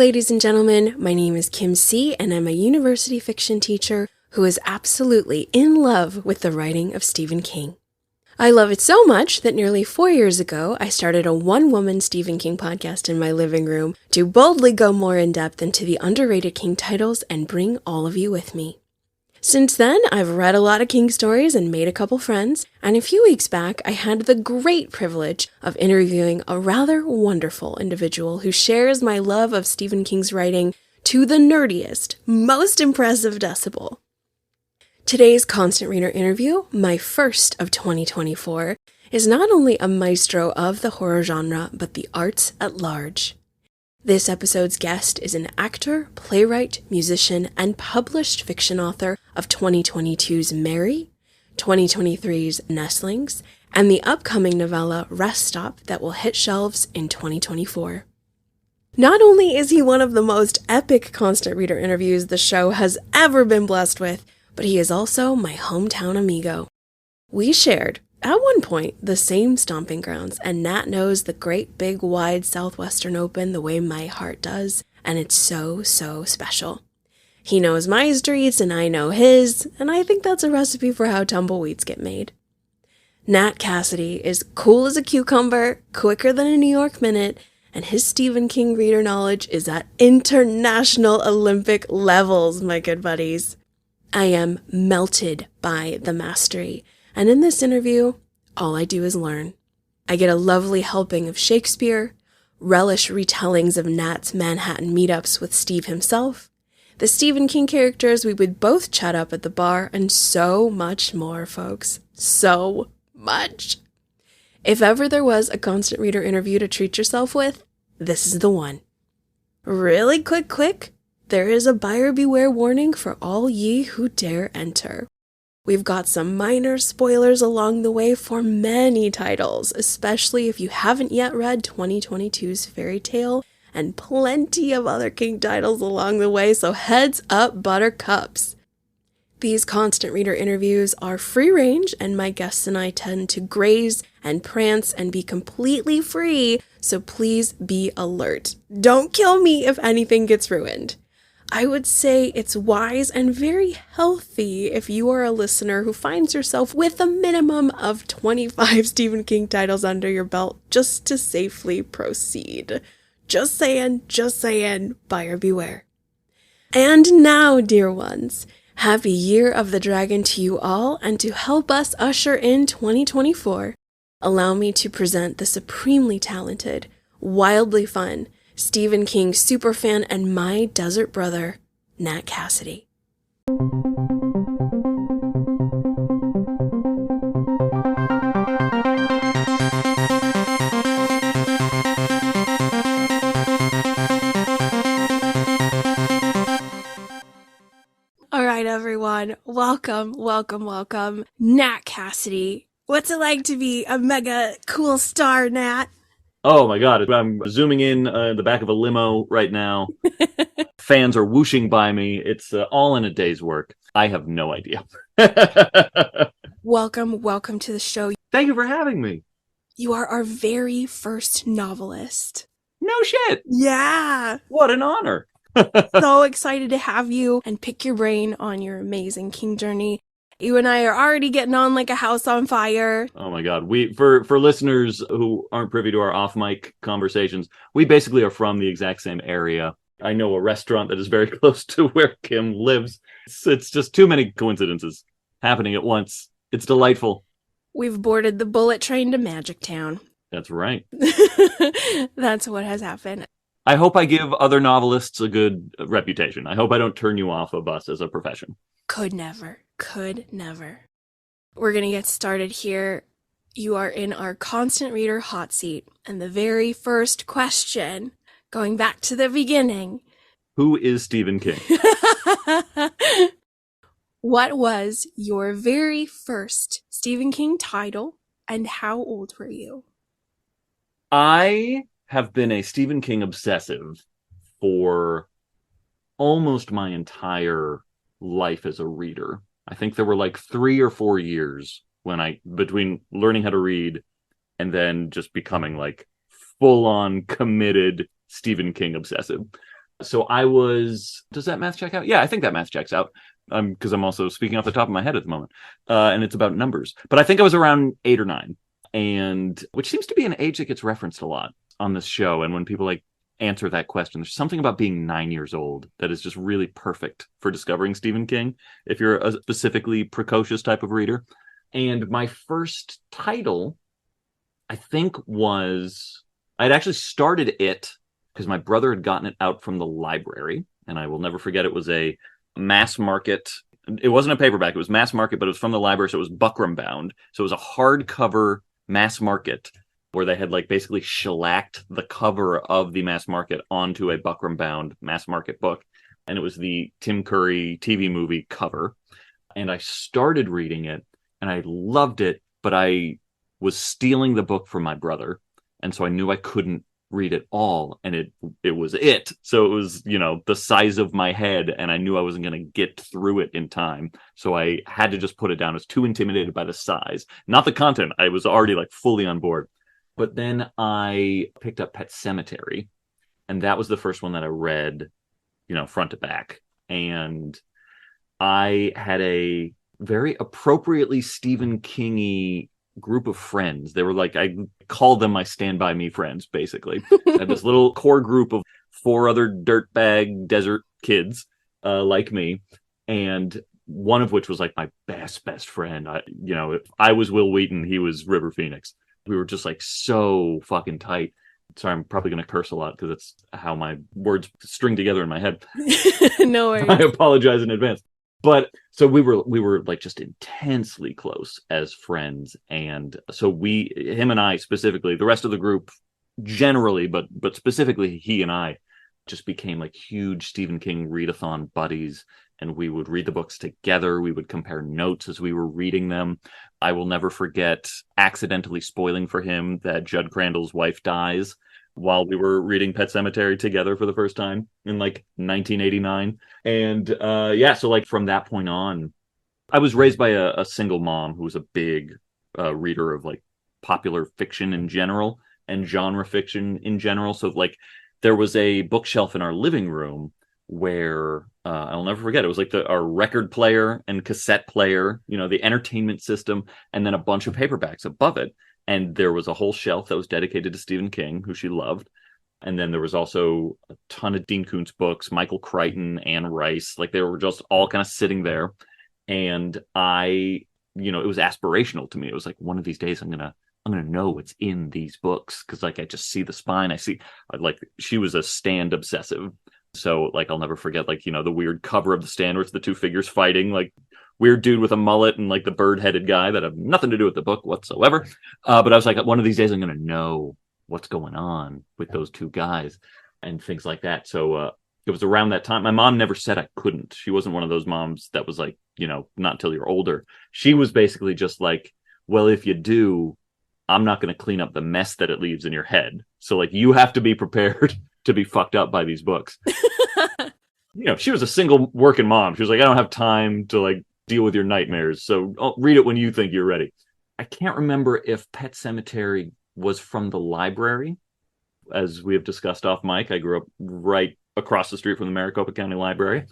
ladies and gentlemen. My name is Kim C., and I'm a university fiction teacher who is absolutely in love with the writing of Stephen King. I love it so much that nearly 4 years ago, I started a one-woman Stephen King podcast in my living room to boldly go more in-depth into the underrated King titles and bring all of you with me. Since then, I've read a lot of King stories and made a couple friends, and a few weeks back, I had the great privilege of interviewing a rather wonderful individual who shares my love of Stephen King's writing to the nerdiest, most impressive decibel. Today's Constant Reader interview, my first of 2024, is not only a maestro of the horror genre, but the arts at large. This episode's guest is an actor, playwright, musician, and published fiction author of 2022's Mary, 2023's Nestlings, and the upcoming novella Rest Stop that will hit shelves in 2024. Not only is he one of the most epic Constant Reader interviews the show has ever been blessed with, but he is also my hometown amigo. We shared, at one point, the same stomping grounds, and Nat knows the great big wide Southwestern Open the way my heart does, and it's so special. He knows my streets and I know his, and I think that's a recipe for how tumbleweeds get made. Nat Cassidy is cool as a cucumber, quicker than a New York minute, and his Stephen King reader knowledge is at international Olympic levels, my good buddies. I am melted by the mastery. And in this interview, all I do is learn. I get a lovely helping of Shakespeare, relish retellings of Nat's Manhattan meetups with Steve himself, the Stephen King characters we would both chat up at the bar, and so much more, folks. So much. If ever there was a Constant Reader interview to treat yourself with, this is the one. Really quick, there is a buyer beware warning for all ye who dare enter. We've got some minor spoilers along the way for many titles, especially if you haven't yet read 2022's Fairytale, and plenty of other King titles along the way, so heads up, buttercups. These Constant Reader interviews are free range, and my guests and I tend to graze and prance and be completely free, so please be alert. Don't kill me if anything gets ruined. I would say it's wise and very healthy if you are a listener who finds yourself with a minimum of 25 Stephen King titles under your belt just to safely proceed. Just saying, buyer beware. And now, dear ones, happy Year of the Dragon to you all, and to help us usher in 2024, allow me to present the supremely talented, wildly fun, Stephen King superfan and my desert brother, Nat Cassidy. All right, everyone. Welcome. Nat Cassidy. What's it like to be a mega cool star, Nat? Oh my God, I'm zooming in the back of a limo right now. Fans are whooshing by me. It's all in a day's work. I have no idea. Welcome to the show. Thank you for having me. You are our very first novelist. No shit. Yeah. What an honor. So excited to have you and pick your brain on your amazing King journey. You and I are already getting on like a house on fire. Oh my God. For listeners who aren't privy to our off-mic conversations, we basically are from the exact same area. I know a restaurant that is very close to where Kim lives. It's just too many coincidences happening at once. It's delightful. We've boarded the bullet train to Magic Town. That's right. That's what has happened. I hope I give other novelists a good reputation. I hope I don't turn you off a bus as a profession. Could never. We're going to get started here. You are in our Constant Reader hot seat. And the very first question, going back to the beginning. Who is Stephen King? What was your very first Stephen King title, and how old were you? I have been a Stephen King obsessive for almost my entire life as a reader. I think there were like 3 or 4 years between learning how to read and then just becoming like full-on committed Stephen King obsessive. So I was, does that math check out? Yeah, I think that math checks out. Because I'm also speaking off the top of my head at the moment. And it's about numbers. But I think I was around 8 or 9. And which seems to be an age that gets referenced a lot on this show. And when people like answer that question, there's something about being 9 years old that is just really perfect for discovering Stephen King if you're a specifically precocious type of reader. And my first title, I think, was, I'd actually started it because my brother had gotten it out from the library. And I will never forget, it was a mass market. It wasn't a paperback, it was mass market, but it was from the library, so it was buckram bound. So it was a hardcover mass market where they had like basically shellacked the cover of the mass market onto a buckram bound mass market book. And it was the Tim Curry TV movie cover. And I started reading it and I loved it, but I was stealing the book from my brother. And so I knew I couldn't read it all, and it was it. So it was, the size of my head, and I knew I wasn't going to get through it in time. So I had to just put it down. I was too intimidated by the size, not the content. I was already like fully on board. But then I picked up Pet Sematary, and that was the first one that I read, front to back. And I had a very appropriately Stephen King-y group of friends. They were like, I called them my Stand By Me friends, basically. I had this little core group of 4 other dirtbag desert kids like me, and one of which was like my best friend. If I was Will Wheaton, he was River Phoenix. We were just like so fucking tight. Sorry, I'm probably going to curse a lot because that's how my words string together in my head. No worries. I apologize in advance. But so we were like just intensely close as friends. And so him and I specifically, the rest of the group generally, but specifically he and I, just became like huge Stephen King readathon buddies. And we would read the books together. We would compare notes as we were reading them. I will never forget accidentally spoiling for him that Judd Crandall's wife dies while we were reading Pet Sematary together for the first time in like 1989. And so like from that point on, I was raised by a single mom who was a big reader of like popular fiction in general and genre fiction in general. So like there was a bookshelf in our living room where I'll never forget, it was like our record player and cassette player, the entertainment system, and then a bunch of paperbacks above it. And there was a whole shelf that was dedicated to Stephen King, who she loved. And then there was also a ton of Dean Koontz books, Michael Crichton, Anne Rice. Like they were just all kind of sitting there. And it was aspirational to me. It was like, one of these days I'm gonna know what's in these books, because like I just see the spine. She was a Stand obsessive. So like I'll never forget, like, the weird cover of the Stand where it's the 2 figures fighting, like weird dude with a mullet and like the bird-headed guy that have nothing to do with the book whatsoever. But I was like, one of these days I'm going to know what's going on with those 2 guys and things like that. So it was around that time. My mom never said I couldn't. She wasn't one of those moms that was like, not until you're older. She was basically just like, well, if you do, I'm not going to clean up the mess that it leaves in your head. So like, you have to be prepared to be fucked up by these books. She was a single working mom. She was like, I don't have time to like deal with your nightmares. So I'll read it when you think you're ready. I can't remember if Pet Sematary was from the library. As we have discussed off mic, I grew up right across the street from the Maricopa County Library.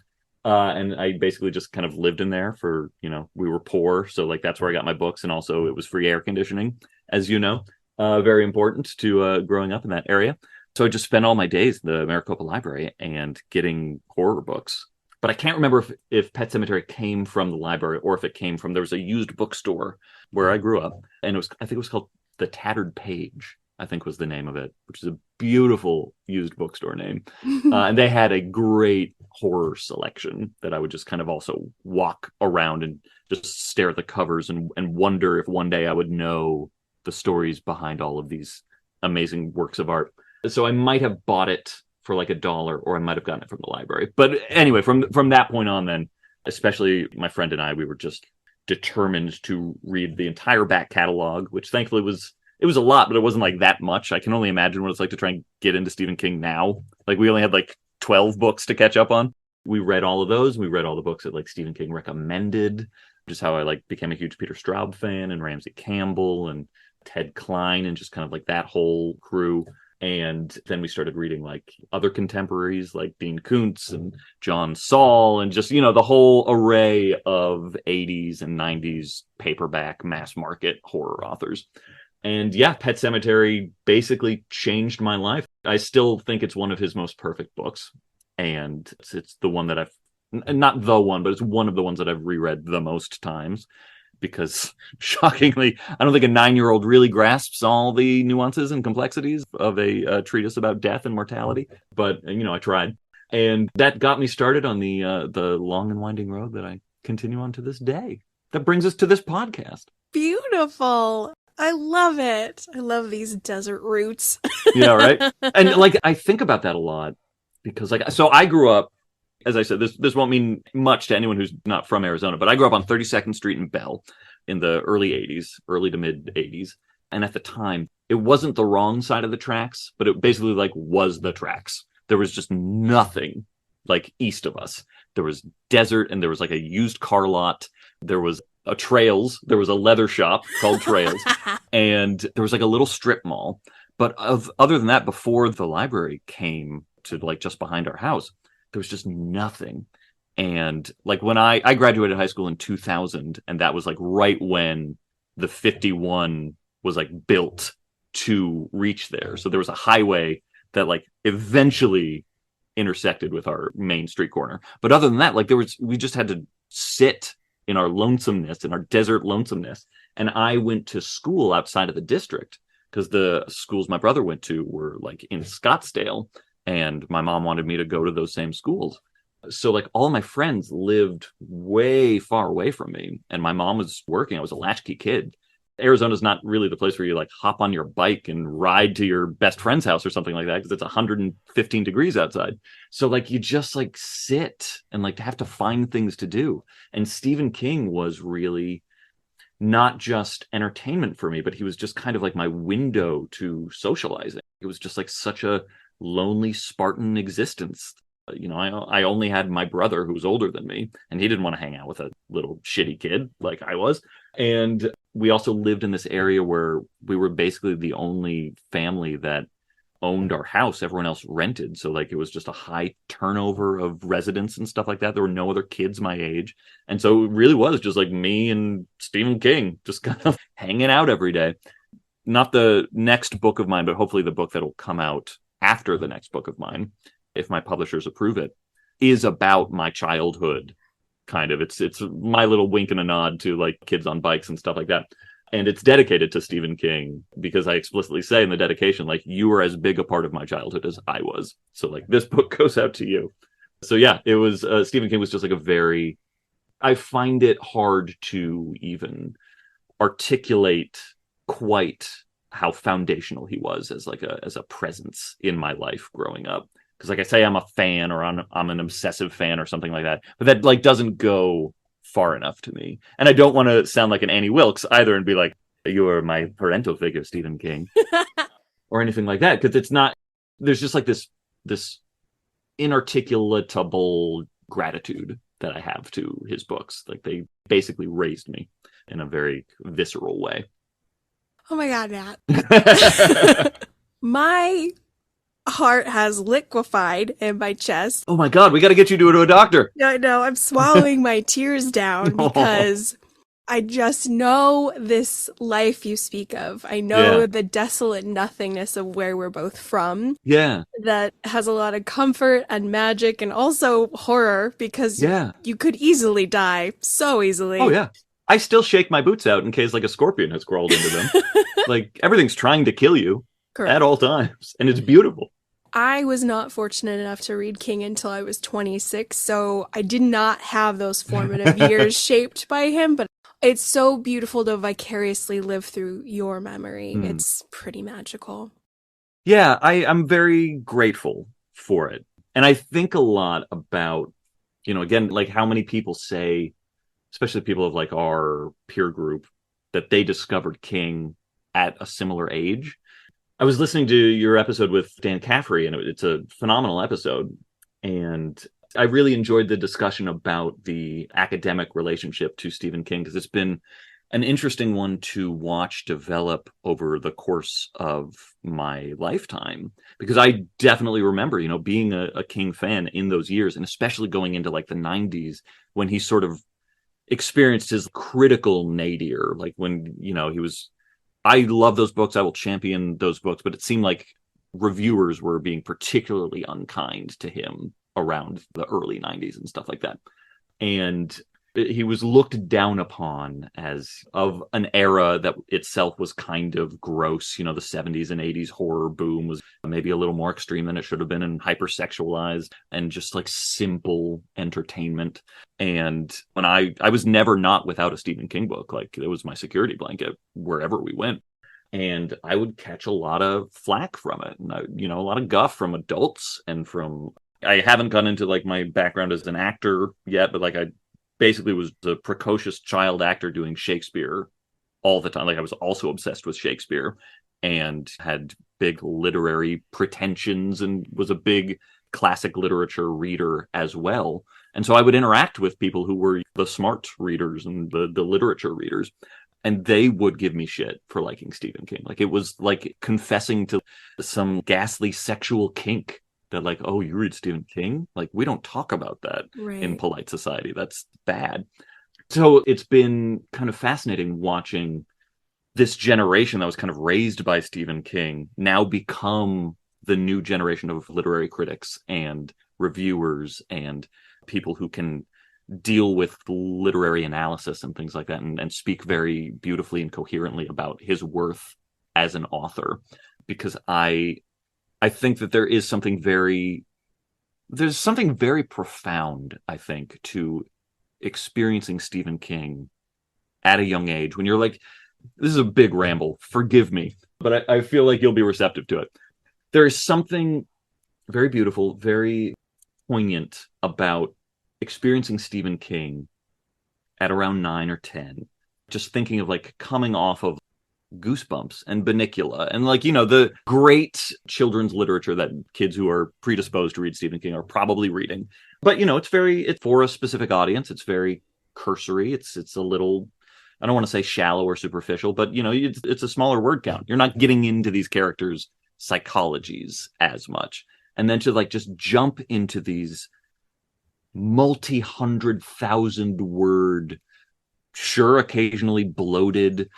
And I basically just kind of lived in there for, we were poor. So like, that's where I got my books. And also it was free air conditioning, as you know, very important to growing up in that area. So I just spent all my days in the Maricopa Library and getting horror books. But I can't remember if Pet Sematary came from the library or if it came from, there was a used bookstore where I grew up. And I think it was called The Tattered Page, I think was the name of it, which is a beautiful used bookstore name. And they had a great horror selection that I would just kind of also walk around and just stare at the covers and wonder if one day I would know the stories behind all of these amazing works of art. So I might have bought it for like $1, or I might have gotten it from the library. But anyway, from that point on then, especially my friend and I, we were just determined to read the entire back catalog, which thankfully was a lot, but it wasn't like that much. I can only imagine what it's like to try and get into Stephen King now. Like we only had like 12 books to catch up on. We read all of those. We read all the books that like Stephen King recommended, just how I like became a huge Peter Straub fan and Ramsey Campbell and Ted Klein and just kind of like that whole crew. And then we started reading like other contemporaries like Dean Koontz and John Saul and just, the whole array of 80s and 90s paperback mass market horror authors. And yeah, Pet Sematary basically changed my life. I still think it's one of his most perfect books. And it's the one that not the one, but it's one of the ones that I've reread the most times. Because shockingly, I don't think a 9-year-old really grasps all the nuances and complexities of a treatise about death and mortality. But, I tried. And that got me started on the long and winding road that I continue on to this day. That brings us to this podcast. Beautiful. I love it. I love these desert roots. Yeah, right? And I think about that a lot because so I grew up, as I said, this won't mean much to anyone who's not from Arizona, but I grew up on 32nd Street in Bell in the early to mid 80s. And at the time, it wasn't the wrong side of the tracks, but it basically was the tracks. There was just nothing east of us. There was desert and there was a used car lot. There was a Trails. There was a leather shop called Trails. And there was a little strip mall. But other than that, before the library came to just behind our house, there was just nothing. And when I graduated high school in 2000, and that was right when the 51 was built to reach there. So there was a highway that eventually intersected with our main street corner. But other than that, we just had to sit in our lonesomeness, in our desert lonesomeness. And I went to school outside of the district because the schools my brother went to were in Scottsdale. And my mom wanted me to go to those same schools. So all my friends lived way far away from me. And my mom was working. I was a latchkey kid. Arizona's not really the place where you hop on your bike and ride to your best friend's house or something like that because it's 115 degrees outside. So you just sit and have to find things to do. And Stephen King was really not just entertainment for me, but he was just kind of my window to socializing. It was just such a lonely Spartan existence. I only had my brother who was older than me, and he didn't want to hang out with a little shitty kid like I was. And we also lived in this area where we were basically the only family that owned our house. Everyone else rented. So it was just a high turnover of residents and stuff like that. There were no other kids my age. And so it really was just me and Stephen King just kind of hanging out every day. Not the next book of mine, but hopefully the book that'll come out after the next book of mine, if my publishers approve it, is about my childhood. Kind of. It's my little wink and a nod to kids on bikes and stuff like that. And it's dedicated to Stephen King because I explicitly say in the dedication, you were as big a part of my childhood as I was. So this book goes out to you. So yeah, it was, Stephen King was just I find it hard to even articulate quite how foundational he was as a presence in my life growing up. Because I say I'm a fan or I'm an obsessive fan or something like that, but that doesn't go far enough to me. And I don't want to sound like an Annie Wilkes either and be you are my parental figure, Stephen King, or anything like that. Because it's not. There's just this inarticulatable gratitude that I have to his books. They basically raised me in a very visceral way. Oh my God, Nat. My heart has liquefied in my chest. Oh my God, we got to get you to a doctor. No, I'm swallowing my tears down because I just know this life you speak of. I know the desolate nothingness of where we're both from. Yeah. That has a lot of comfort and magic and also horror because you could easily die so easily. Oh yeah. I still shake my boots out in case a scorpion has crawled into them. Everything's trying to kill you. Correct. At all times. And it's beautiful. I was not fortunate enough to read King until I was 26, so I did not have those formative years shaped by him, but it's so beautiful to vicariously live through your memory. It's pretty magical. Yeah, I'm very grateful for it. And I think a lot about, again, how many people say, especially people of our peer group, that they discovered King at a similar age. I was listening to your episode with Dan Caffrey, and it's a phenomenal episode. And I really enjoyed the discussion about the academic relationship to Stephen King, because it's been an interesting one to watch develop over the course of my lifetime, because I definitely remember, being a King fan in those years, and especially going into like the 90s when he sort of experienced his critical nadir, like when, he was, I love those books. I will champion those books, but it seemed like reviewers were being particularly unkind to him around the early 90s and stuff like that. And he was looked down upon as of an era that itself was kind of gross. The 70s and 80s horror boom was maybe a little more extreme than it should have been, and hypersexualized and just like simple entertainment. And when I was never not without a Stephen King book. Like, it was my security blanket wherever we went. And I would catch a lot of flack from it, and a lot of guff from adults and from. I haven't gone into like my background as an actor yet, but like I basically was a precocious child actor doing Shakespeare all the time. Like, I was also obsessed with Shakespeare and had big literary pretensions and was a big classic literature reader as well. And so I would interact with people who were the smart readers and the literature readers, and they would give me shit for liking Stephen King. Like, it was like confessing to some ghastly sexual kink. That like, oh, you read Stephen King? Like, we don't talk about that in polite society. That's bad. So it's been kind of fascinating watching this generation that was kind of raised by Stephen King now become the new generation of literary critics and reviewers and people who can deal with literary analysis and things like that, and speak very beautifully and coherently about his worth as an author. Because I think that there's something very profound, I think, to experiencing Stephen King at a young age when you're like, this is a big ramble, forgive me, but I feel like you'll be receptive to it. There is something very beautiful, very poignant about experiencing Stephen King at around 9 or 10, just thinking of like coming off of Goosebumps and Bunnicula and like, the great children's literature that kids who are predisposed to read Stephen King are probably reading. But, it's for a specific audience. It's very cursory. It's a little, I don't want to say shallow or superficial, but, it's a smaller word count. You're not getting into these characters' psychologies as much. And then to like just jump into these multi-100,000 word, sure, occasionally bloated,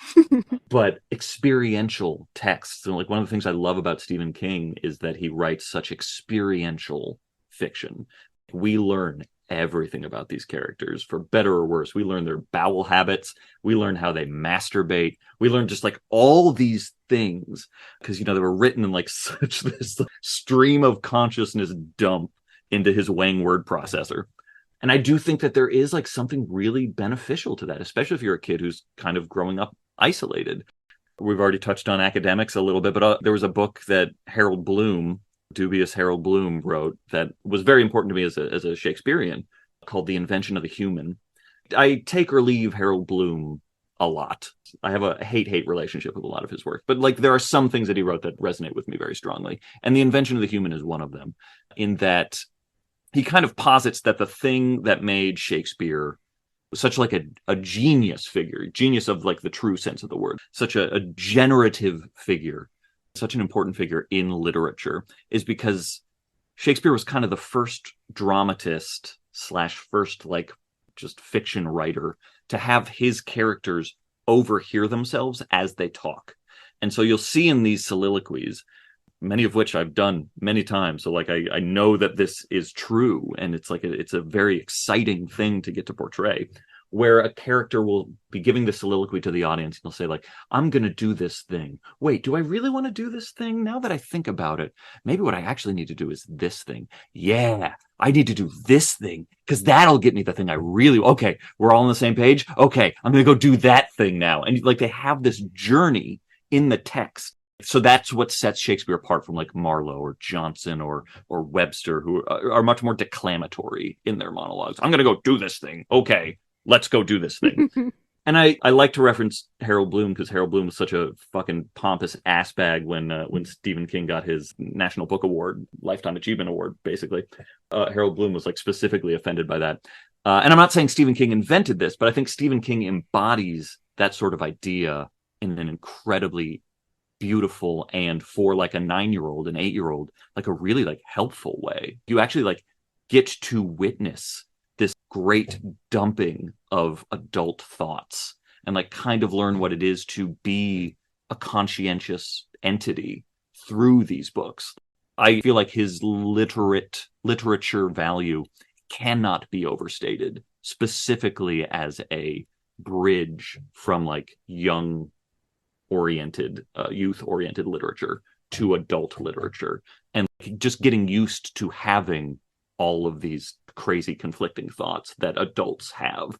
but experiential texts. And like, one of the things I love about Stephen King is that he writes such experiential fiction. We learn everything about these characters, for better or worse. We learn their bowel habits. We learn how they masturbate. We learn just like all these things because, they were written in like such this stream of consciousness dump into his Wang word processor. And I do think that there is like something really beneficial to that, especially if you're a kid who's kind of growing up isolated. We've already touched on academics a little bit, but there was a book that Harold Bloom, dubious Harold Bloom, wrote that was very important to me as a Shakespearean, called The Invention of the Human. I take or leave Harold Bloom a lot. I have a hate-hate relationship with a lot of his work, but like there are some things that he wrote that resonate with me very strongly. And The Invention of the Human is one of them, in that he kind of posits that the thing that made Shakespeare such like a genius figure, genius of like the true sense of the word, such a generative figure, such an important figure in literature, is because Shakespeare was kind of the first dramatist / first like just fiction writer to have his characters overhear themselves as they talk. And so you'll see in these soliloquies, many of which I've done many times. So like, I know that this is true. And it's like, it's a very exciting thing to get to portray, where a character will be giving the soliloquy to the audience. And they'll say like, I'm going to do this thing. Wait, do I really want to do this thing? Now that I think about it, maybe what I actually need to do is this thing. Yeah, I need to do this thing because that'll get me the thing I really, okay, we're all on the same page. Okay, I'm going to go do that thing now. And like, they have this journey in the text. So that's what sets Shakespeare apart from like Marlowe or Johnson or Webster, who are much more declamatory in their monologues. I'm going to go do this thing. Okay, let's go do this thing. And I like to reference Harold Bloom because Harold Bloom was such a fucking pompous assbag when Stephen King got his National Book Award, Lifetime Achievement Award, basically. Harold Bloom was like specifically offended by that. And I'm not saying Stephen King invented this, but I think Stephen King embodies that sort of idea in an incredibly beautiful, and for like a 9-year-old, an 8-year-old, like a really like helpful way. You actually like get to witness this great dumping of adult thoughts and like kind of learn what it is to be a conscientious entity through these books. I feel like his literature value cannot be overstated, specifically as a bridge from like youth oriented literature to adult literature, and just getting used to having all of these crazy conflicting thoughts that adults have.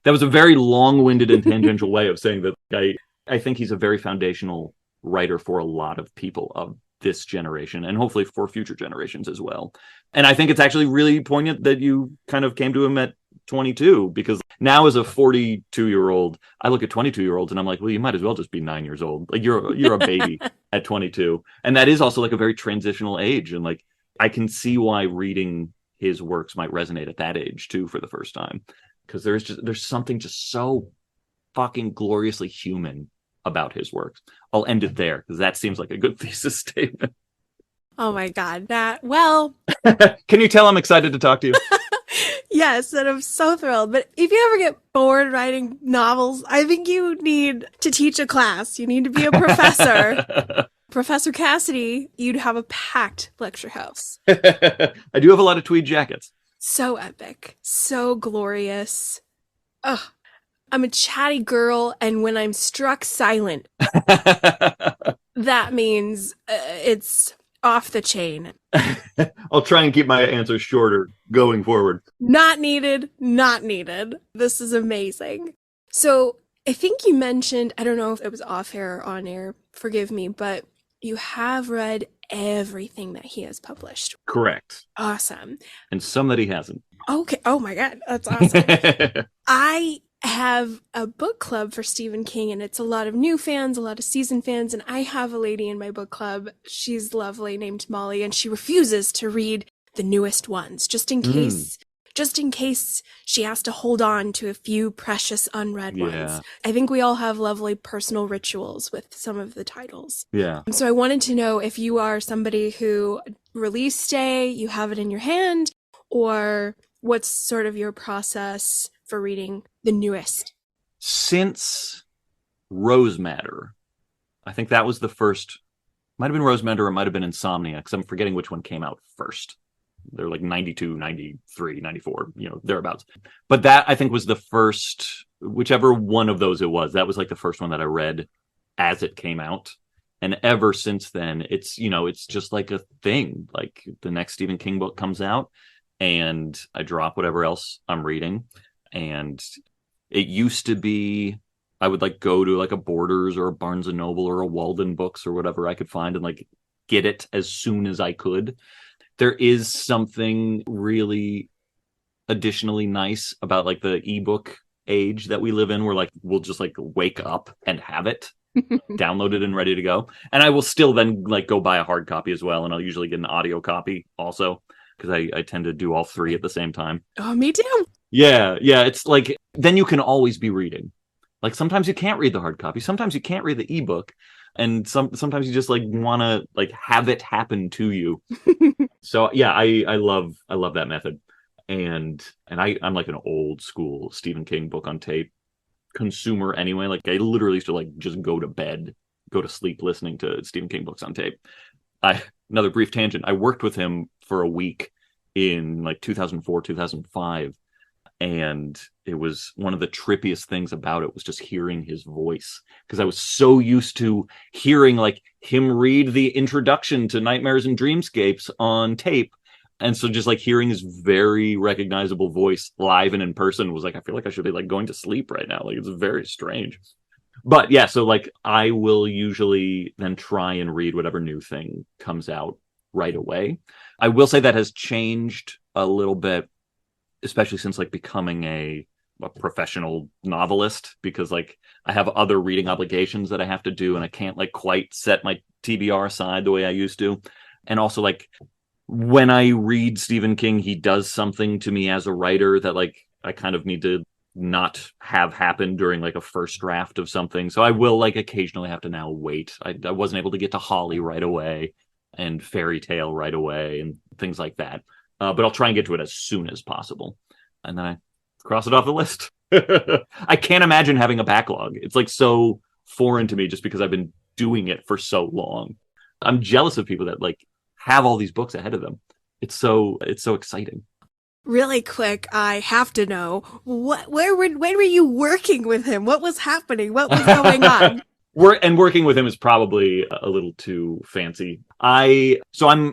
That was a very long-winded and tangential way of saying that I think he's a very foundational writer for a lot of people of this generation, and hopefully for future generations as well. And I think it's actually really poignant that you kind of came to him at 22, because now as a 42-year-old, I look at 22-year-olds and I'm like, well, you might as well just be 9 years old. Like you're a baby at 22. And that is also like a very transitional age. And like, I can see why reading his works might resonate at that age too, for the first time, because there's something just so fucking gloriously human about his works. I'll end it there because that seems like a good thesis statement. Oh my God, Nat. Well, can you tell I'm excited to talk to you? Yes, and I'm so thrilled. But if you ever get bored writing novels, I think you need to teach a class. You need to be a professor. Professor Cassidy, you'd have a packed lecture house. I do have a lot of tweed jackets. So epic. So glorious. Ugh. I'm a chatty girl, and when I'm struck silent, that means it's off the chain. I'll try and keep my answers shorter going forward. Not needed. Not needed. This is amazing. So I think you mentioned, I don't know if it was off air or on air, forgive me, but you have read everything that he has published. Correct. Awesome. And some that he hasn't. Okay. Oh my God. That's awesome. I have a book club for Stephen King, and it's a lot of new fans, a lot of seasoned fans, and I have a lady in my book club. She's lovely, named Molly, and she refuses to read the newest ones, just in case she has to hold on to a few precious unread ones. I think we all have lovely personal rituals with some of the titles. Yeah. So I wanted to know if you are somebody who release day, you have it in your hand, or what's sort of your process for reading the newest? Since Rose Madder, I think that was the first, might have been Rose Madder, or it might have been Insomnia, because I'm forgetting which one came out first. They're like 92, 93, 94, thereabouts. But that, I think, was the first, whichever one of those it was, that was like the first one that I read as it came out. And ever since then, it's just like a thing. Like the next Stephen King book comes out, and I drop whatever else I'm reading. And it used to be I would like go to like a Borders or a Barnes and Noble or a Walden Books or whatever I could find and like get it as soon as I could. There is something really additionally nice about like the ebook age that we live in, where like we'll just like wake up and have it downloaded and ready to go. And I will still then like go buy a hard copy as well, and I'll usually get an audio copy also, because I tend to do all three at the same time. Oh, me too. Yeah. It's like, then you can always be reading. Like sometimes you can't read the hard copy. Sometimes you can't read the ebook. And sometimes you just like want to like have it happen to you. So yeah, I love that method. And I'm like an old school Stephen King book on tape consumer anyway. Like I literally used to like just go to sleep listening to Stephen King books on tape. Another brief tangent. I worked with him for a week in like 2004, 2005. And it was one of the trippiest things about it was just hearing his voice, because I was so used to hearing like him read the introduction to Nightmares and Dreamscapes on tape. And so just like hearing his very recognizable voice live and in person was like, I feel like I should be like going to sleep right now. Like it's very strange. But yeah, so like I will usually then try and read whatever new thing comes out right away. I will say that has changed a little bit, especially since like becoming a professional novelist, because like I have other reading obligations that I have to do, and I can't like quite set my TBR aside the way I used to. And also like when I read Stephen King, he does something to me as a writer that like I kind of need to not have happen during like a first draft of something. So I will like occasionally have to now wait. I wasn't able to get to Holly right away and Fairytale right away and things like that. But I'll try and get to it as soon as possible. And then I cross it off the list. I can't imagine having a backlog. It's like so foreign to me just because I've been doing it for so long. I'm jealous of people that like have all these books ahead of them. It's so exciting. Really quick, I have to know, when were you working with him? What was happening? What was going on? Working with him is probably a little too fancy. I'm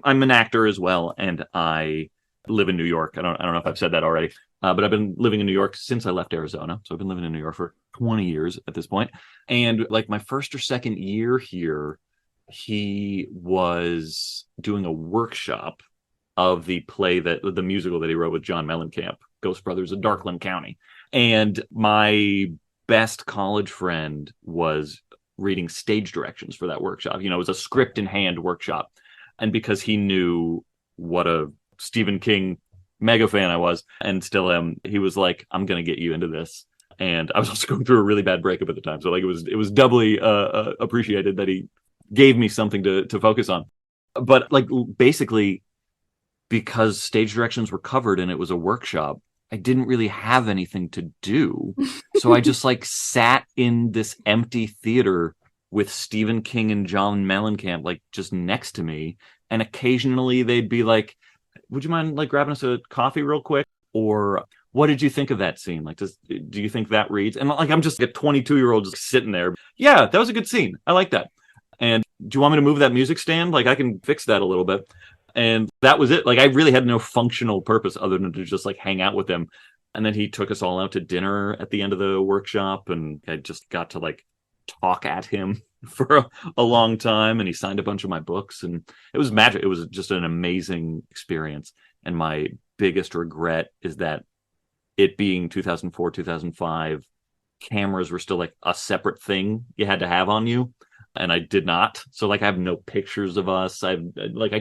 an actor as well, and I live in New York. I don't know if I've said that already, but I've been living in New York since I left Arizona. So I've been living in New York for 20 years at this point. And like my first or second year here, he was doing a workshop of the musical that he wrote with John Mellencamp, Ghost Brothers of Darkland County. And my best college friend was reading stage directions for that workshop. You know, it was a script in hand workshop. And because he knew what a Stephen King mega fan I was and still am, he was like, I'm going to get you into this. And I was also going through a really bad breakup at the time. So like it was doubly appreciated that he gave me something to focus on. But like basically, because stage directions were covered and it was a workshop, I didn't really have anything to do. So I just like sat in this empty theater with Stephen King and John Mellencamp like just next to me. And occasionally they'd be like, would you mind like grabbing us a coffee real quick? Or what did you think of that scene? Like, do you think that reads? And like, I'm just a 22-year-old just sitting there. Yeah, that was a good scene. I like that. And do you want me to move that music stand? Like I can fix that a little bit. And that was it. Like I really had no functional purpose other than to just like hang out with him. And then he took us all out to dinner at the end of the workshop. And I just got to like talk at him for a long time. And he signed a bunch of my books and it was magic. It was just an amazing experience. And my biggest regret is that it being 2004, 2005, cameras were still like a separate thing you had to have on you. And I did not. So like I have no pictures of us. I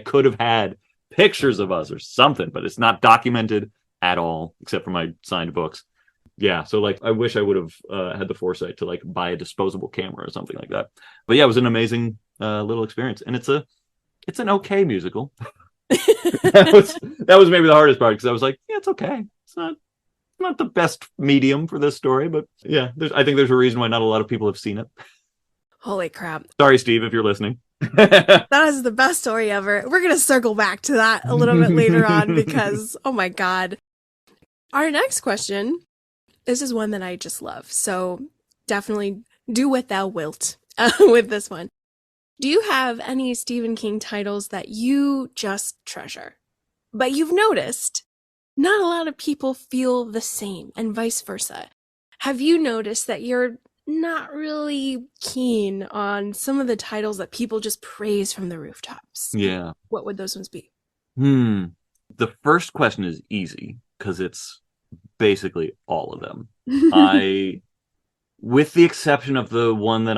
could have had pictures of us or something, but it's not documented at all, except for my signed books. Yeah. So like I wish I would have had the foresight to like buy a disposable camera or something like that. But yeah, it was an amazing little experience. And it's an okay musical. that was maybe the hardest part because I was like, yeah, it's okay. It's not the best medium for this story, but yeah, I think there's a reason why not a lot of people have seen it. Holy crap. Sorry, Steve, if you're listening. That is the best story ever. We're going to circle back to that a little bit later on because, oh my God. Our next question, this is one that I just love. So definitely do what thou wilt with this one. Do you have any Stephen King titles that you just treasure? But you've noticed not a lot of people feel the same and vice versa. Have you noticed that you're not really keen on some of the titles that people just praise from the rooftops? Yeah. What would those ones be? The first question is easy because it's basically all of them. With the exception of the one that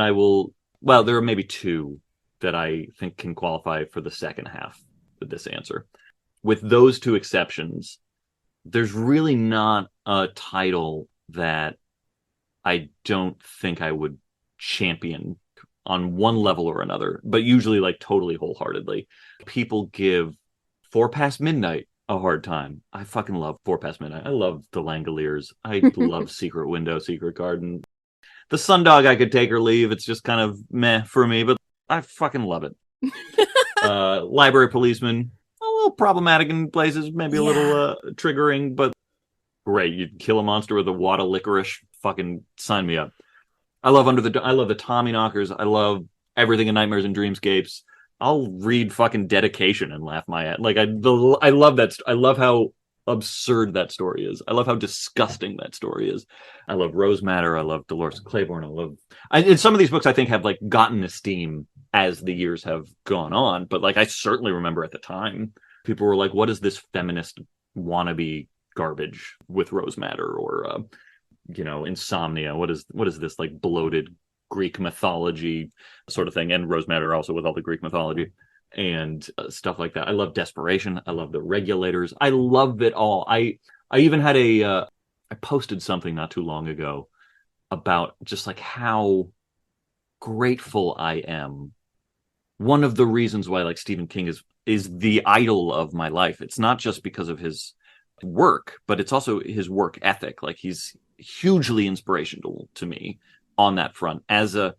there are maybe two that I think can qualify for the second half of this answer. With those two exceptions, there's really not a title that I don't think I would champion on one level or another, but usually like totally wholeheartedly. People give 4 Past Midnight a hard time. I fucking love 4 Past Midnight. I love The Langoliers. I love Secret Window, Secret Garden. The Sundog I could take or leave. It's just kind of meh for me, but I fucking love it. Library Policeman, a little problematic in places, maybe a little triggering, but great. You'd kill a monster with a wad of licorice. Fucking sign me up. I love the Tommyknockers. I love Everything in Nightmares and Dreamscapes. I'll read fucking Dedication and laugh my ass. Like I love that. I love how absurd that story is. I love how disgusting that story is. I love Rose Madder. I love Dolores Claiborne. And some of these books I think have like gotten esteem as the years have gone on. But like I certainly remember at the time, people were like, "What is this feminist wannabe garbage with Rose Madder?" Or Insomnia. What is this like bloated Greek mythology sort of thing? And Rose Madder also with all the Greek mythology and stuff like that. I love Desperation. I love The Regulators. I love it all. I even had a I posted something not too long ago about just like how grateful I am. One of the reasons why like Stephen King is the idol of my life. It's not just because of his work, but it's also his work ethic. Like he's hugely inspirational to me on that front as a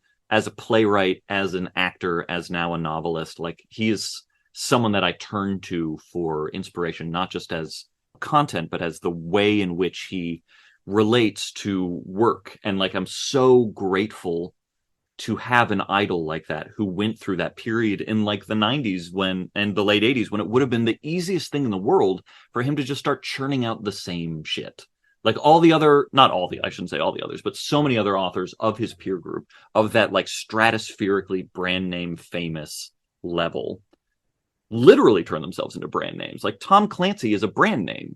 playwright, as an actor, as now a novelist. Like he is someone that I turn to for inspiration, not just as content, but as the way in which he relates to work. And like I'm so grateful to have an idol like that who went through that period in like the 90s and the late 80s when it would have been the easiest thing in the world for him to just start churning out the same shit. Like all the other, not all the, I shouldn't say all the others, but so many other authors of his peer group of that like stratospherically brand name famous level literally turn themselves into brand names. Like Tom Clancy is a brand name.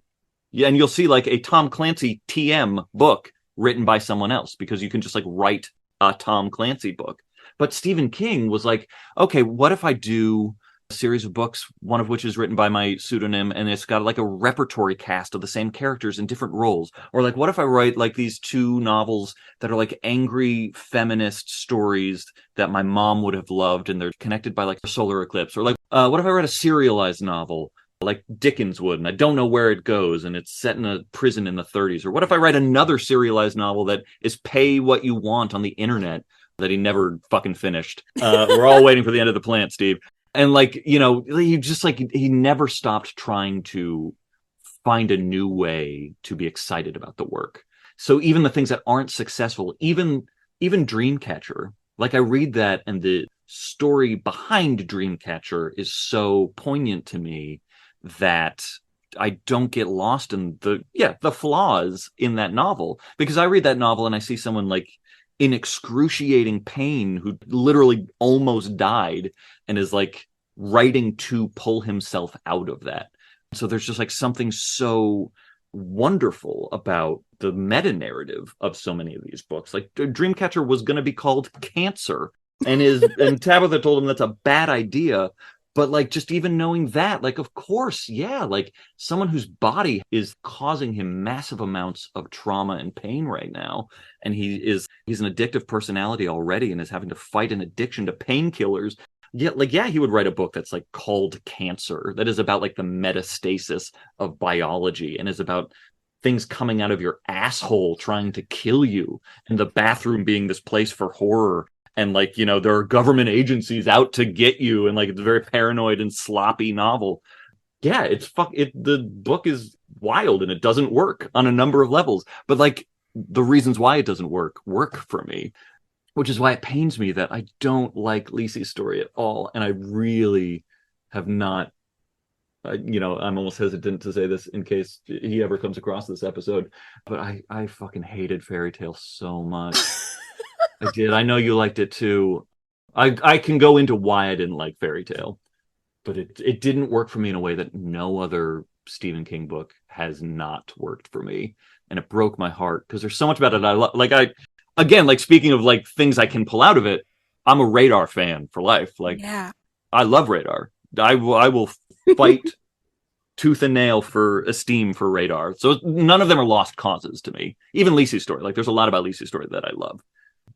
Yeah, and you'll see like a Tom Clancy TM book written by someone else because you can just like write a Tom Clancy book. But Stephen King was like, okay, what if I do a series of books, one of which is written by my pseudonym, and it's got like a repertory cast of the same characters in different roles? Or like, what if I write like these two novels that are like angry feminist stories that my mom would have loved, and they're connected by like a solar eclipse? Or like, what if I write a serialized novel like Dickens would, and I don't know where it goes, and it's set in a prison in the 30s? Or what if I write another serialized novel that is pay what you want on the internet that he never fucking finished? We're all waiting for the end of the plant, Steve. And like, you know, he just like, he never stopped trying to find a new way to be excited about the work. So even the things that aren't successful, even Dreamcatcher, like I read that and the story behind Dreamcatcher is so poignant to me that I don't get lost in the flaws in that novel, because I read that novel and I see someone like in excruciating pain who literally almost died and is like writing to pull himself out of that. So there's just like something so wonderful about the meta narrative of so many of these books. Like Dreamcatcher was going to be called Cancer, and Tabitha told him that's a bad idea. But like, just even knowing that, like, of course, yeah, like someone whose body is causing him massive amounts of trauma and pain right now. And he's an addictive personality already and is having to fight an addiction to painkillers. Yeah, like, yeah, he would write a book that's like called Cancer, that is about like the metastasis of biology and is about things coming out of your asshole trying to kill you, and the bathroom being this place for horror. And like, you know, there are government agencies out to get you, and like it's a very paranoid and sloppy novel. Yeah, the book is wild and it doesn't work on a number of levels. But like the reasons why it doesn't work for me, which is why it pains me that I don't like Lisey's story at all. And I really have not, you know, I'm almost hesitant to say this in case he ever comes across this episode, but I fucking hated Fairytale so much. I did. I know you liked it too. I can go into why I didn't like Fairytale, but it didn't work for me in a way that no other Stephen King book has not worked for me, and it broke my heart because there's so much about it again, like speaking of like things I can pull out of it, I'm a Radar fan for life. Like, yeah, I love Radar. I will fight tooth and nail for esteem for Radar. So none of them are lost causes to me. Even Lisey's story. Like, there's a lot about Lisey's story that I love.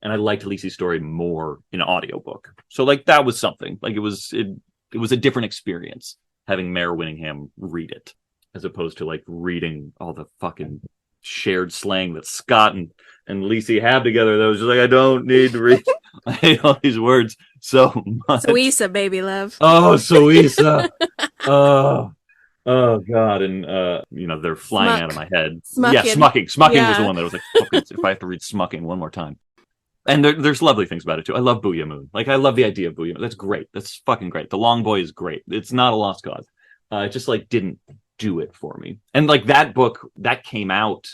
And I liked Lisey's story more in audiobook. So like that was something. Like it was a different experience having Mare Winningham read it, as opposed to like reading all the fucking shared slang that Scott and Lisey have together. That was just like, I don't need to read. I hate all these words so much. Soisa, baby love. Oh, Soisa. Oh God. And you know, they're flying out of my head. Smucking. Yeah, Smucking. Smucking was the one that was like, okay, if I have to read Smucking one more time. And there's lovely things about it too. I love Booyah Moon. Like, I love the idea of Booyah Moon. That's great. That's fucking great. The Long Boy is great. It's not a lost cause. It just like didn't do it for me. And like that book that came out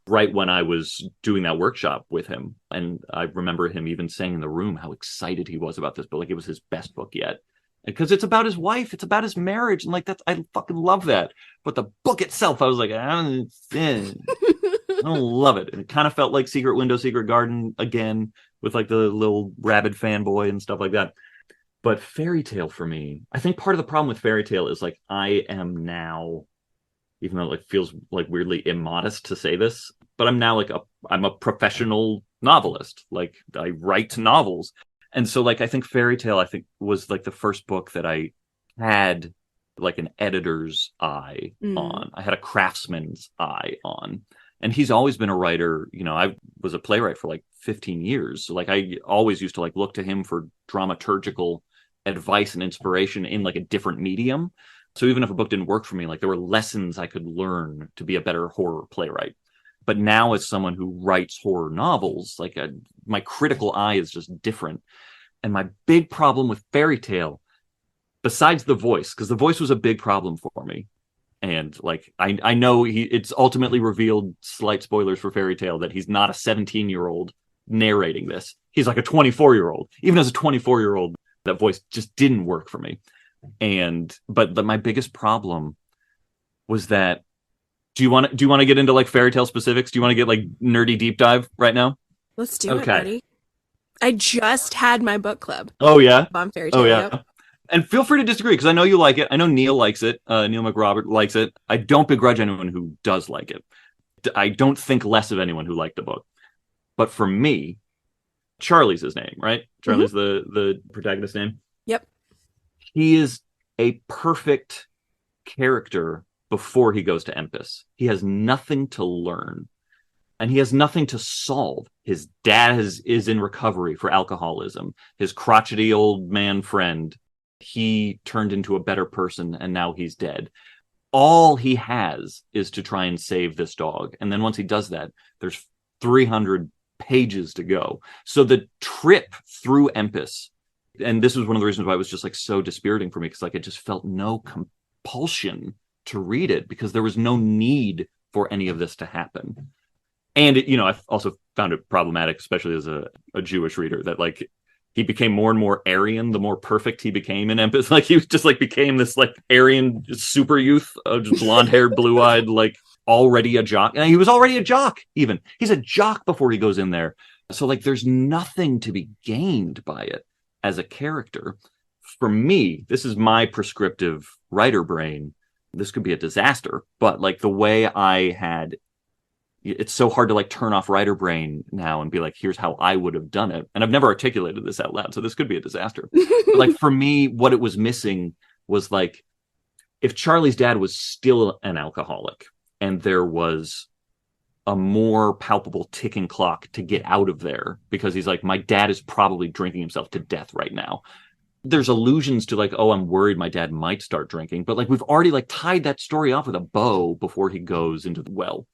right when I was doing that workshop with him. And I remember him even saying in the room how excited he was about this book. Like it was his best book yet. Because it's about his wife. It's about his marriage. And like, I fucking love that. But the book itself, I was like, I don't love it. And it kind of felt like Secret Window, Secret Garden again, with like the little rabid fanboy and stuff like that. But Fairytale for me, I think part of the problem with Fairytale is like I am now, even though it like feels like weirdly immodest to say this, but I'm now like I'm a professional novelist. Like I write novels. And so like I think Fairytale I think was like the first book that I had like an editor's eye on. I had a craftsman's eye on. And he's always been a writer. You know, I was a playwright for like 15 years. So like I always used to like look to him for dramaturgical advice and inspiration in like a different medium. So even if a book didn't work for me, like there were lessons I could learn to be a better horror playwright. But now as someone who writes horror novels, like my critical eye is just different. And my big problem with Fairytale, besides the voice, because the voice was a big problem for me. And like I know it's ultimately revealed, slight spoilers for Fairytale, that he's not a 17-year-old narrating this. He's like a 24-year-old. Even as a 24-year-old, that voice just didn't work for me. But my biggest problem was that do you want to get into like Fairytale specifics? Do you want to get like nerdy deep dive right now? Let's do it, buddy. I just had my book club. Oh yeah. On Fairytale. Oh yeah. Yep. And feel free to disagree because I know you like it. I know Neil likes it. Neil McRobert likes it. I don't begrudge anyone who does like it. I don't think less of anyone who liked the book. But for me, Charlie's his name, right? Charlie's the protagonist's name. Yep. He is a perfect character before he goes to Empus. He has nothing to learn. And he has nothing to solve. His dad is in recovery for alcoholism. His crotchety old man friend, he turned into a better person and now he's dead. All he has is to try and save this dog. And then once he does that, there's 300 pages to go. So the trip through Empus, and this was one of the reasons why it was just like so dispiriting for me, because like it just felt no compulsion to read it because there was no need for any of this to happen. And it, I've also found it problematic, especially as a Jewish reader, that like he became more and more Aryan the more perfect he became in Empus. Like he was just like became this like Aryan super youth, just blonde haired, blue eyed, like already a jock. And he was already a jock. Even he's a jock before he goes in there. So like there's nothing to be gained by it as a character. For me, this is my prescriptive writer brain. This could be a disaster, but like the way I had. It's so hard to like turn off writer brain now and be like, here's how I would have done it. And I've never articulated this out loud, so this could be a disaster. But like for me, what it was missing was like, if Charlie's dad was still an alcoholic and there was a more palpable ticking clock to get out of there, because he's like, my dad is probably drinking himself to death right now. There's allusions to like, oh, I'm worried my dad might start drinking. But like, we've already like tied that story off with a bow before he goes into the well.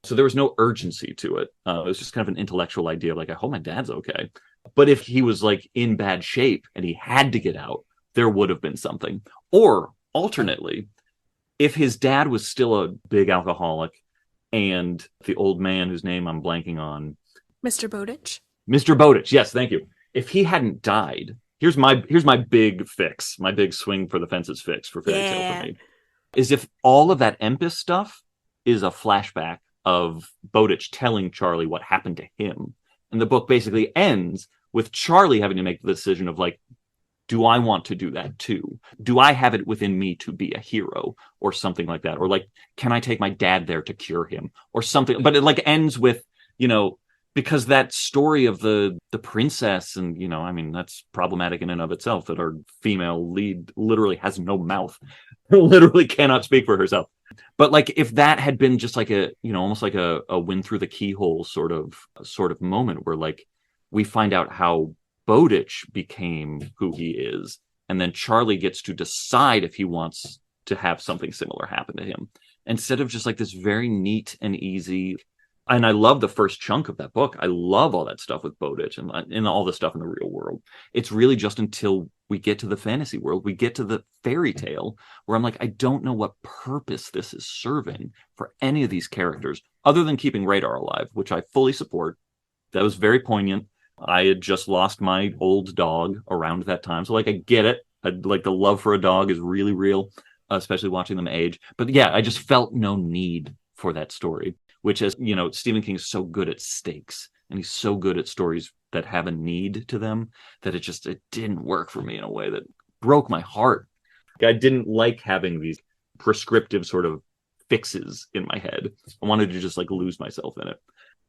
So there was no urgency to it. It was just kind of an intellectual idea of like, I hope my dad's okay. But if he was like in bad shape and he had to get out, there would have been something. Or alternately, if his dad was still a big alcoholic and the old man whose name I'm blanking on. Mr. Bowditch. Mr. Bowditch. Yes, thank you. If he hadn't died, here's my big fix, my big swing for the fences fix for Fairytale for me, is if all of that Empus stuff is a flashback of Bowditch telling Charlie what happened to him. And the book basically ends with Charlie having to make the decision of like, do I want to do that too? Do I have it within me to be a hero or something like that? Or like, can I take my dad there to cure him or something? But it like ends with, because that story of the princess and, I mean, that's problematic in and of itself, that our female lead literally has no mouth, literally cannot speak for herself. But like, if that had been just like a, almost like a win through the keyhole sort of moment where like we find out how Bowditch became who he is, and then Charlie gets to decide if he wants to have something similar happen to him, instead of just like this very neat and easy. And I love the first chunk of that book. I love all that stuff with Bowditch and all the stuff in the real world. It's really just until we get to the fantasy world, we get to the fairy tale, where I'm like, I don't know what purpose this is serving for any of these characters, other than keeping Radar alive, which I fully support. That was very poignant. I had just lost my old dog around that time. So like, I get it. Like the love for a dog is really real, especially watching them age. But yeah, I just felt no need for that story. Which is, Stephen King's so good at stakes, and he's so good at stories that have a need to them, that it didn't work for me in a way that broke my heart. I didn't like having these prescriptive sort of fixes in my head. I wanted to just like lose myself in it.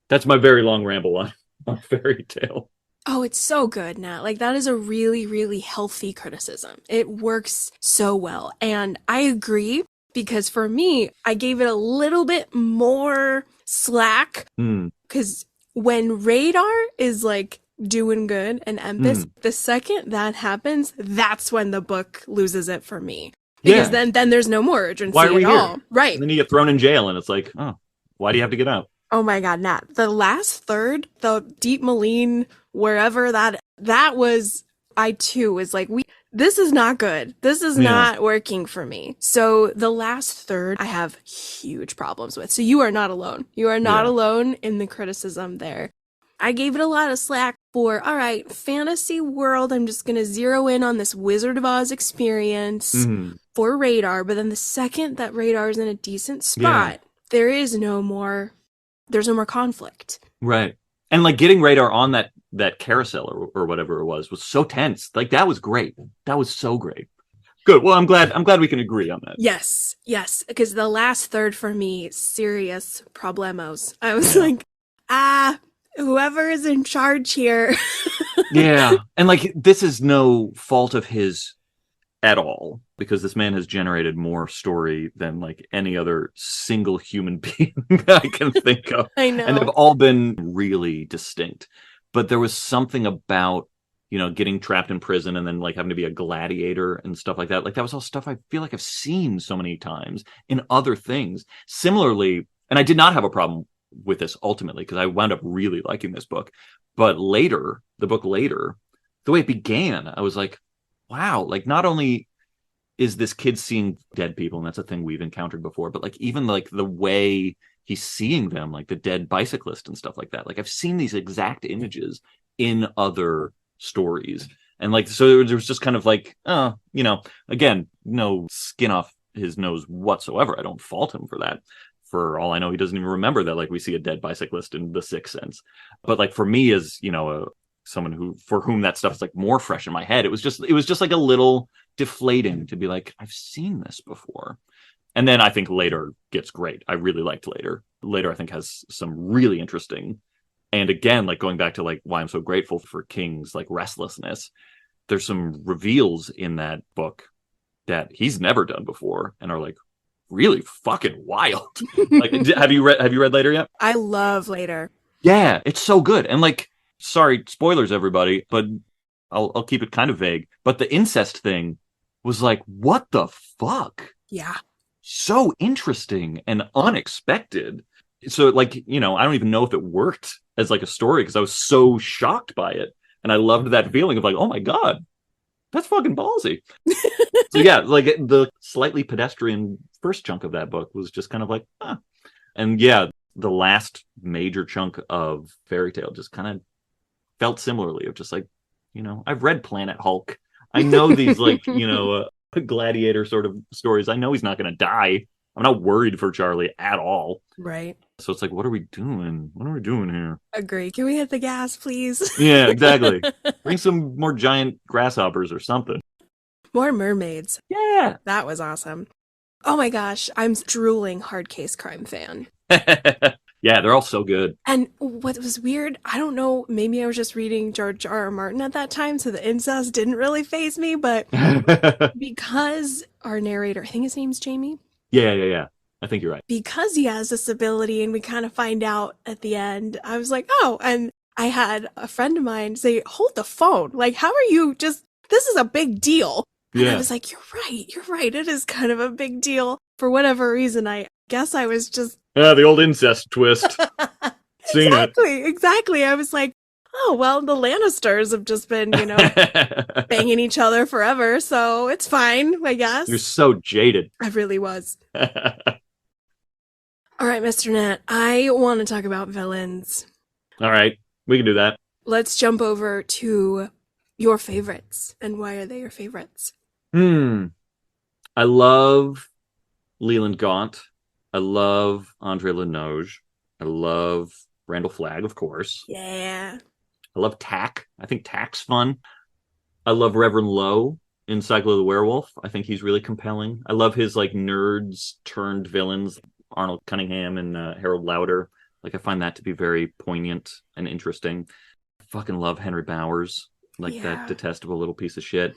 That's my very long ramble on Fairy Tale. Oh, it's so good, Nat. Like, that is a really, really healthy criticism. It works so well. And I agree, because for me, I gave it a little bit more slack. Because when Radar is like doing good and Empus, the second that happens, that's when the book loses it for me. Because then there's no more urgency Why are we at here? all. Right. And then you get thrown in jail, and it's like, oh, why do you have to get out? Oh my God, Nat. The last third, the Deep Maline, wherever that was, I too was like, this is not good. This is not working for me. So the last third, I have huge problems with. So you are not alone. You are not alone in the criticism there. I gave it a lot of slack for, all right, fantasy world. I'm just going to zero in on this Wizard of Oz experience for Radar. But then the second that Radar is in a decent spot, there's no more conflict. Right. And like getting Radar on that carousel or whatever it was so tense. Like that was great. That was so great. Good. Well, I'm glad we can agree on that. Yes. Because the last third for me, serious problemos. I was like, whoever is in charge here. Yeah. And like, this is no fault of his at all, because this man has generated more story than like any other single human being I can think of. I know. And they've all been really distinct. But there was something about, getting trapped in prison and then like having to be a gladiator and stuff like that. Like that was all stuff I feel like I've seen so many times in other things. Similarly, and I did not have a problem with this ultimately, because I wound up really liking this book. But the book later, the way it began, I was like, wow, like not only is this kid seeing dead people, and that's a thing we've encountered before, but like even like the way he's seeing them, like the dead bicyclist and stuff like that. Like I've seen these exact images in other stories. And like, so there was just kind of like, again, no skin off his nose whatsoever. I don't fault him for that. For all I know, he doesn't even remember that like we see a dead bicyclist in The Sixth Sense. But like for me as, someone for whom that stuff is like more fresh in my head, it was just like a little deflating to be like, I've seen this before. And then I think later gets great. I really liked later. Later, I think, has some really interesting, and again, like going back to like why I'm so grateful for King's like restlessness. There's some reveals in that book that he's never done before and are like really fucking wild. Like, have you read Later yet? I love Later. Yeah, it's so good. And like, sorry, spoilers, everybody, but I'll keep it kind of vague. But the incest thing was like, what the fuck? Yeah. So interesting and unexpected. So like, I don't even know if it worked as like a story because I was so shocked by it. And I loved that feeling of like, oh my God, that's fucking ballsy. So yeah, like the slightly pedestrian first chunk of that book was just kind of like, huh. And yeah, the last major chunk of Fairytale just kind of felt similarly of just like, I've read Planet Hulk. I know these like, gladiator sort of stories. I know he's not going to die. I'm not worried for Charlie at all. Right. So it's like, what are we doing? What are we doing here? Agree. Can we hit the gas, please? Yeah, exactly. Bring some more giant grasshoppers or something. More mermaids. Yeah. That was awesome. Oh my gosh, I'm drooling hard case crime fan. Yeah, they're all so good. And what was weird, I don't know, maybe I was just reading George R. R. Martin at that time, so the incest didn't really faze me, but because our narrator, I think his name's Jamie. Yeah. I think you're right. Because he has this ability and we kind of find out at the end, I was like, oh, and I had a friend of mine say, hold the phone. Like, how are you this is a big deal. And I was like, you're right. It is kind of a big deal. For whatever reason, I guess I was just... the old incest twist. Seen Exactly. I was like, oh, well, the Lannisters have just been, banging each other forever, so it's fine, I guess. You're so jaded. I really was. All right, Mr. Nat, I want to talk about villains. All right, we can do that. Let's jump over to your favorites. And why are they your favorites? I love Leland Gaunt. I love Andre Lenoge. I love Randall Flagg, of course. Yeah. I love Tack. I think Tack's fun. I love Reverend Lowe. in Cycle of the Werewolf. I think he's really compelling. I love his like nerds turned villains, Arnold Cunningham and Harold Lauder. Like I find that to be very poignant and interesting. I fucking love Henry Bowers, like that detestable little piece of shit.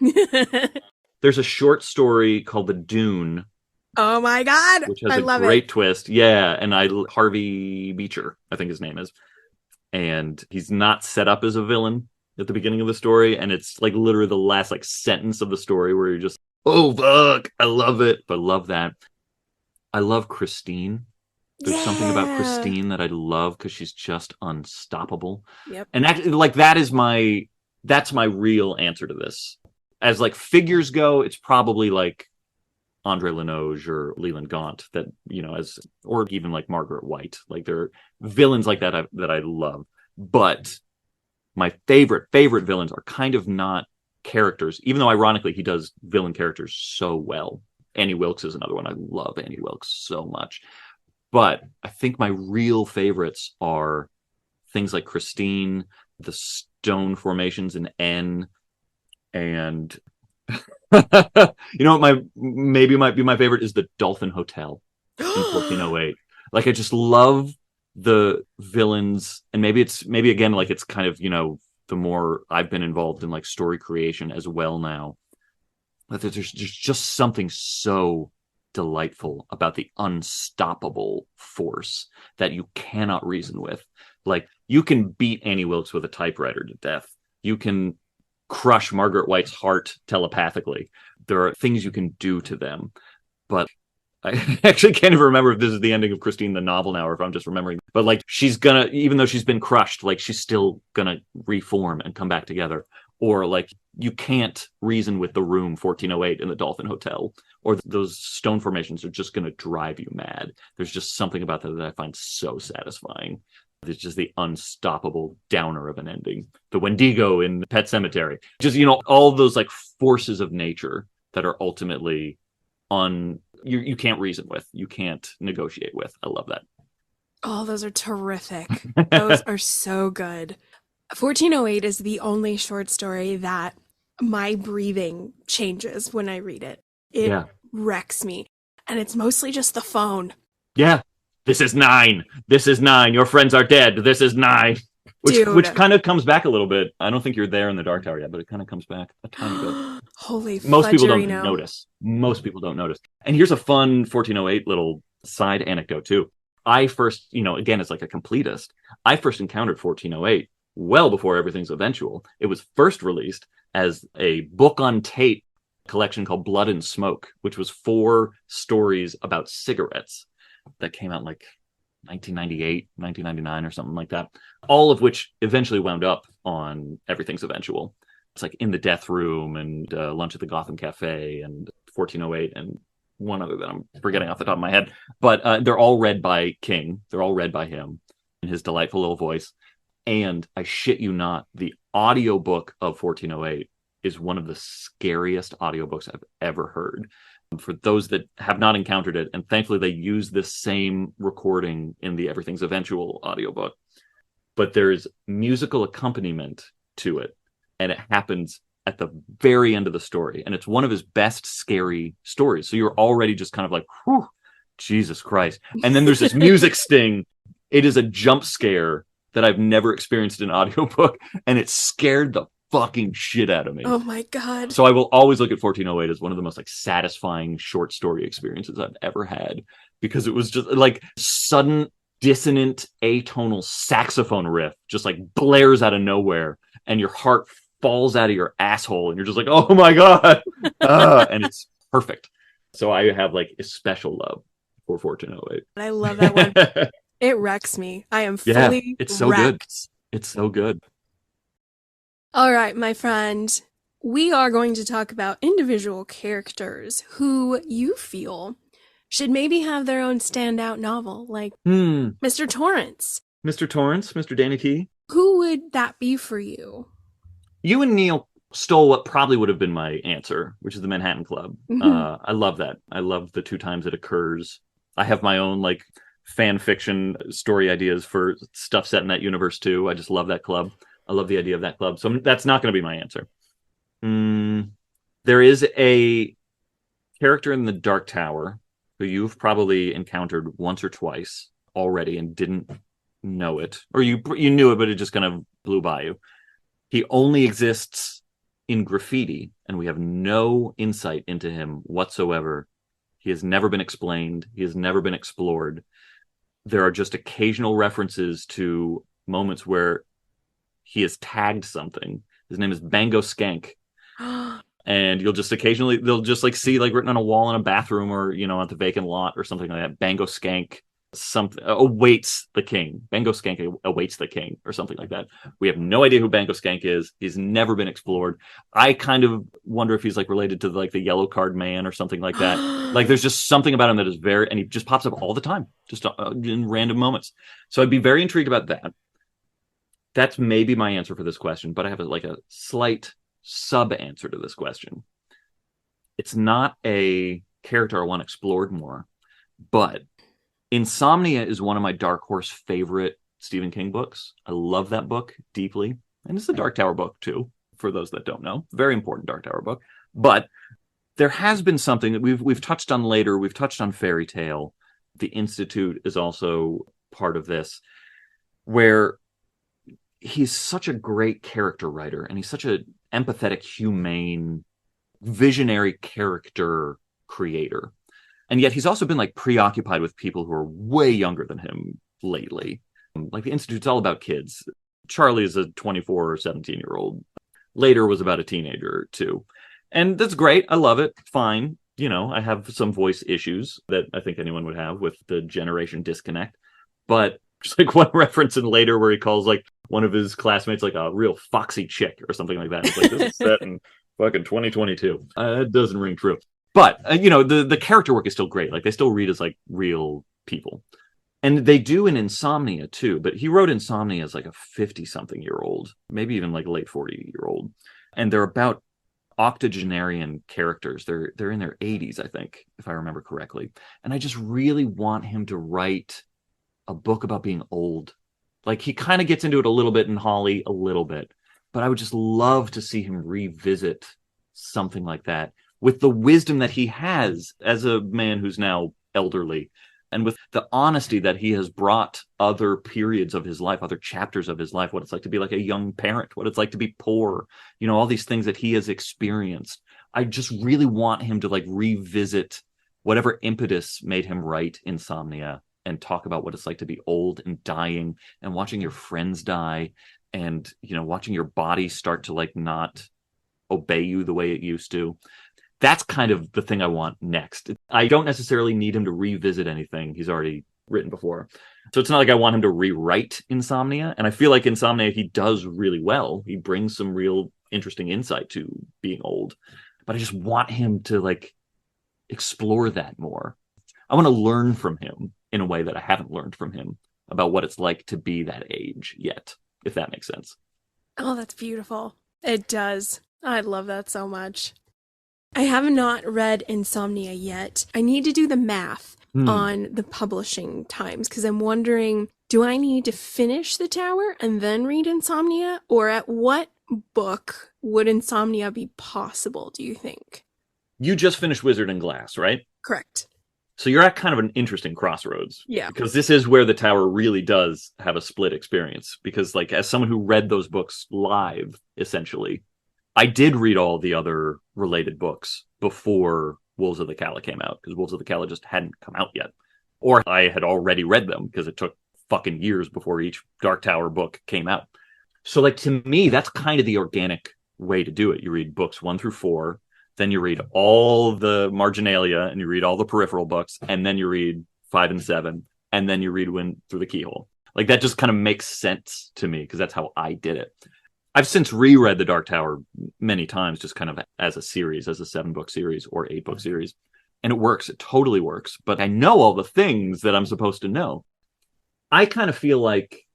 There's a short story called The Dune. Oh my God. Which has I a love great it. twist. Yeah. And Harvey Beecher, I think his name is. And he's not set up as a villain at the beginning of the story. And it's like literally the last like sentence of the story where you're just, oh, fuck. I love it. I love that. I love Christine. There's something about Christine that I love because she's just unstoppable. Yep. And actually, like that's my real answer to this. As like figures go, it's probably like Andre Lenoge or Leland Gaunt that, you know, or even like Margaret White. Like there are villains like that that I love. But my favorite villains are kind of not characters, even though ironically he does villain characters so well. Annie Wilkes is another one. I love Annie Wilkes so much. But I think my real favorites are things like Christine, the stone formations in N, and you know what might be my favorite is the Dolphin Hotel in 1408. Like I just love the villains, and maybe again like it's kind of, you know, the more I've been involved in like story creation as well now, but there's just something so delightful about the unstoppable force that you cannot reason with. Like you can beat Annie Wilkes with a typewriter to death. You can crush Margaret White's heart telepathically. There are things you can do to them. But I actually can't even remember if this is the ending of Christine the novel now or if I'm just remembering. But like she's gonna, even though she's been crushed, like she's still gonna reform and come back together. Or like you can't reason with the room 1408 in the Dolphin Hotel, or those stone formations are just gonna drive you mad. There's just something about that I find so satisfying. It's just the unstoppable downer of an ending. The Wendigo in Pet Sematary. Just, you know, all those like forces of nature that are ultimately you can't reason with. You can't negotiate with. I love that. Oh, those are terrific. Those are so good. 1408 is the only short story that my breathing changes when I read it. It wrecks me. And it's mostly just the phone. Yeah. This is 9. This is 9. Your friends are dead. This is 9. Which kind of comes back a little bit. I don't think you're there in the Dark Tower yet, but it kind of comes back a tiny bit. Holy Most people don't notice. Most people don't notice. And here's a fun 1408 little side anecdote too. I first, you know, again, it's like a completist. I first encountered 1408 well before Everything's Eventual. It was first released as a book on tape collection called Blood and Smoke, which was 4 stories about cigarettes that came out like 1998, 1999 or something like that, all of which eventually wound up on Everything's Eventual. It's like In the Death Room and Lunch at the Gotham Cafe and 1408 and one other that I'm forgetting off the top of my head. But they're all read by King. They're all read by him in his delightful little voice. And I shit you not, the audiobook of 1408 is one of the scariest audiobooks I've ever heard. For those that have not encountered it, and thankfully they use this same recording in the Everything's Eventual audiobook, but there's musical accompaniment to it, and it happens at the very end of the story, and it's one of his best scary stories. So you're already just kind of like, whew, Jesus Christ. And then there's this music sting. It is a jump scare that I've never experienced in an audiobook, and it scared the fucking shit out of me. Oh my God. So I will always look at 1408 as one of the most like satisfying short story experiences I've ever had, because it was just like sudden dissonant atonal saxophone riff just like blares out of nowhere and your heart falls out of your asshole and you're just like, oh my God. And it's perfect. So I have like a special love for 1408. I love that one. It wrecks me. I am fully it's so wrecked. Good. It's so good. All right, my friend, we are going to talk about individual characters who you feel should maybe have their own standout novel, like Mr. Torrance. Mr. Torrance, Mr. Danny Key. Who would that be for you? You and Neil stole what probably would have been my answer, which is the Manhattan Club. Mm-hmm. I love that. I love the 2 times it occurs. I have my own like fan fiction story ideas for stuff set in that universe too. I just love that club. I love the idea of that club. So that's not going to be my answer. The There is a character in the Dark Tower who you've probably encountered once or twice already and didn't know it, or you knew it, but it just kind of blew by you. He only exists in graffiti, and we have no insight into him whatsoever. He has never been explained. He has never been explored. There are just occasional references to moments where he has tagged something. His name is Bango Skank. And you'll just occasionally, they'll just like see like written on a wall in a bathroom or, you know, at the vacant lot or something like that. Bango Skank something awaits the king. Bango Skank awaits the king or something like that. We have no idea who Bango Skank is. He's never been explored. I kind of wonder if he's like related to like the Yellow Card Man or something like that. Like there's just something about him that is very, and he just pops up all the time, just in random moments. So I'd be very intrigued about that. That's maybe my answer for this question, but I have a slight sub answer to this question. It's not a character I want explored more, but Insomnia is one of my Dark Horse favorite Stephen King books. I love that book deeply. And it's a Dark Tower book too, for those that don't know. Very important Dark Tower book. But there has been something that we've touched on later. We've touched on Fairytale. The Institute is also part of this, where he's such a great character writer, and he's such an empathetic, humane, visionary character creator. And yet he's also been like preoccupied with people who are way younger than him lately. Like the Institute's all about kids. Charlie is a 24 or 17-year-old. Later was about a teenager too. And that's great. I love it. Fine. You know, I have some voice issues that I think anyone would have with the generation disconnect. But just like one reference in Later where he calls like one of his classmates like a real foxy chick or something like that. It's like, this is set in fucking 2022. It doesn't ring true. But, you know, the character work is still great. Like, they still read as, like, real people. And they do in Insomnia, too. But he wrote Insomnia as, like, a 50-something-year-old, maybe even, like, a late 40-year-old. And they're about octogenarian characters. They're in their 80s, I think, if I remember correctly. And I just really want him to write a book about being old. Like, he kind of gets into it a little bit in Holly, a little bit. But I would just love to see him revisit something like that, with the wisdom that he has as a man who's now elderly, and with the honesty that he has brought other periods of his life, other chapters of his life, what it's like to be like a young parent, what it's like to be poor, you know, all these things that he has experienced. I just really want him to like revisit whatever impetus made him write Insomnia and talk about what it's like to be old and dying and watching your friends die and, you know, watching your body start to like not obey you the way it used to. That's kind of the thing I want next. I don't necessarily need him to revisit anything he's already written before. So it's not like I want him to rewrite Insomnia. And I feel like Insomnia, he does really well. He brings some real interesting insight to being old. But I just want him to like explore that more. I want to learn from him in a way that I haven't learned from him about what it's like to be that age yet, if that makes sense. Oh, that's beautiful. It does. I love that so much. I have not read Insomnia yet. I need to do the math on the publishing times because I'm wondering, do I need to finish The Tower and then read Insomnia? Or at what book would Insomnia be possible, do you think? You just finished Wizard and Glass, right? Correct. So you're at kind of an interesting crossroads. Yeah. Because this is where The Tower really does have a split experience. Because like as someone who read those books live, essentially, I did read all the other related books before Wolves of the Calla came out, because Wolves of the Calla just hadn't come out yet. Or I had already read them, because it took fucking years before each Dark Tower book came out. So, like, to me, that's kind of the organic way to do it. You read books 1 through 4, then you read all the marginalia, and you read all the peripheral books, and then you read 5 and 7, and then you read Wind Through the Keyhole. Like, that just kind of makes sense to me, because that's how I did it. I've since reread The Dark Tower many times, just kind of as a series, as a 7-book series or 8-book series. And it works. It totally works. But I know all the things that I'm supposed to know. I kind of feel like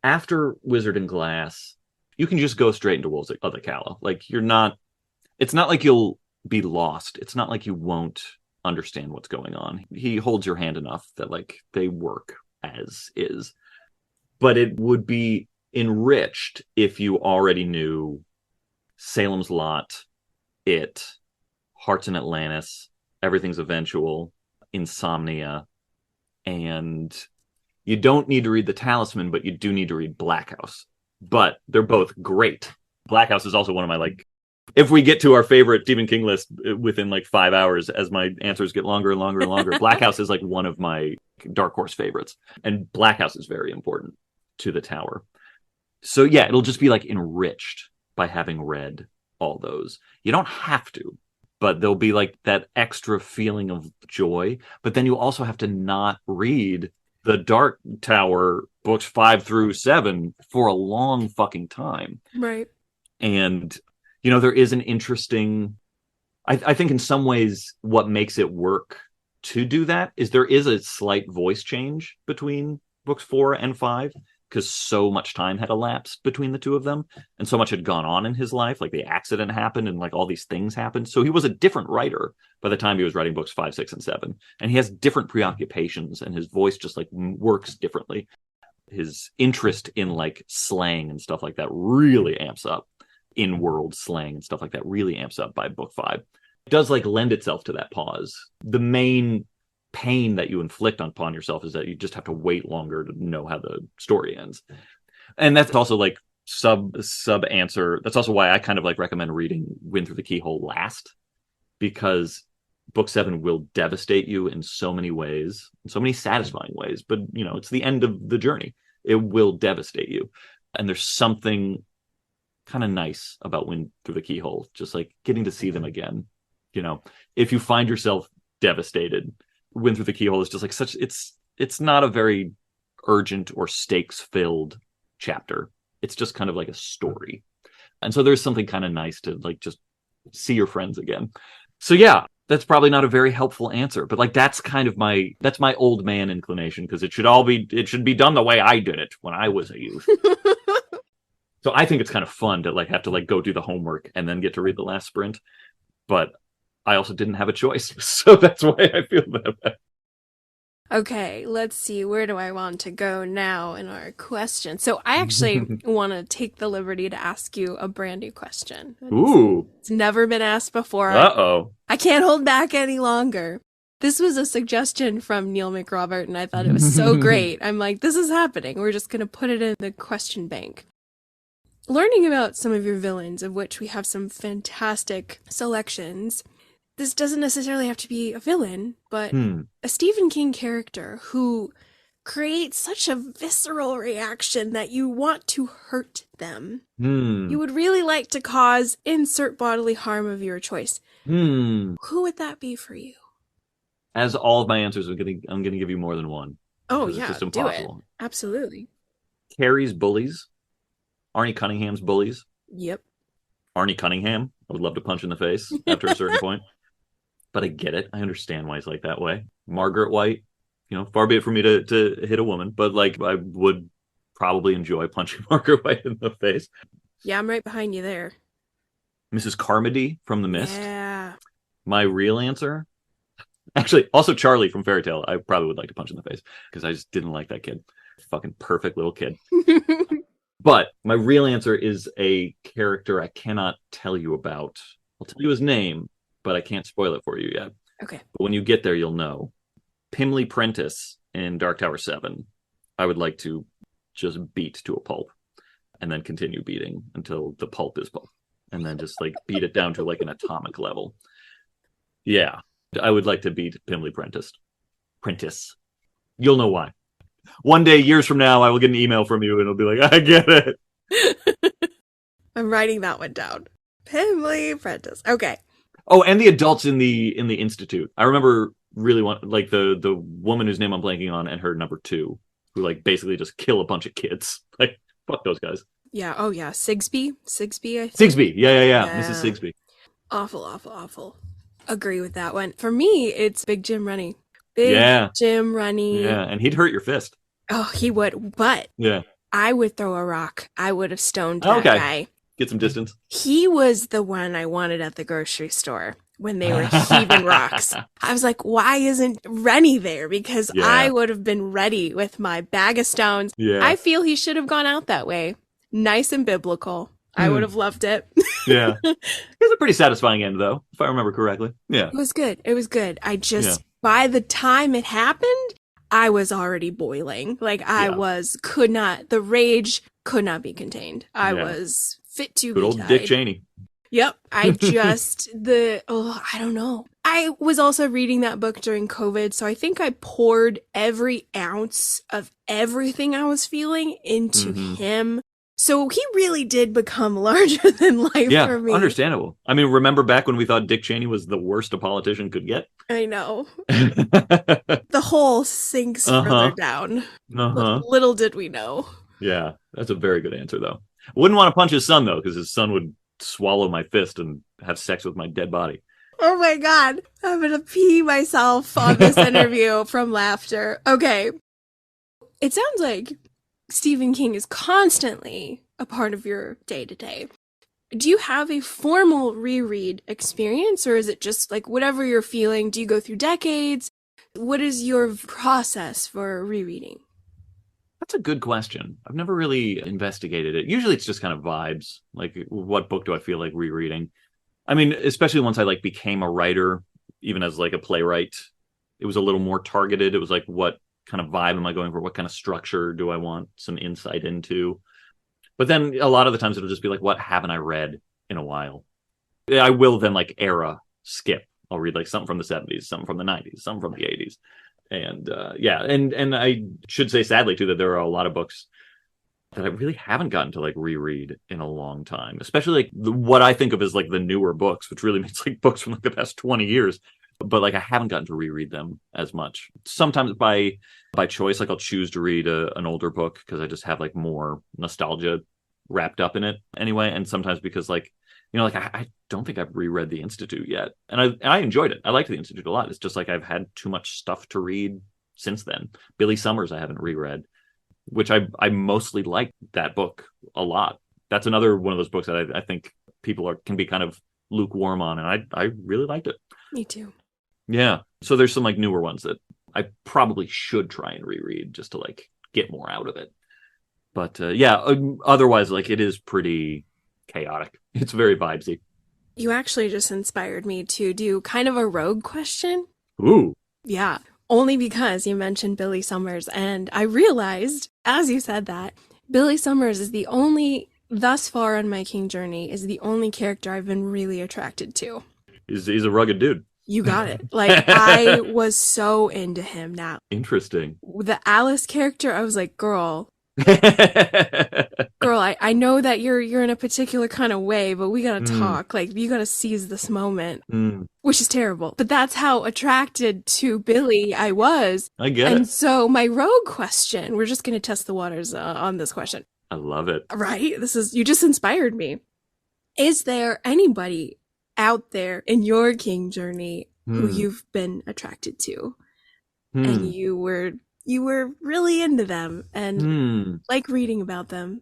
after Wizard and Glass, you can just go straight into Wolves of the Calla. Like, it's not like you'll be lost. It's not like you won't understand what's going on. He holds your hand enough that, like, they work as is. But it would be enriched if you already knew Salem's Lot, It, Hearts in Atlantis, Everything's Eventual, Insomnia, and you don't need to read The Talisman, but you do need to read Black House. But they're both great. Black House is also one of my, like, if we get to our favorite Stephen King list within like 5 hours, as my answers get longer and longer and longer, Black House is like one of my dark horse favorites. And Black House is very important to the Tower. So yeah, it'll just be like enriched by having read all those. You don't have to, but there'll be like that extra feeling of joy. But then you also have to not read the Dark Tower books 5 through 7 for a long fucking time. Right. And, you know, there is an interesting, I think in some ways what makes it work to do that is there is a slight voice change between books 4 and 5, because so much time had elapsed between the two of them and so much had gone on in his life. Like the accident happened and like all these things happened. So he was a different writer by the time he was writing books 5, 6, and 7. And he has different preoccupations and his voice just like works differently. His interest in like slang and stuff like that really amps up. In-world slang and stuff like that really amps up by book 5. It does like lend itself to that pause. The main pain that you inflict upon yourself is that you just have to wait longer to know how the story ends. And that's also like sub answer. That's also why I kind of like recommend reading Wind Through the Keyhole last, because book 7 will devastate you in so many ways, in so many satisfying ways. But, you know, it's the end of the journey. It will devastate you. And there's something kind of nice about Wind Through the Keyhole, just like getting to see them again. You know, if you find yourself devastated, Wind Through the Keyhole is just like such, it's not a very urgent or stakes filled chapter. It's just kind of like a story. And so there's something kind of nice to like just see your friends again. So yeah, that's probably not a very helpful answer, but like that's kind of that's my old man inclination, because it should be done the way I did it when I was a youth. So I think it's kind of fun to like have to like go do the homework and then get to read the last sprint. But I also didn't have a choice. So that's why I feel that way. Okay, let's see. Where do I want to go now in our question? So I actually want to take the liberty to ask you a brand new question. Ooh. It's never been asked before. Uh-oh. I can't hold back any longer. This was a suggestion from Neil McRobert, and I thought it was so great. I'm like, this is happening. We're just going to put it in the question bank. Learning about some of your villains, of which we have some fantastic selections, this doesn't necessarily have to be a villain, but a Stephen King character who creates such a visceral reaction that you want to hurt them. You would really like to cause insert bodily harm of your choice. Who would that be for you? As all of my answers, I'm gonna give you more than one. Oh yeah, it's just impossible. Do it. Absolutely. Carrie's bullies. Arnie Cunningham's bullies. Yep. Arnie Cunningham, I would love to punch in the face after a certain point. But I get it. I understand why he's like that way. Margaret White, you know, far be it for me to hit a woman, but like I would probably enjoy punching Margaret White in the face. Yeah, I'm right behind you there. Mrs. Carmody from The Mist. Yeah. My real answer, actually, also Charlie from Fairytale, I probably would like to punch in the face because I just didn't like that kid. Fucking perfect little kid. But my real answer is a character I cannot tell you about. I'll tell you his name, but I can't spoil it for you yet. Okay. But when you get there, you'll know. Pimley Prentice in Dark Tower 7, I would like to just beat to a pulp and then continue beating until the pulp is pulp. And then just like beat it down to like an atomic level. Yeah. I would like to beat Pimley Prentice. You'll know why. One day, years from now, I will get an email from you and it'll be like, I get it. I'm writing that one down. Pimley Prentice. Okay. Oh, and the adults in the Institute. I remember really like the woman whose name I'm blanking on and her number 2, who like basically just kill a bunch of kids. Like, fuck those guys. Yeah. Oh yeah. Sigsbee, I think. Sigsbee. Yeah. Mrs. Sigsbee. Awful. Agree with that one. For me, it's Big Jim Runny. Jim Runny. Yeah, and he'd hurt your fist. Oh, he would. But yeah, I would throw a rock. I would have stoned that guy. Get some distance. He was the one I wanted at the grocery store when they were heaving rocks. I was like, why isn't Rennie there? Because I would have been ready with my bag of stones. Yeah. I feel he should have gone out that way. Nice and biblical. I would have loved it. Yeah. It's a pretty satisfying end, though, if I remember correctly. Yeah. It was good. It was good. I just, by the time it happened, I was already boiling. Like, the rage could not be contained. I was fit to be Good old tied. Dick Cheney. Yep. I don't know. I was also reading that book during COVID, so I think I poured every ounce of everything I was feeling into him. So he really did become larger than life for me. Yeah, understandable. I mean, remember back when we thought Dick Cheney was the worst a politician could get? I know. The hole sinks further down. Little did we know. Yeah, that's a very good answer, though. I wouldn't want to punch his son, though, because his son would swallow my fist and have sex with my dead body. Oh my God. I'm going to pee myself on this interview from laughter. Okay. It sounds like Stephen King is constantly a part of your day-to-day. Do you have a formal reread experience, or is it just like whatever you're feeling? Do you go through decades? What is your process for rereading? That's a good question. I've never really investigated it. Usually it's just kind of vibes. Like, what book do I feel like rereading? I mean, especially once I like became a writer, even as like a playwright, it was a little more targeted. It was like, what kind of vibe am I going for? What kind of structure do I want some insight into? But then a lot of the times it'll just be like, what haven't I read in a while? I will then like era skip. I'll read like something from the 70s, something from the 90s, something from the 80s. And and I should say sadly too that there are a lot of books that I really haven't gotten to like reread in a long time, especially like what I think of as like the newer books, which really means like books from like the past 20 years. But like I haven't gotten to reread them as much. Sometimes by choice, like I'll choose to read an older book because I just have like more nostalgia wrapped up in it anyway. And sometimes because like, you know, like I don't think I've reread The Institute yet. And I enjoyed it. I liked The Institute a lot. It's just like I've had too much stuff to read since then. Billy Summers I haven't reread, which I mostly like that book a lot. That's another one of those books that I think people can be kind of lukewarm on. And I really liked it. Me too. Yeah. So there's some like newer ones that I probably should try and reread just to like get more out of it. But otherwise, like it is pretty chaotic. It's very vibesy. You actually just inspired me to do kind of a rogue question. Ooh. Yeah. Only because you mentioned Billy Summers, and I realized, as you said that, Billy Summers is thus far on my King journey, is the only character I've been really attracted to. He's a rugged dude. You got it. Like, I was so into him now. Interesting. The Alice character, I was like, girl, I know that you're in a particular kind of way, but we gotta talk. Like, you gotta seize this moment, which is terrible. But that's how attracted to Billy I was. I get and it. So my rogue question, we're just gonna test the waters on this question. I love it. Right? You just inspired me. Is there anybody out there in your King journey who you've been attracted to, and you were really into them and like reading about them?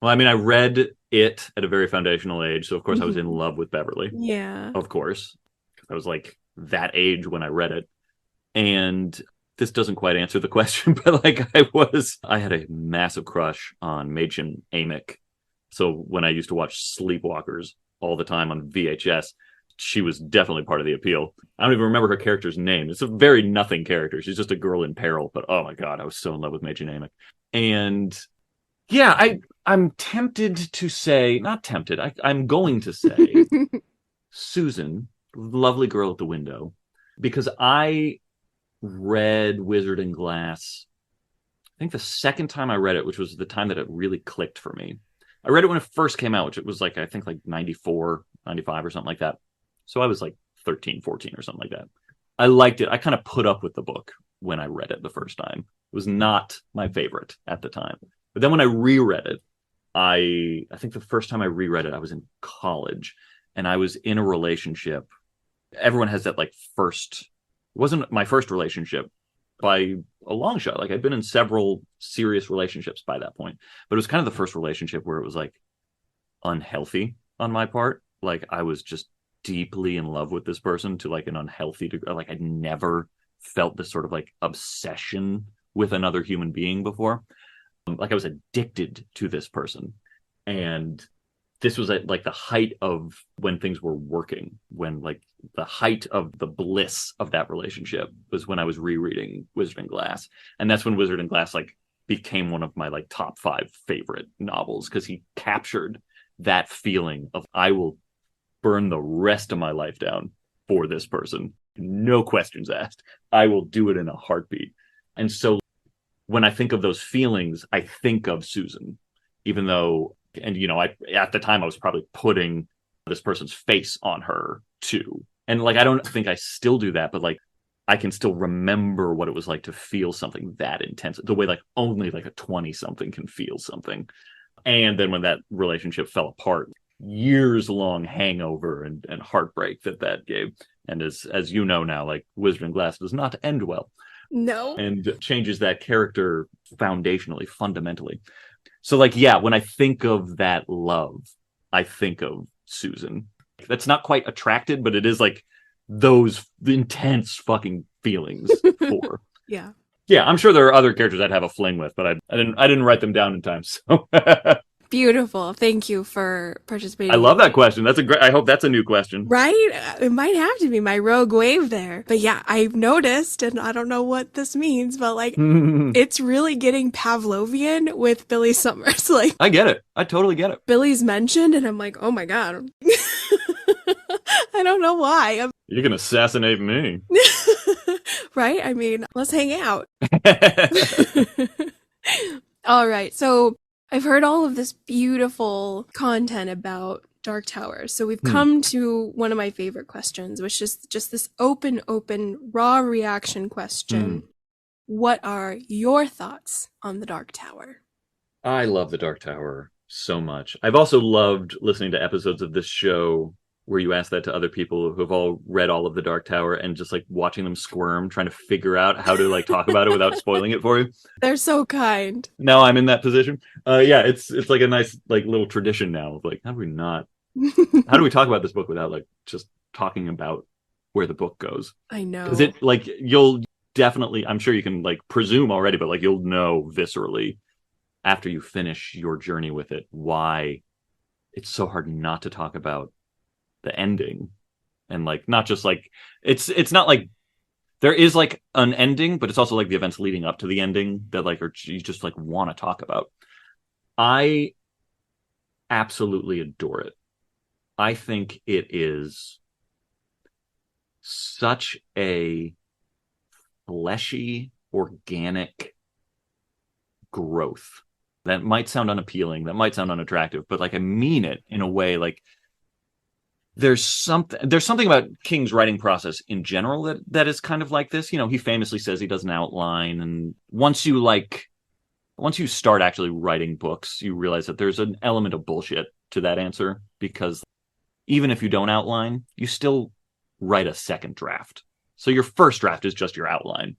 Well, I mean, I read it at a very foundational age, so of course I was in love with Beverly. Yeah. Of course. I was like that age when I read it. And this doesn't quite answer the question, but like I had a massive crush on Machen Amick. So when I used to watch Sleepwalkers all the time on VHS, she was definitely part of the appeal. I don't even remember her character's name. It's a very nothing character. She's just a girl in peril. But oh my God, I was so in love with Machen Amick. And yeah, I'm tempted to say, not tempted, I'm going to say Susan, lovely girl at the window, because I read Wizard and Glass, I think the second time I read it, which was the time that it really clicked for me. I read it when it first came out, which it was like, I think like 94, 95 or something like that. So I was like 13, 14 or something like that. I liked it. I kind of put up with the book when I read it the first time. It was not my favorite at the time. But then when I reread it, I think the first time I reread it, I was in college and I was in a relationship. Everyone has that like first, it wasn't my first relationship by a long shot. Like I'd been in several serious relationships by that point, but it was kind of the first relationship where it was like unhealthy on my part. Like I was just deeply in love with this person to like an unhealthy degree. Like I'd never felt this sort of like obsession with another human being before. Like I was addicted to this person. And this was at like the height of when things were working, when like the height of the bliss of that relationship was when I was rereading Wizard and Glass. And that's when Wizard and Glass like became one of my like top 5 favorite novels, because he captured that feeling of I will burn the rest of my life down for this person. No questions asked. I will do it in a heartbeat. And so when I think of those feelings, I think of Susan, even though, and you know, at the time I was probably putting this person's face on her too. And like, I don't think I still do that, but like, I can still remember what it was like to feel something that intense, the way like only like a 20-something can feel something. And then when that relationship fell apart, years long hangover and heartbreak that gave. And as you know now, like Wizard and Glass does not end well. No. And changes that character foundationally, fundamentally. So like, yeah, when I think of that love, I think of Susan. That's not quite attracted, but it is like those intense fucking feelings for. Yeah. Yeah, I'm sure there are other characters I'd have a fling with, but I didn't write them down in time. So Beautiful. Thank you for participating. I love that question. That's a great. I hope that's a new question. Right? It might have to be my rogue wave there. But yeah, I've noticed, and I don't know what this means, but like, it's really getting Pavlovian with Billy Summers. Like, I get it. I totally get it. Billy's mentioned, and I'm like, oh my God. I don't know why. You can assassinate me. Right? I mean, let's hang out. All right. So I've heard all of this beautiful content about Dark Tower. So we've come to one of my favorite questions, which is just this open, raw reaction question. What are your thoughts on the Dark Tower? I love the Dark Tower so much. I've also loved listening to episodes of this show where you ask that to other people who have all read all of the Dark Tower and just like watching them squirm, trying to figure out how to like talk about it without spoiling it for you. They're so kind. Now I'm in that position. Yeah, it's like a nice like little tradition now of like, how do we talk about this book without like just talking about where the book goes? I know. Because it like, you'll definitely, I'm sure you can like presume already, but like you'll know viscerally after you finish your journey with it why it's so hard not to talk about the ending. And like, not just like, it's not like there is like an ending, but it's also like the events leading up to the ending that like you just like want to talk about. I absolutely adore it. I think it is such a fleshy, organic growth that might sound unappealing, that might sound unattractive, but like I mean it in a way like there's something about King's writing process in general that is kind of like this. You know, he famously says he doesn't outline, and once you start actually writing books, you realize that there's an element of bullshit to that answer, because even if you don't outline, you still write a second draft. So your first draft is just your outline.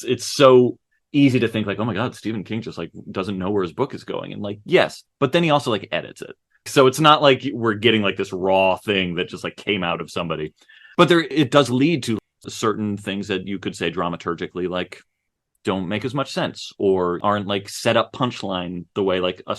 It's so easy to think like, oh my God, Stephen King just like doesn't know where his book is going. And like, yes, but then he also like edits it. So it's not like we're getting like this raw thing that just like came out of somebody. But it does lead to certain things that you could say dramaturgically like don't make as much sense or aren't like set up punchline the way like a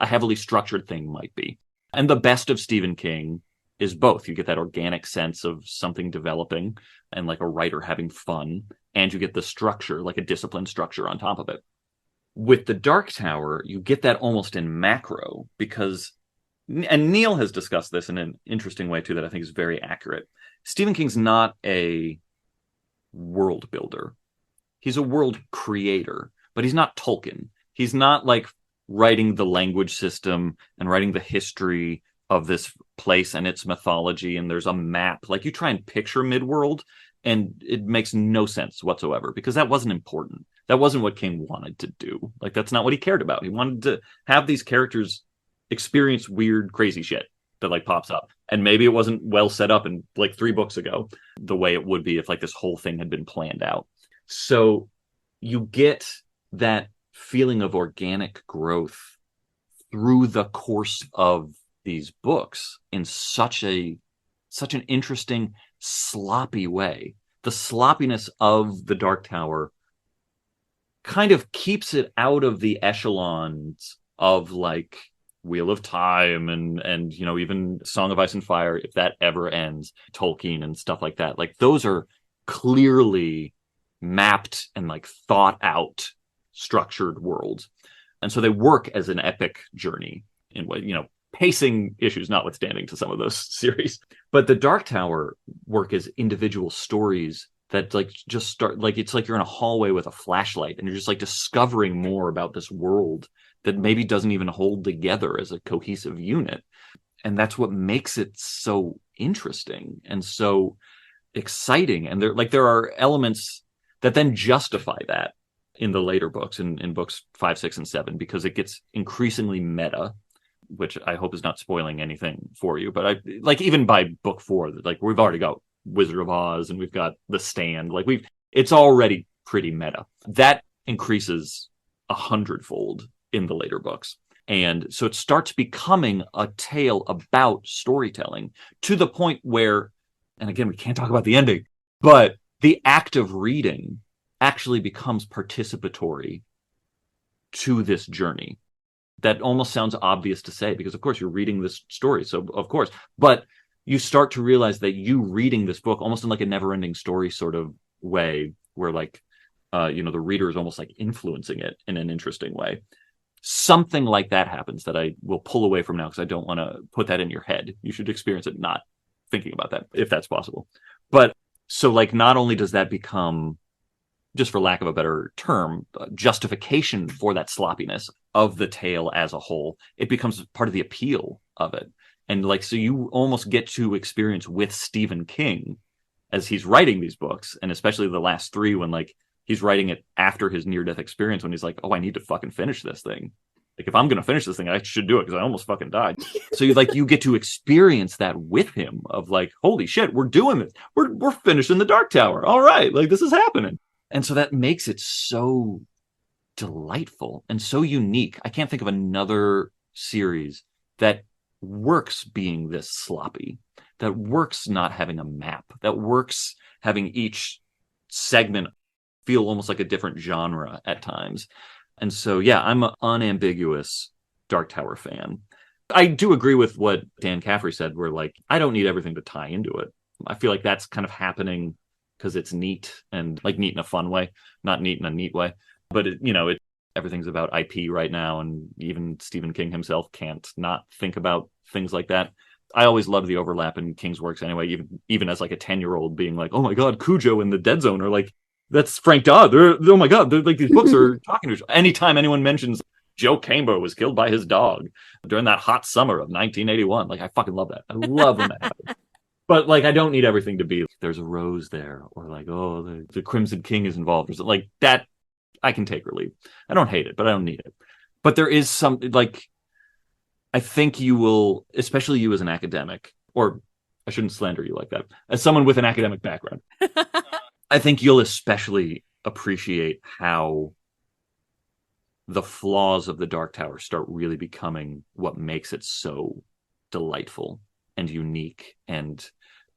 heavily structured thing might be. And the best of Stephen King is both. You get that organic sense of something developing and like a writer having fun, and you get the structure, like a disciplined structure on top of it. With the Dark Tower, you get that almost in macro because, and Neil has discussed this in an interesting way too that I think is very accurate. Stephen King's not a world builder. He's a world creator, but he's not Tolkien. He's not like writing the language system and writing the history of this place and its mythology, and there's a map. Like you try and picture Midworld, and it makes no sense whatsoever because that wasn't important. That wasn't what King wanted to do. Like, that's not what he cared about. He wanted to have these characters experience weird, crazy shit that like pops up. And maybe it wasn't well set up in like 3 books ago, the way it would be if like this whole thing had been planned out. So you get that feeling of organic growth through the course of these books in such an interesting, sloppy way. The sloppiness of the Dark Tower kind of keeps it out of the echelons of like Wheel of Time and even Song of Ice and Fire, if that ever ends, Tolkien and stuff like that. Like those are clearly mapped and like thought out structured worlds. And so they work as an epic journey in what, pacing issues notwithstanding to some of those series. But the Dark Tower work as individual stories that like just start, like it's like you're in a hallway with a flashlight and you're just like discovering more about this world that maybe doesn't even hold together as a cohesive unit. And that's what makes it so interesting and so exciting. And there are elements that then justify that in the later books, in books 5, 6, and 7, because it gets increasingly meta, which I hope is not spoiling anything for you. But even by book 4, like we've already got Wizard of Oz and we've got The Stand. Like it's already pretty meta. That increases 100-fold in the later books. And so it starts becoming a tale about storytelling to the point where, and again, we can't talk about the ending, but the act of reading actually becomes participatory to this journey. That almost sounds obvious to say because, of course, you're reading this story. So, of course, but you start to realize that you reading this book almost in like a never-ending story sort of way where like, the reader is almost like influencing it in an interesting way. Something like that happens that I will pull away from now because I don't want to put that in your head. You should experience it not thinking about that, if that's possible. But so like not only does that become, just for lack of a better term, justification for that sloppiness of the tale as a whole, it becomes part of the appeal of it. And like, so you almost get to experience with Stephen King as he's writing these books, and especially the last 3 when like he's writing it after his near-death experience when he's like, oh, I need to fucking finish this thing. Like, if I'm going to finish this thing, I should do it because I almost fucking died. So you get to experience that with him of like, holy shit, we're doing this. We're finishing the Dark Tower. All right. Like, this is happening. And so that makes it so delightful and so unique. I can't think of another series that works being this sloppy, that works not having a map, that works having each segment feel almost like a different genre at times. And so, yeah, I'm an unambiguous Dark Tower fan. I do agree with what Dan Caffrey said, where like, I don't need everything to tie into it. I feel like that's kind of happening because it's neat and like neat in a fun way, not neat in a neat way. But everything's about IP right now. And even Stephen King himself can't not think about things like that. I always love the overlap in King's works anyway, even as like a 10-year-old being like, oh my God, Cujo and the Dead Zone are like, that's Frank Dodd. Oh my God, they're like, these books are talking to each other. Anytime anyone mentions Joe Cambo was killed by his dog during that hot summer of 1981, like I fucking love that. I love when that happens. But like, I don't need everything to be there's a rose there, or like, oh, the Crimson King is involved, or something like that. I can take or leave. I don't hate it, but I don't need it. But there is some like, I think you will, especially you as an academic, or I shouldn't slander you like that, as someone with an academic background. I think you'll especially appreciate how the flaws of the Dark Tower start really becoming what makes it so delightful and unique, and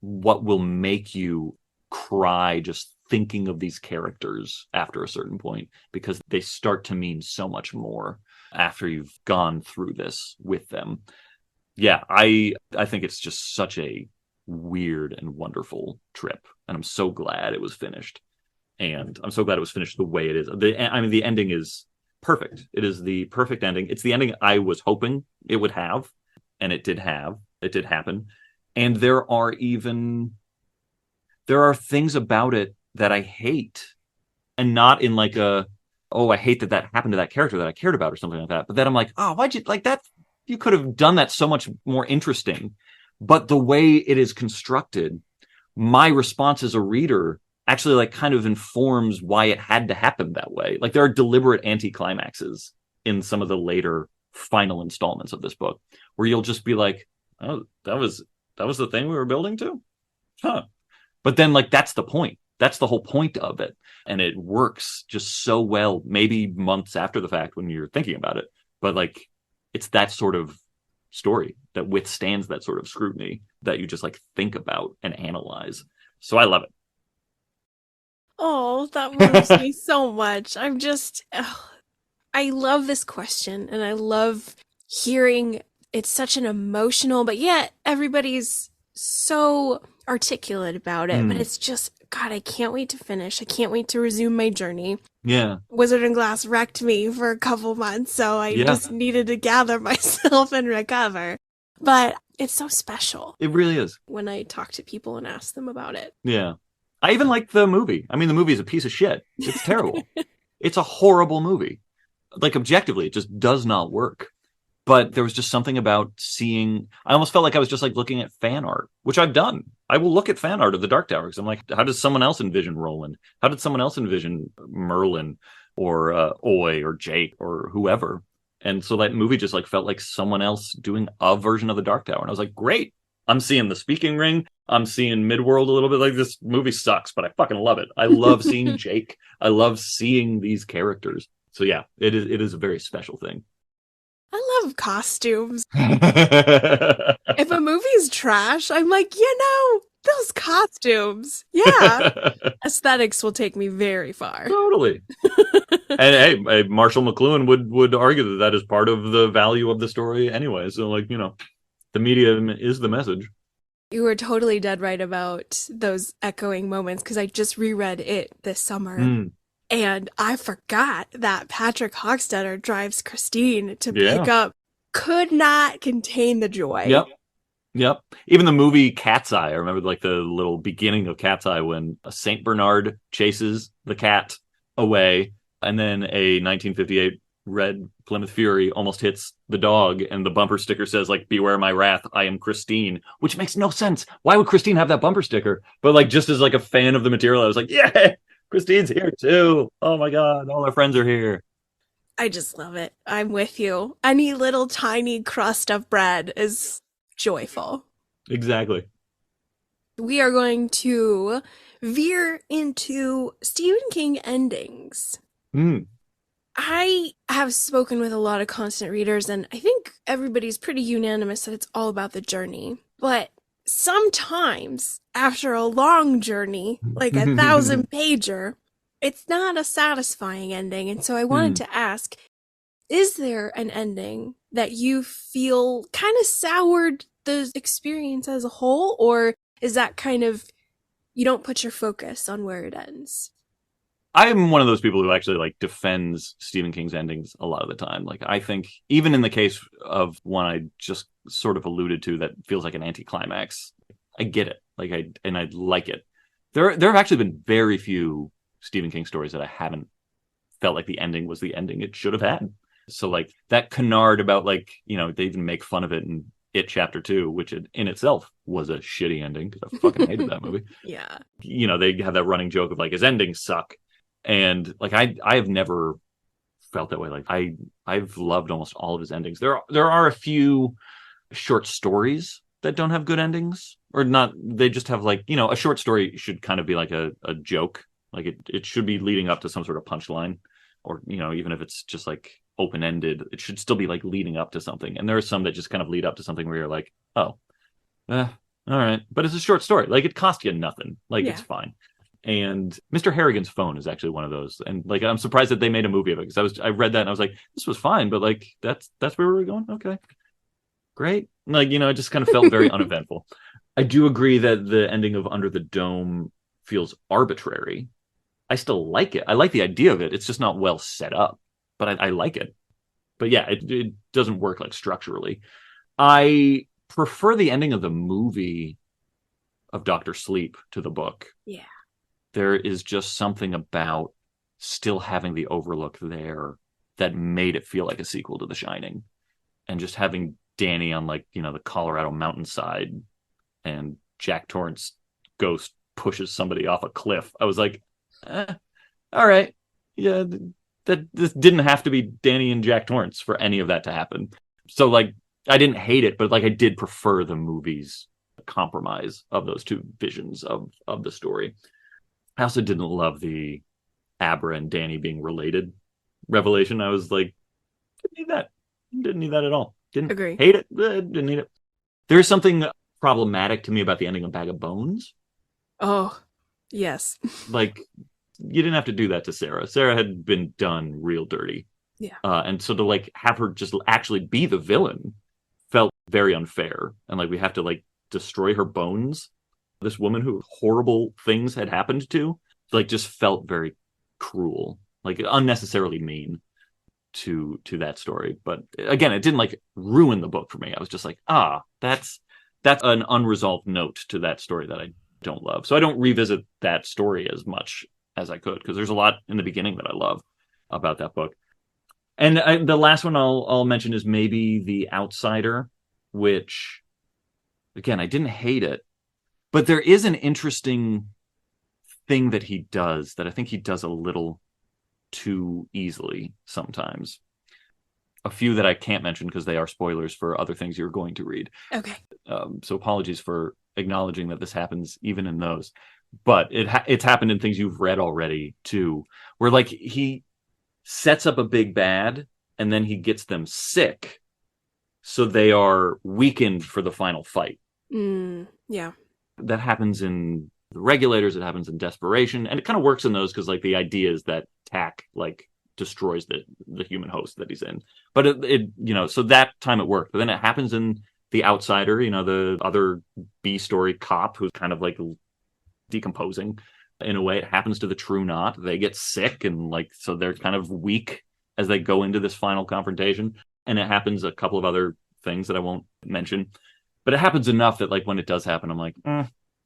what will make you cry just thinking of these characters after a certain point, because they start to mean so much more after you've gone through this with them. Yeah, I think it's just such a weird and wonderful trip, and I'm so glad it was finished. And I'm so glad it was finished the way it is. The ending is perfect. It is the perfect ending. It's the ending I was hoping it would have, and it did happen. And there are things about it that I hate, and not in like I hate that happened to that character that I cared about or something like that. But then I'm like, oh, why'd you like that? You could have done that so much more interesting. But the way it is constructed, my response as a reader actually like kind of informs why it had to happen that way. Like there are deliberate anticlimaxes in some of the later final installments of this book where you'll just be like, oh, that was the thing we were building to? Huh. But then like, that's the point. That's the whole point of it. And it works just so well, maybe months after the fact when you're thinking about it. But like, it's that sort of story that withstands that sort of scrutiny that you just like think about and analyze. So I love it. Oh, that moves me so much. I love this question, and I love hearing it's such an emotional, but yet everybody's so articulate about it. But it's just, God, I can't wait to finish. I can't wait to resume my journey. Yeah. Wizard and Glass wrecked me for a couple months, so I just needed to gather myself and recover. But it's so special. It really is. When I talk to people and ask them about it. Yeah. I even like the movie. I mean, the movie is a piece of shit. It's terrible. It's a horrible movie. Like, objectively, it just does not work. But there was just something about seeing, I almost felt like I was just like looking at fan art, which I've done. I will look at fan art of the Dark Tower because I'm like, how does someone else envision Roland? How did someone else envision Merlin or Oy or Jake or whoever? And so that movie just like felt like someone else doing a version of the Dark Tower. And I was like, great. I'm seeing the Speaking Ring. I'm seeing Midworld a little bit. Like, this movie sucks, but I fucking love it. I love seeing Jake. I love seeing these characters. So yeah, it is a very special thing. I love costumes. If a movie is trash, I'm like, those costumes. Yeah. Aesthetics will take me very far. Totally. And hey, Marshall McLuhan would argue that is part of the value of the story anyway. So, like, the medium is the message. You were totally dead right about those echoing moments, because I just reread it this summer. And I forgot that Patrick Hockstetter drives Christine to pick up. Could not contain the joy. Yep. Even the movie Cat's Eye. I remember like the little beginning of Cat's Eye when a Saint Bernard chases the cat away, and then a 1958 red Plymouth Fury almost hits the dog, and the bumper sticker says, like, "Beware my wrath, I am Christine," which makes no sense. Why would Christine have that bumper sticker? But like, just as like a fan of the material, I was like, yeah, Christine's here too. Oh my God, all our friends are here. I just love it. I'm with you. Any little tiny crust of bread is joyful. Exactly. We are going to veer into Stephen King endings. I have spoken with a lot of constant readers, and I think everybody's pretty unanimous that it's all about the journey. But sometimes, after a long journey, like 1,000-pager, it's not a satisfying ending. And so I wanted to ask, is there an ending that you feel kind of soured the experience as a whole? Or is that kind of, you don't put your focus on where it ends? I'm one of those people who actually like defends Stephen King's endings a lot of the time. Like, I think even in the case of one I just sort of alluded to that feels like an anticlimax, I get it. Like, I like it. There have actually been very few Stephen King stories that I haven't felt like the ending was the ending it should have had. So like that canard about, like, they even make fun of it in It Chapter 2, which in itself was a shitty ending because I fucking hated that movie. Yeah. They have that running joke of like, his endings suck. And like, I have never felt that way. Like, I've loved almost all of his endings. There are a few short stories that don't have good endings, or not. They just have like, a short story should kind of be like a joke. Like, it should be leading up to some sort of punchline, or, even if it's just like open-ended, it should still be like leading up to something. And there are some that just kind of lead up to something where you're like, oh, all right. But it's a short story. Like, it cost you nothing. Like, It's fine. And Mr. Harrigan's Phone is actually one of those. And like, I'm surprised that they made a movie of it, because I read that and I was like, this was fine, but like, that's where we were going. Okay, great. Like, it just kind of felt very uneventful. I do agree that the ending of Under the Dome feels arbitrary. I still like it. I like the idea of it. It's just not well set up, but I like it. But yeah, it doesn't work like structurally. I prefer the ending of the movie of Dr. Sleep to the book. Yeah. There is just something about still having the Overlook there that made it feel like a sequel to The Shining. And just having Danny on, like, the Colorado mountainside, and Jack Torrance's ghost pushes somebody off a cliff. I was like, all right. Yeah, this didn't have to be Danny and Jack Torrance for any of that to happen. So like, I didn't hate it, but like, I did prefer the movie's compromise of those two visions of the story. I also didn't love the Abra and Danny being related revelation. I was like, didn't need that at all. Didn't agree. Hate it. Didn't need it. There's something problematic to me about the ending of Bag of Bones. Oh, yes. Like, you didn't have to do that to Sarah. Sarah had been done real dirty. Yeah. And so to like have her just actually be the villain felt very unfair. And like we have to like destroy her bones. This woman who horrible things had happened to, like, just felt very cruel, like unnecessarily mean to that story. But again, it didn't like ruin the book for me. I was just like, that's an unresolved note to that story that I don't love. So I don't revisit that story as much as I could, because there's a lot in the beginning that I love about that book. And the last one I'll mention is maybe The Outsider, which, again, I didn't hate it, but there is an interesting thing that he does that I think he does a little too easily sometimes. A few that I can't mention because they are spoilers for other things you're going to read. Okay. So apologies for acknowledging that this happens even in those. But it's happened in things you've read already, too, where like he sets up a big bad and then he gets them sick, so they are weakened for the final fight. Yeah. That happens in The Regulators. It happens in Desperation, and it kind of works in those because like the idea is that Tack like destroys the human host that he's in. But it so that time it worked. But then it happens in The Outsider, the other B story cop who's kind of like decomposing in a way. It happens to the True Knot. They get sick, and like so they're kind of weak as they go into this final confrontation. And it happens a couple of other things that I won't mention, but it happens enough that like when it does happen, I'm like,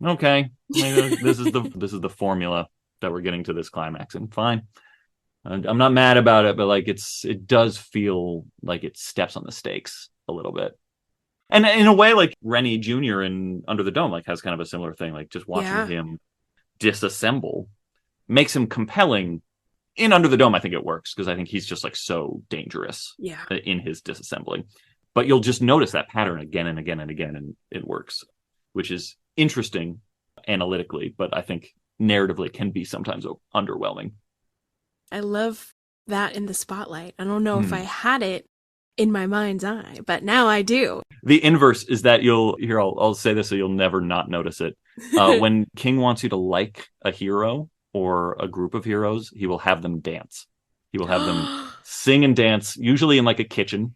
okay, this is the formula that we're getting to this climax, and fine. I'm not mad about it, but like it does feel like it steps on the stakes a little bit. And in a way, like Rennie Jr. in Under the Dome like has kind of a similar thing. Like just watching him disassemble makes him compelling. In Under the Dome, I think it works because I think he's just like so dangerous in his disassembling. But you'll just notice that pattern again and again and again, and it works, which is interesting analytically, but I think narratively can be sometimes underwhelming. I love that in the spotlight. I don't know if I had it in my mind's eye, but now I do. The inverse is that I'll say this so you'll never not notice it. When King wants you to like a hero or a group of heroes, he will have them dance. He will have them sing and dance, usually in like a kitchen.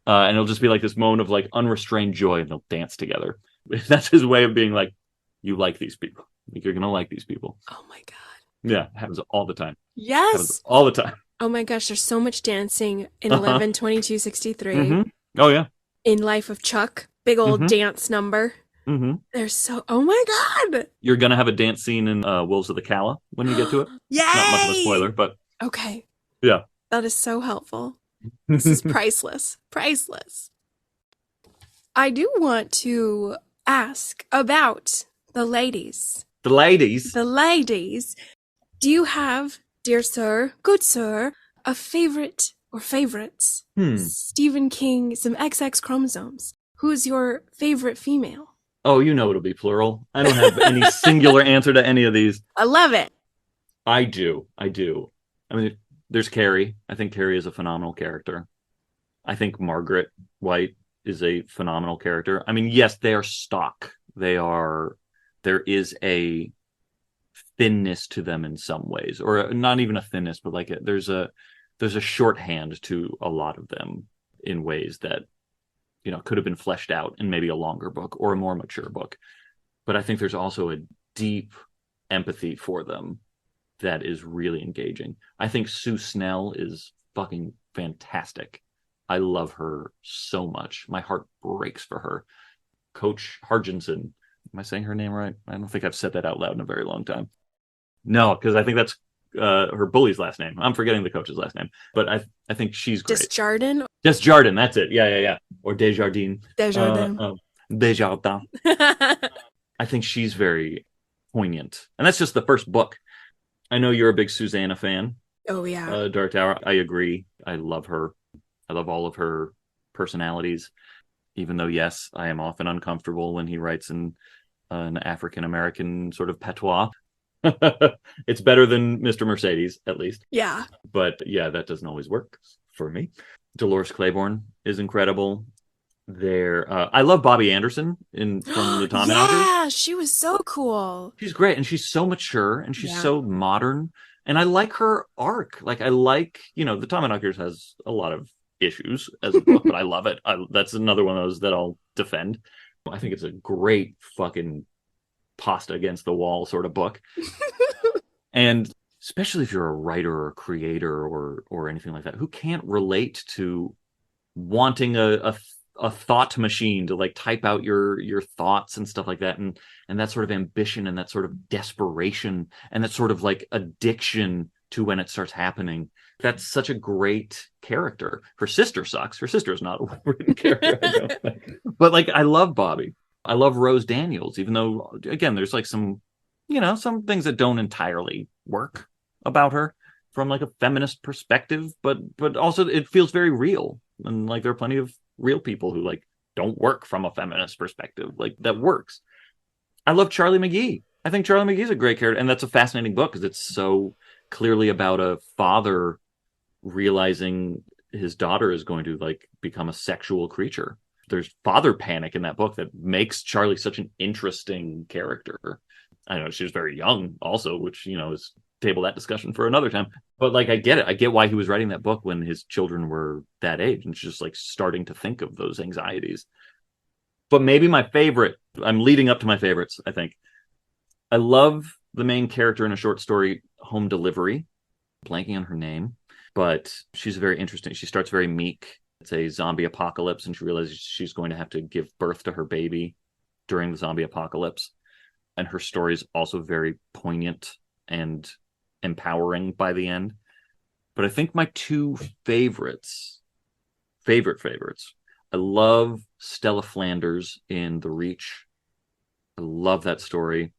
And it'll just be like this moment of like unrestrained joy, and they'll dance together. That's his way of being like, you like these people. Like, you're going to like these people. Oh my God. Yeah, it happens all the time. Yes. Happens all the time. Oh my gosh, there's so much dancing in 11/22/63. Mm-hmm. Oh yeah. In Life of Chuck, big old dance number. Mm-hmm. There's oh my God. You're going to have a dance scene in Wolves of the Calla when you get to it. Yay! Not much of a spoiler, but. Okay. Yeah. That is so helpful. This is priceless. Priceless. I do want to ask about the ladies. The ladies? The ladies. Do you have, dear sir, good sir, a favorite or favorites? Stephen King, some XX chromosomes. Who's your favorite female? Oh, it'll be plural. I don't have any singular answer to any of these. I love it. I do. I mean, there's Carrie. I think Carrie is a phenomenal character. I think Margaret White is a phenomenal character. I mean, yes, they are stock. There is a thinness to them in some ways, or not even a thinness, but like there's a shorthand to a lot of them in ways that could have been fleshed out in maybe a longer book or a more mature book. But I think there's also a deep empathy for them that is really engaging. I think Sue Snell is fucking fantastic. I love her so much. My heart breaks for her. Coach Hargensen. Am I saying her name right? I don't think I've said that out loud in a very long time. No, because I think that's her bully's last name. I'm forgetting the coach's last name, but I think she's great. Desjardins? Desjardins, that's it. Yeah. Or Desjardins. Desjardins. Desjardins. I think she's very poignant. And that's just the first book. I know you're a big Susanna fan. Oh, yeah. Dark Tower. I agree. I love her. I love all of her personalities. Even though, yes, I am often uncomfortable when he writes in an African-American sort of patois. It's better than Mr. Mercedes, at least. Yeah. But yeah, that doesn't always work for me. Dolores Claiborne is incredible. I love Bobby Anderson from the Tom and Augers. Yeah, she was so cool. She's great, and she's so mature, and she's so modern. And I like her arc. Like, I like, the Tommyknockers has a lot of issues as a book, but I love it. That's another one of those that I'll defend. I think it's a great fucking pasta against the wall sort of book. And especially if you're a writer or a creator or anything like that, who can't relate to wanting a thought machine to like type out your thoughts and stuff like that, and that sort of ambition and that sort of desperation and that sort of like addiction to when it starts happening. That's such a great character. Her sister sucks. Her sister is not a written character, I don't think. But like, I love Bobby. I love Rose Daniels, even though again, there's like some things that don't entirely work about her from like a feminist perspective, but also it feels very real. And like, there are plenty of real people who like don't work from a feminist perspective. Like, that works. I love Charlie McGee. I think Charlie McGee's a great character, and that's a fascinating book because it's so clearly about a father realizing his daughter is going to like become a sexual creature. There's father panic in that book that makes Charlie such an interesting character. I know she was very young also, which, is table that discussion for another time. But like, I get it. I get why he was writing that book when his children were that age and just like starting to think of those anxieties. But maybe my favorite, I'm leading up to my favorites, I think. I love the main character in a short story, Home Delivery, blanking on her name, but she's very interesting. She starts very meek. It's a zombie apocalypse, and she realizes she's going to have to give birth to her baby during the zombie apocalypse. And her story is also very poignant and empowering by the end. But I think my two favorites, I love Stella Flanders in The Reach. I love that story.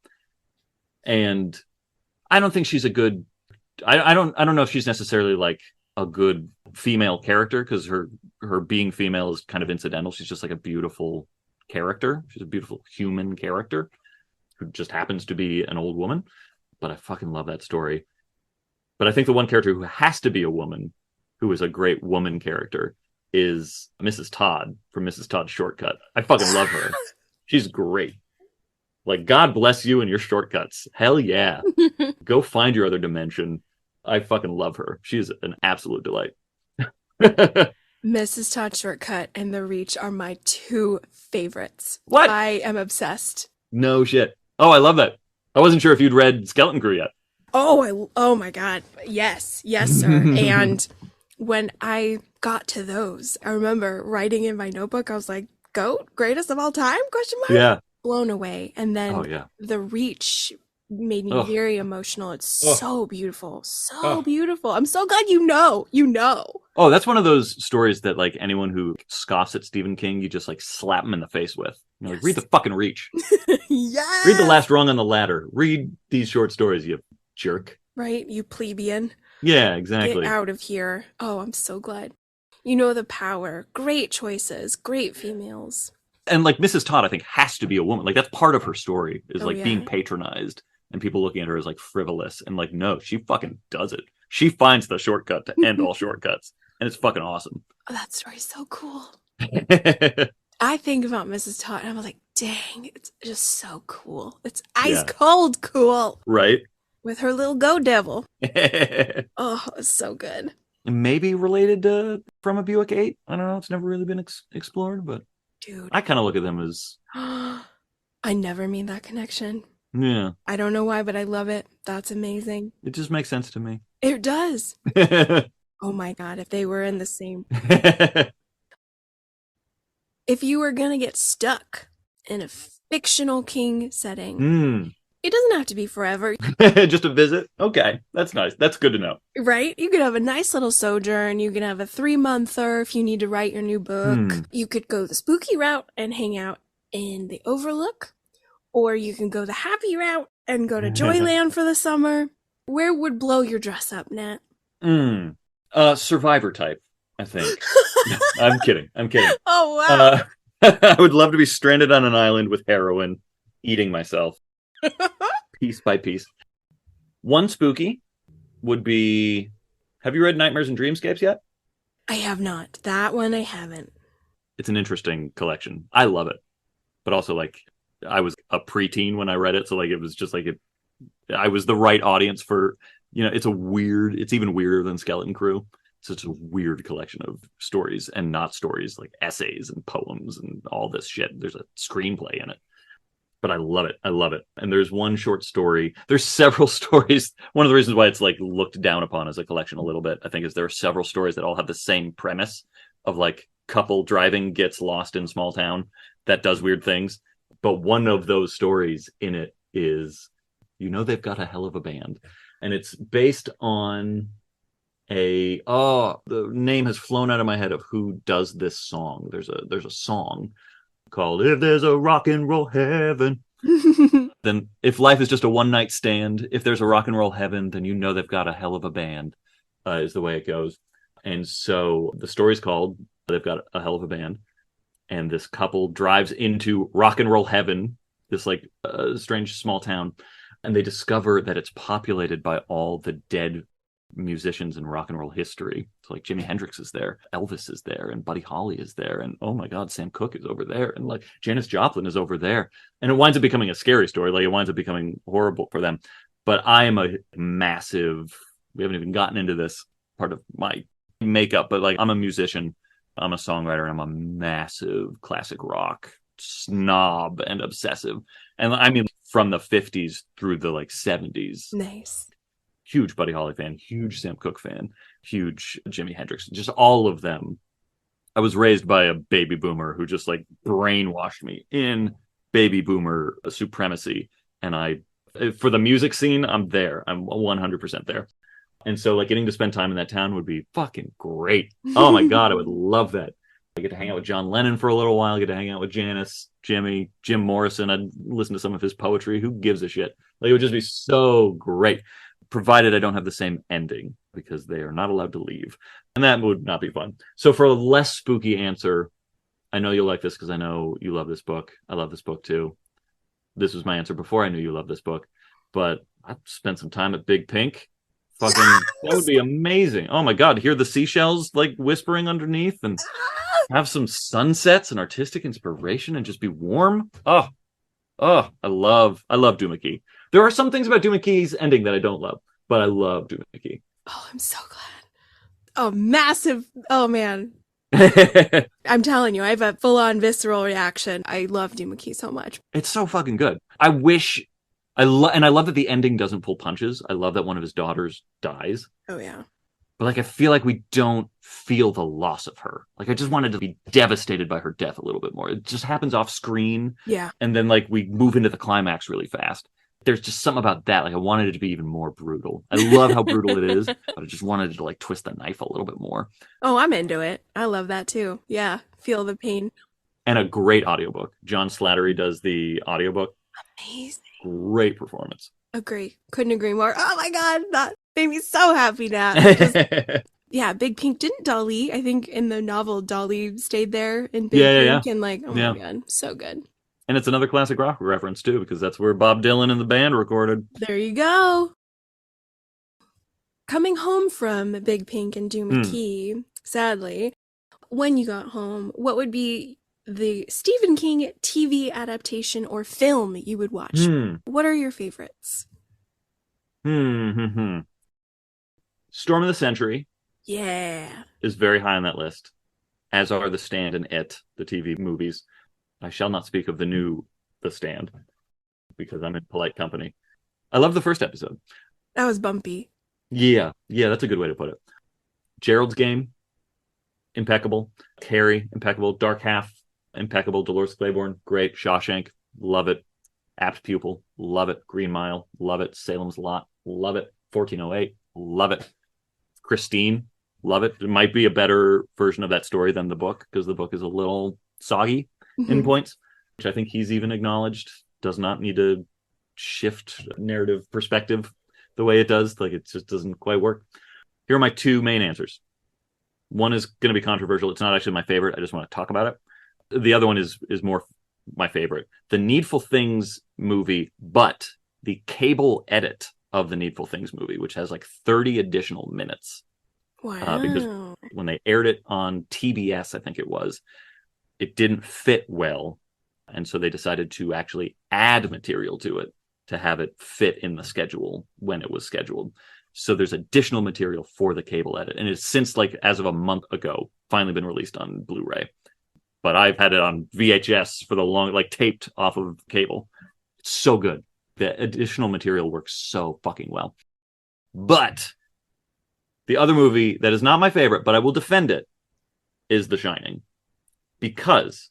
And I don't think she's a good, I don't know if she's necessarily like a good female character, because her being female is kind of incidental. She's just like a beautiful character. She's a beautiful human character who just happens to be an old woman. But I fucking love that story. But I think the one character who has to be a woman, who is a great woman character, is Mrs. Todd from Mrs. Todd's Shortcut. I fucking love her. She's great. Like, God bless you and your shortcuts. Hell yeah. Go find your other dimension. I fucking love her. She's an absolute delight. Mrs. Todd Shortcut and The Reach are my two favorites. What? I am obsessed. No shit. Oh, I love that. I wasn't sure if you'd read Skeleton Crew yet. Oh my God. Yes, sir. And when I got to those, I remember writing in my notebook, I was like, GOAT? Greatest of all time? Question mark? Yeah. Blown away. And then The Reach made me very emotional. It's so beautiful. So beautiful. I'm so glad you know. Oh, that's one of those stories that like anyone who scoffs at Stephen King, you just like slap him in the face with. Like, read the fucking Reach. Yes. Read The Last Rung on the Ladder. Read these short stories, you jerk. Right? You plebeian. Yeah, exactly. Get out of here. Oh, I'm so glad. You know the power. Great choices. Great females. And like, Mrs. Todd, I think, has to be a woman. Like, that's part of her story, is being patronized and people looking at her as like frivolous. And like, no, she fucking does it. She finds the shortcut to end all shortcuts. And it's fucking awesome. Oh, that story's so cool. I think about Mrs. Todd and I'm like, dang, it's just so cool. It's ice cold cool. Right. With her little go devil. Oh, it's so good. Maybe related to From a Buick 8. I don't know. It's never really been explored, but dude, I kind of look at them as... I never made that connection. Yeah. I don't know why, but I love it. That's amazing. It just makes sense to me. It does. Oh my God, if they were in the same... If you were going to get stuck in a fictional king setting, it doesn't have to be forever. Just a visit? Okay, that's nice. That's good to know. Right? You could have a nice little sojourn. You could have a 3-monther if you need to write your new book. You could go the spooky route and hang out in the Overlook. Or you can go the happy route and go to Joyland for the summer. Where would blow your dress up, Nat? Survivor type, I think. I'm kidding. Oh, wow. I would love to be stranded on an island with heroin, eating myself. Piece by piece. One spooky would be... Have you read Nightmares and Dreamscapes yet? I have not. That one I haven't. It's an interesting collection. I love it. But also, like, I was a preteen when I read it, so like it was just like I was the right audience for it's even weirder than Skeleton Crew. It's such a weird collection of stories, and not stories, like essays and poems and all this shit. There's a screenplay in it. But I love it. I love it. And there's one short story. There's several stories. One of the reasons why it's like looked down upon as a collection a little bit, I think, is there are several stories that all have the same premise of like couple driving gets lost in small town that does weird things. But one of those stories in it is, they've got a hell of a band. And it's based on the name has flown out of my head of who does this song. There's a song called If There's a Rock and Roll Heaven. Then if life is just a one night stand, if there's a rock and roll heaven, then they've got a hell of a band, is the way it goes. And so the story's called They've Got a Hell of a Band. And this couple drives into rock and roll heaven, this like strange small town, and they discover that it's populated by all the dead musicians in rock and roll history. So like Jimi Hendrix is there, Elvis is there, and Buddy Holly is there, and oh my god, Sam Cooke is over there, and like Janis Joplin is over there. And it winds up becoming a scary story. Like it winds up becoming horrible for them. But I am a massive, we haven't even gotten into this part of my makeup, but like I'm a musician, I'm a songwriter, and I'm a massive classic rock snob and obsessive. And I mean from the 50s through the like 70s. Nice. Huge Buddy Holly fan, huge Sam Cooke fan, huge Jimi Hendrix, just all of them. I was raised by a baby boomer who just like brainwashed me in baby boomer supremacy. And for the music scene, I'm there. I'm 100% there. And so like getting to spend time in that town would be fucking great. Oh my God, I would love that. I get to hang out with John Lennon for a little while. I get to hang out with Janis, Jimmy, Jim Morrison. I'd listen to some of his poetry. Who gives a shit? Like it would just be so great. Provided I don't have the same ending, because they are not allowed to leave. And that would not be fun. So for a less spooky answer, I know you'll like this because I know you love this book. I love this book too. This was my answer before I knew you loved this book. But I've spent some time at Big Pink. Fucking, that would be amazing. Oh my God, hear the seashells like whispering underneath and have some sunsets and artistic inspiration and just be warm. Oh, I love Duma Key. There are some things about Duma Key's ending that I don't love, but I love Duma Key. Oh, I'm so glad. Oh, massive. Oh, man. I'm telling you, I have a full-on visceral reaction. I love Duma Key so much. It's so fucking good. I love that the ending doesn't pull punches. I love that one of his daughters dies. Oh, yeah. But like, I feel like we don't feel the loss of her. Like, I just wanted to be devastated by her death a little bit more. It just happens off screen. Yeah. And then like we move into the climax really fast. There's just something about that. Like I wanted it to be even more brutal. I love how brutal it is, but I just wanted to like twist the knife a little bit more. Oh, I'm into it. I love that too. Yeah. Feel the pain. And a great audiobook. John Slattery does the audiobook. Amazing. Great performance. Agree. Couldn't agree more. Oh my God. That made me so happy now. Yeah, Big Pink. Didn't Dolly, I think in the novel, Dolly stayed there in Big Pink. And like, oh my God, so good. And it's another classic rock reference too, because that's where Bob Dylan and the band recorded. There you go. Coming home from Big Pink and Duma Key, sadly, when you got home, what would be the Stephen King TV adaptation or film you would watch? What are your favorites? Storm of the Century. Yeah. Is very high on that list, as are The Stand and It, the TV movies. I shall not speak of The Stand, because I'm in polite company. I love the first episode. That was bumpy. Yeah, that's a good way to put it. Gerald's Game, impeccable. Carrie, impeccable. Dark Half, impeccable. Dolores Claiborne, great. Shawshank, love it. Apt Pupil, love it. Green Mile, love it. Salem's Lot, love it. 1408, love it. Christine, love it. It might be a better version of that story than the book, because the book is a little soggy in points, which I think he's even acknowledged. Does not need to shift narrative perspective the way it does. Like, it just doesn't quite work. Here are my two main answers. One is going to be controversial. It's not actually my favorite. I just want to talk about it. The other one is more my favorite. The Needful Things movie, but the cable edit of the Needful Things movie, which has like 30 additional minutes. Wow. Because when they aired it on TBS, I think it didn't fit well. And so they decided to actually add material to it to have it fit in the schedule when it was scheduled. So there's additional material for the cable edit. And it's since, like, as of a month ago, finally been released on Blu-ray. But I've had it on VHS for the long, like, taped off of cable. It's so good. The additional material works so fucking well. But the other movie that is not my favorite, but I will defend it, is The Shining. Because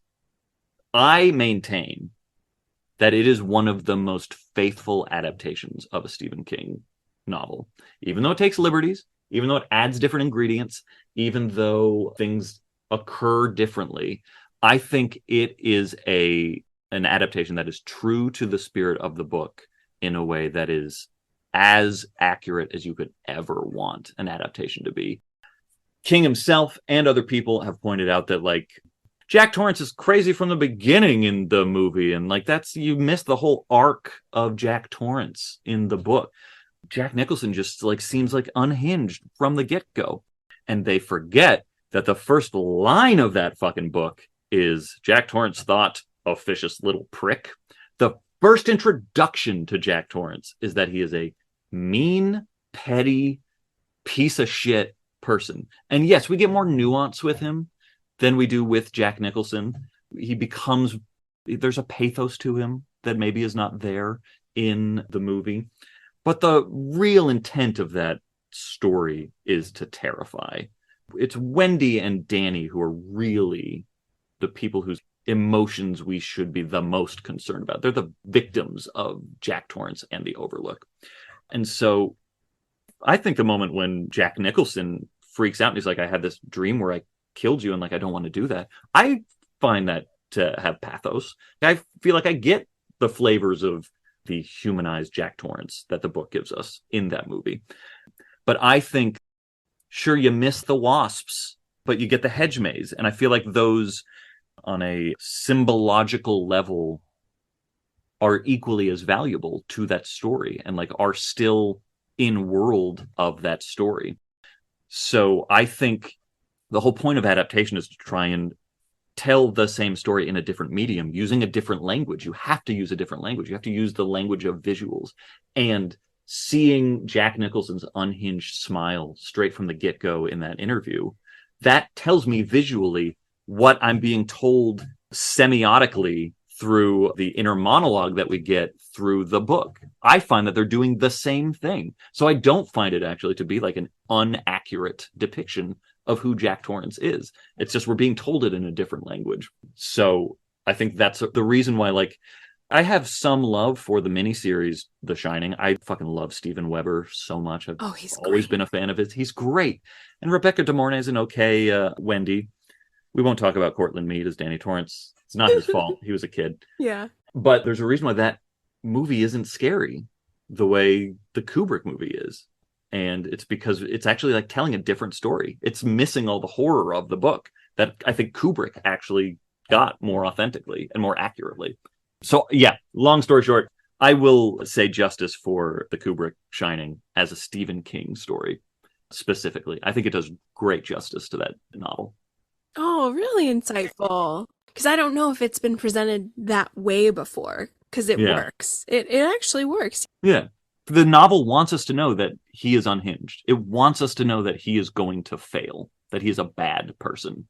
I maintain that it is one of the most faithful adaptations of a Stephen King novel. Even though it takes liberties, even though it adds different ingredients, even though things occur differently, I think it is an adaptation that is true to the spirit of the book in a way that is as accurate as you could ever want an adaptation to be. King himself and other people have pointed out that, like, Jack Torrance is crazy from the beginning in the movie, and, like, you miss the whole arc of Jack Torrance in the book. Jack Nicholson just, like, seems like unhinged from the get-go. And they forget that the first line of that fucking book is Jack Torrance thought, officious little prick. The first introduction to Jack Torrance is that he is a mean, petty piece of shit person. And yes, we get more nuance with him than we do with Jack Nicholson. There's a pathos to him that maybe is not there in the movie. But the real intent of that story is to terrify. It's Wendy and Danny who are really the people whose emotions we should be the most concerned about. They're the victims of Jack Torrance and the Overlook. And so I think the moment when Jack Nicholson freaks out and he's like, I had this dream where I killed you and, like, I don't want to do that, I find that to have pathos. I feel like I get the flavors of the humanized Jack Torrance that the book gives us in that movie. But I think, sure, you miss the wasps, but you get the hedge maze. And I feel like those, on a symbological level, are equally as valuable to that story and, like, are still in world of that story. So I think the whole point of adaptation is to try and tell the same story in a different medium, using a different language. You have to use a different language. You have to use the language of visuals. And seeing Jack Nicholson's unhinged smile straight from the get-go in that interview, that tells me visually what I'm being told semiotically through the inner monologue that we get through the book. I find that they're doing the same thing. So I don't find it actually to be like an inaccurate depiction of who Jack Torrance is. It's just we're being told it in a different language. So I think that's the reason why, like, I have some love for the miniseries The Shining. I fucking love Steven Weber so much. He's always great. Been a fan of his. He's great. And Rebecca De Mornay is an okay Wendy. We won't talk about Cortland Mead as Danny Torrance. It's not his fault. He was a kid. Yeah. But there's a reason why that movie isn't scary the way the Kubrick movie is. And it's because it's actually, like, telling a different story. It's missing all the horror of the book that I think Kubrick actually got more authentically and more accurately. So, yeah, long story short, I will say justice for the Kubrick Shining as a Stephen King story specifically. I think it does great justice to that novel. Oh, really insightful. Because I don't know if it's been presented that way before, because it works. It actually works. Yeah. The novel wants us to know that he is unhinged. It wants us to know that he is going to fail, that he is a bad person.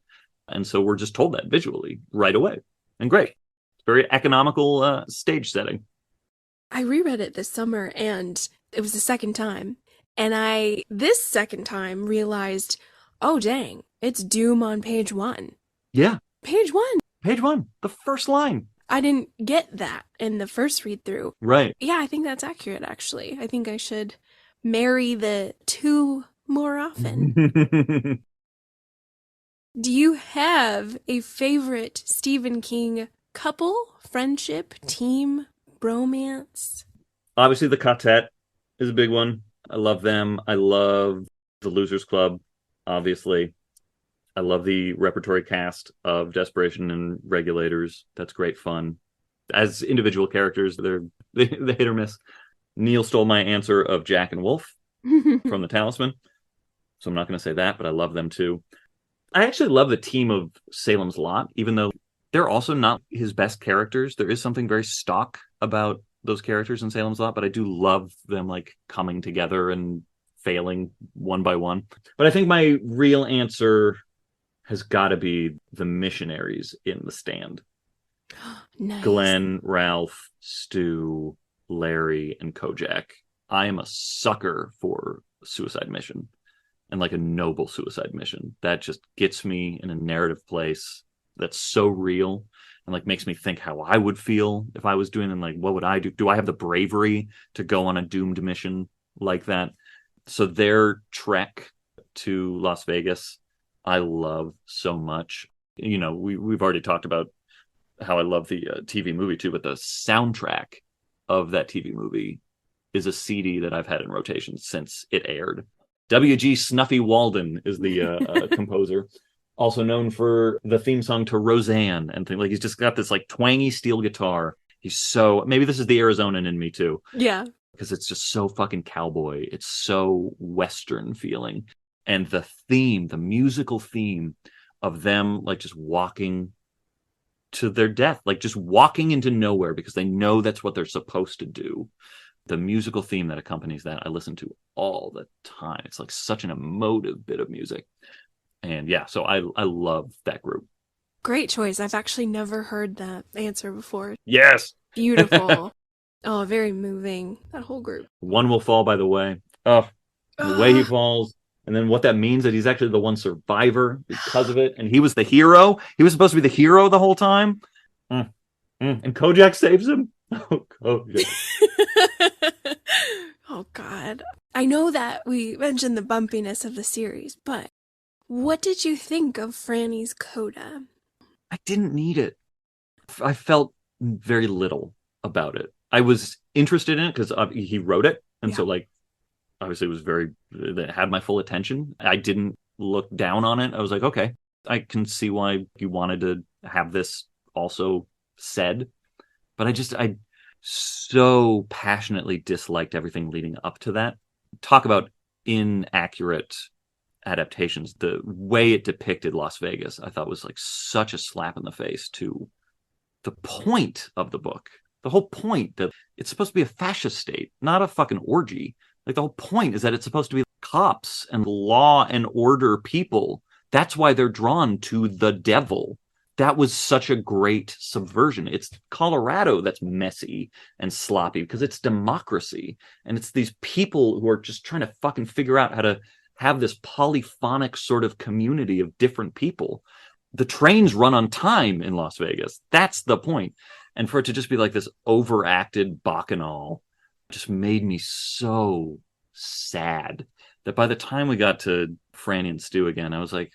And so we're just told that visually right away. And great. It's very economical stage setting. I reread it this summer, and it was the second time. And this second time, realized, oh, dang, it's Doom on page 1. Yeah. Page 1. Page 1. The first line. I didn't get that in the first read through. Right. Yeah, I think that's accurate, actually. I think I should marry the two more often. Do you have a favorite Stephen King couple, friendship, team, bromance? Obviously, the quartet is a big one. I love them. I love the Losers Club, obviously. I love the repertory cast of Desperation and Regulators. That's great fun. As individual characters, they're hit or miss. Neil stole my answer of Jack and Wolf from The Talisman. So I'm not going to say that, but I love them too. I actually love the team of Salem's Lot, even though they're also not his best characters. There is something very stock about those characters in Salem's Lot, but I do love them, like, coming together and failing one by one. But I think my real answer has got to be the missionaries in The Stand. Nice. Glenn, Ralph, Stu, Larry, and Kojak. I am a sucker for suicide mission, and like a noble suicide mission that just gets me in a narrative place that's so real and like makes me think how I would feel if I was doing it. And like, what would I do? Do I have the bravery to go on a doomed mission like that? So their trek to Las Vegas, I love so much. You know, we've already talked about how I love the TV movie too, but the soundtrack of that TV movie is a CD that I've had in rotation since it aired. W.G. Snuffy Walden is the composer, also known for the theme song to Roseanne and things. Like, he's just got this like twangy steel guitar. He's so, maybe this is the Arizonan in me too. Yeah. Because it's just so fucking cowboy. It's so Western feeling. And the theme, the musical theme of them like just walking to their death, like just walking into nowhere because they know that's what they're supposed to do. The musical theme that accompanies that, I listen to all the time. It's like such an emotive bit of music. And yeah, so I love that group. Great choice. I've actually never heard that answer before. Yes. Beautiful. Oh, very moving. That whole group. One will fall by the way. Oh, the way he falls. And then what that means that he's actually the one survivor because of it. And he was the hero. He was supposed to be the hero the whole time. And Kojak saves him. Oh, Kojak. Oh, God. I know that we mentioned the bumpiness of the series, but what did you think of Franny's coda? I didn't need it. I felt very little about it. I was interested in it because he wrote it. And so, like, obviously it had my full attention. I didn't look down on it. I was like, okay, I can see why you wanted to have this also said. But I so passionately disliked everything leading up to that. Talk about inaccurate adaptations. The way it depicted Las Vegas, I thought was like such a slap in the face to the point of the book. The whole point that it's supposed to be a fascist state, not a fucking orgy. Like, the whole point is that it's supposed to be cops and law and order people. That's why they're drawn to the devil. That was such a great subversion. It's Colorado that's messy and sloppy because it's democracy. And it's these people who are just trying to fucking figure out how to have this polyphonic sort of community of different people. The trains run on time in Las Vegas. That's the point. And for it to just be like this overacted bacchanal just made me so sad that by the time we got to Franny and Stu again, I was like,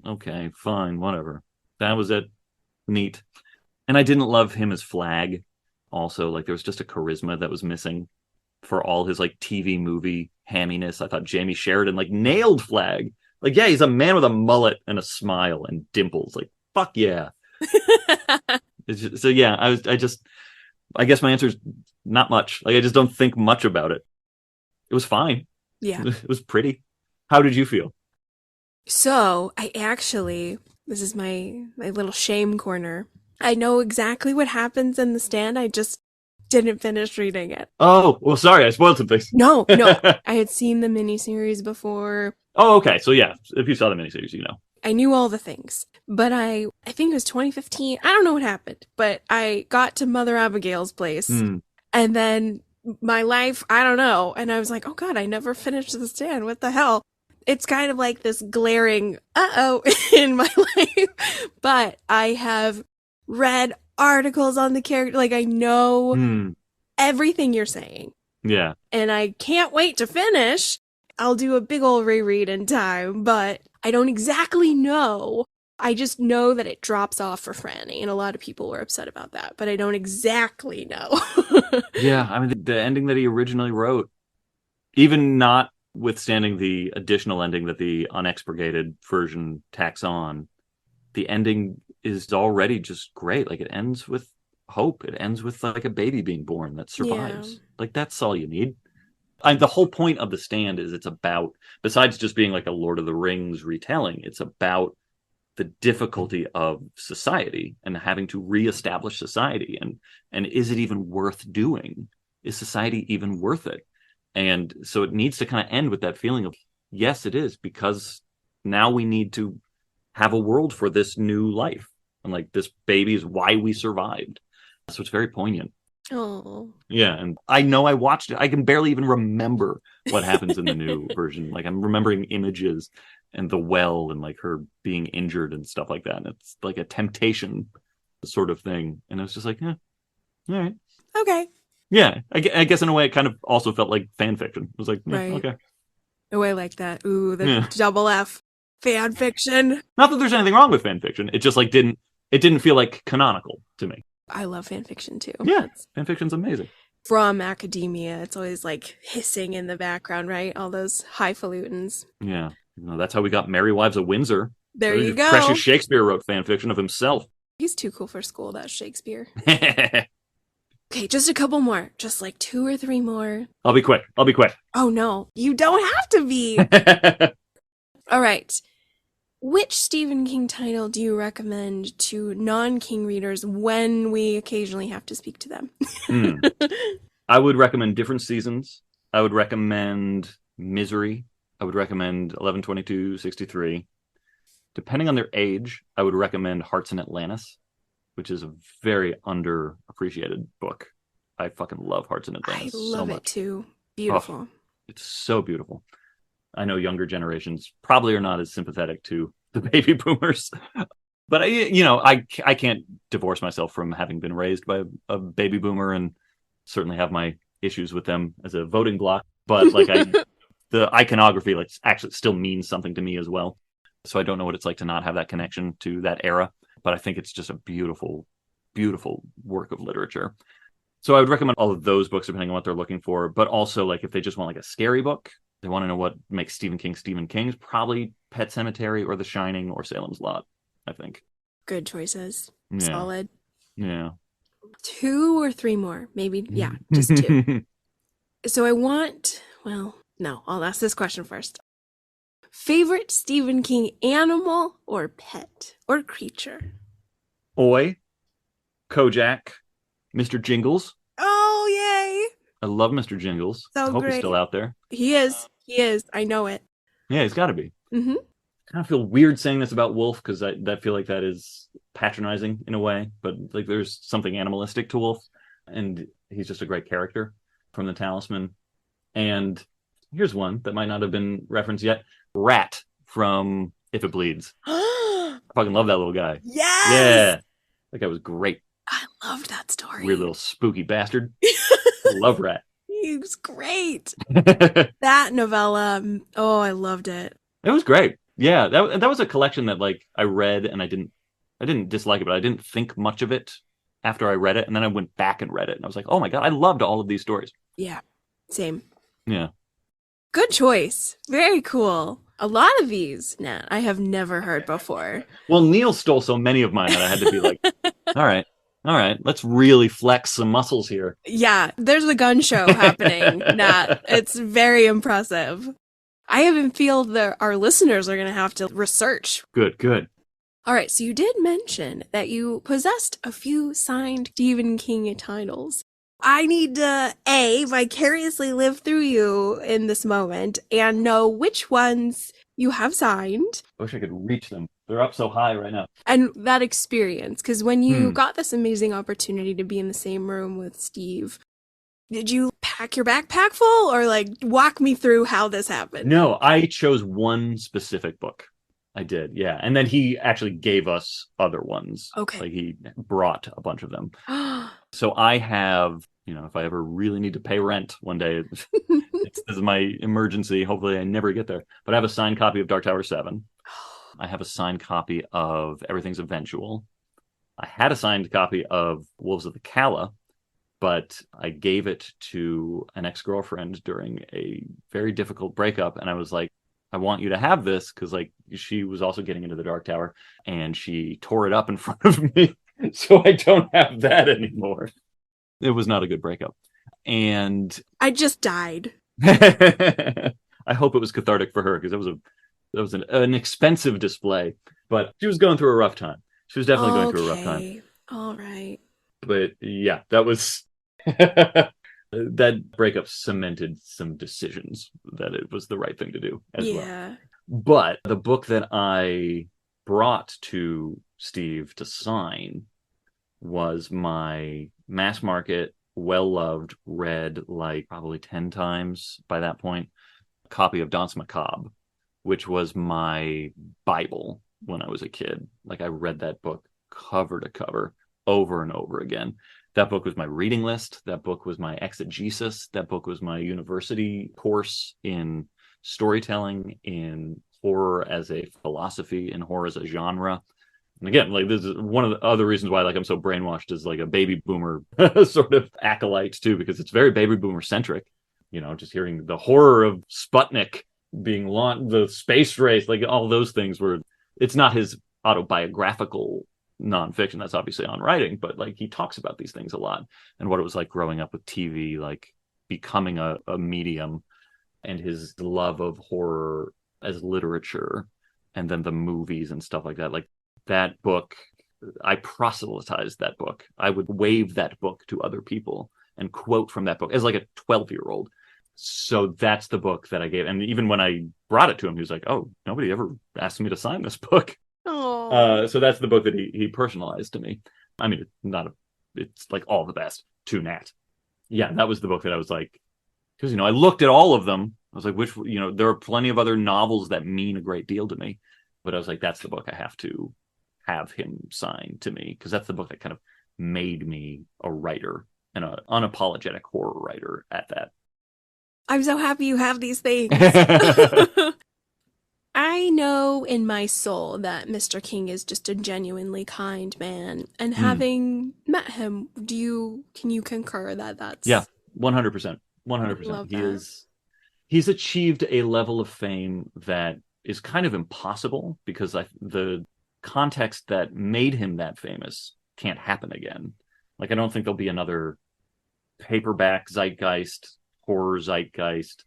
okay, fine, whatever. That was it. Neat. And I didn't love him as Flag. Also, like, there was just a charisma that was missing for all his like TV movie hamminess. I thought Jamie Sheridan like nailed Flag. Like, yeah, he's a man with a mullet and a smile and dimples. Like, fuck yeah. So yeah, I guess my answer is not much. Like, I just don't think much about it. It was fine. Yeah. It was pretty. How did you feel? So, this is my little shame corner. I know exactly what happens in The Stand. I just didn't finish reading it. Oh, well, sorry, I spoiled some things. No. I had seen the miniseries before. Oh, okay. So yeah, if you saw the miniseries, you know. I knew all the things, but I think it was 2015. I don't know what happened, but I got to Mother Abigail's place and then my life, I don't know. And I was like, oh God, I never finished The Stand. What the hell? It's kind of like this glaring, in my life, but I have read articles on the character. Like, I know everything you're saying. Yeah. And I can't wait to finish. I'll do a big old reread in time, but I don't exactly know. I just know that it drops off for Franny, and a lot of people were upset about that, but I don't exactly know. Yeah, I mean, the ending that he originally wrote, even notwithstanding the additional ending that the unexpurgated version tacks on, the ending is already just great. Like, it ends with hope. It ends with like a baby being born that survives. Yeah. Like, that's all you need. The whole point of The Stand is it's about, besides just being like a Lord of the Rings retelling, it's about the difficulty of society and having to reestablish society. And is it even worth doing? Is society even worth it? And so it needs to kind of end with that feeling of, yes, it is, because now we need to have a world for this new life. And like, this baby is why we survived. So it's very poignant. Oh. Yeah, and I know I watched it. I can barely even remember what happens in the new version. Like, I'm remembering images and the well and like her being injured and stuff like that. And it's like a temptation sort of thing. And I was just like, all right. Okay. Yeah, I guess in a way it kind of also felt like fan fiction. It was like, Right. Okay. Oh, I like that. Ooh, the double F fan fiction. Not that there's anything wrong with fan fiction. It just like didn't feel like canonical to me. I love fan fiction too. Yeah, fan fiction's amazing. From academia, it's always like hissing in the background, right? All those highfalutins. Yeah, that's how we got Merry Wives of Windsor. There you go. Precious Shakespeare wrote fan fiction of himself. He's too cool for school, that Shakespeare. Okay, just a couple more. Just like 2 or 3 more. I'll be quick. Oh no, you don't have to be. All right. Which Stephen King title do you recommend to non-King readers when we occasionally have to speak to them? I would recommend Different Seasons. I would recommend Misery. I would recommend 11/22/63. Depending on their age, I would recommend Hearts in Atlantis, which is a very underappreciated book. I fucking love Hearts in Atlantis. I love it too. Beautiful. Oh, it's so beautiful. I know younger generations probably are not as sympathetic to the baby boomers, but I can't divorce myself from having been raised by a baby boomer, and certainly have my issues with them as a voting bloc. But like the iconography like actually still means something to me as well. So I don't know what it's like to not have that connection to that era, but I think it's just a beautiful, beautiful work of literature. So I would recommend all of those books depending on what they're looking for, but also like if they just want like a scary book, they want to know what makes Stephen King's probably Pet Sematary or The Shining or Salem's Lot, I think. Good choices. Yeah. Solid. Yeah. 2 or 3 more, maybe. Yeah, just 2. So I'll ask this question first. Favorite Stephen King animal or pet or creature? Oi, Kojak, Mr. Jingles. Oh, yay! I love Mr. Jingles. So I hope great. he's still out there. He is. I know it. Yeah, he's got to be. Mm-hmm. I kind of feel weird saying this about Wolf because I feel like that is patronizing in a way, but like there's something animalistic to Wolf, and he's just a great character from The Talisman. And here's one that might not have been referenced yet. Rat from If It Bleeds. I fucking love that little guy. Yes! Yeah. That guy was great. I loved that story. Weird little spooky bastard. I love Rat. He was great. That novella, I loved it. It was great. Yeah, that was a collection that like I read and I didn't dislike it, but I didn't think much of it after I read it, and then I went back and read it, and I was like, oh my god, I loved all of these stories. Yeah, same. Yeah. Good choice. Very cool. A lot of these, Nat, I have never heard before. Well, Neil stole so many of mine that I had to be like, all right, let's really flex some muscles here. Yeah, there's a gun show happening, Nat. It's very impressive. I even feel that our listeners are going to have to research. Good. All right, so you did mention that you possessed a few signed Stephen King titles. I need to, vicariously live through you in this moment and know which ones you have signed. I wish I could reach them. They're up so high right now. And that experience, because when you got this amazing opportunity to be in the same room with Steve, did you pack your backpack full or like walk me through how this happened? No, I chose one specific book. I did, yeah. And then he actually gave us other ones. Okay. Like he brought a bunch of them. So I have, if I ever really need to pay rent one day, this is my emergency. Hopefully I never get there. But I have a signed copy of Dark Tower 7. I have a signed copy of Everything's Eventual. I had a signed copy of Wolves of the Calla, but I gave it to an ex-girlfriend during a very difficult breakup. And I was like, I want you to have this because like she was also getting into the Dark Tower and she tore it up in front of me. So I don't have that anymore. It was not a good breakup. And I just died. I hope it was cathartic for her because that was an expensive display, but she was going through a rough time. She was definitely going through a rough time. All right. But yeah, that was that That breakup cemented some decisions that it was the right thing to do as well. Yeah. But the book that I brought to Steve to sign was my mass market, well-loved, read like probably 10 times by that point, copy of Danse Macabre, which was my Bible when I was a kid. Like, I read that book cover to cover over and over again. That book was my reading list. That book was my exegesis. That book was my university course in storytelling, in horror as a philosophy, in horror as a genre. And again, like, this is one of the other reasons why, like, I'm so brainwashed as like a baby boomer sort of acolyte too, because it's very baby boomer centric. You know, just hearing the horror of Sputnik being launched, the space race, like all those things were, it's not his autobiographical nonfiction. That's obviously on writing, but like, he talks about these things a lot and what it was like growing up with TV, like becoming a medium, and his love of horror as literature, and then the movies and stuff like that. Like, that book, I proselytized that book. I would wave that book to other people and quote from that book as like a 12-year-old. So that's the book that I gave. And even when I brought it to him, he was like, oh, nobody ever asked me to sign this book. So that's the book that he personalized to me. I mean, it's like all the best to Nat. Yeah, that was the book that I was like, because, you know, I looked at all of them. I was like, which, you know, there are plenty of other novels that mean a great deal to me. But I was like, that's the book I have to have him sign to me, because that's the book that kind of made me a writer, and an unapologetic horror writer at that. I'm so happy you have these things. I know in my soul that Mr. King is just a genuinely kind man, and having met him, can you concur that that's... Yeah, 100%. 100%. He's achieved a level of fame that is kind of impossible, because the context that made him that famous can't happen again. Like, I don't think there'll be another paperback zeitgeist, horror zeitgeist.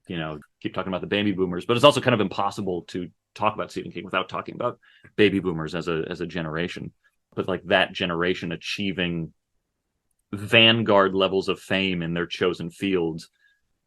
You know, keep talking about the baby boomers, but it's also kind of impossible to talk about Stephen King without talking about baby boomers as a generation. But like, that generation achieving vanguard levels of fame in their chosen fields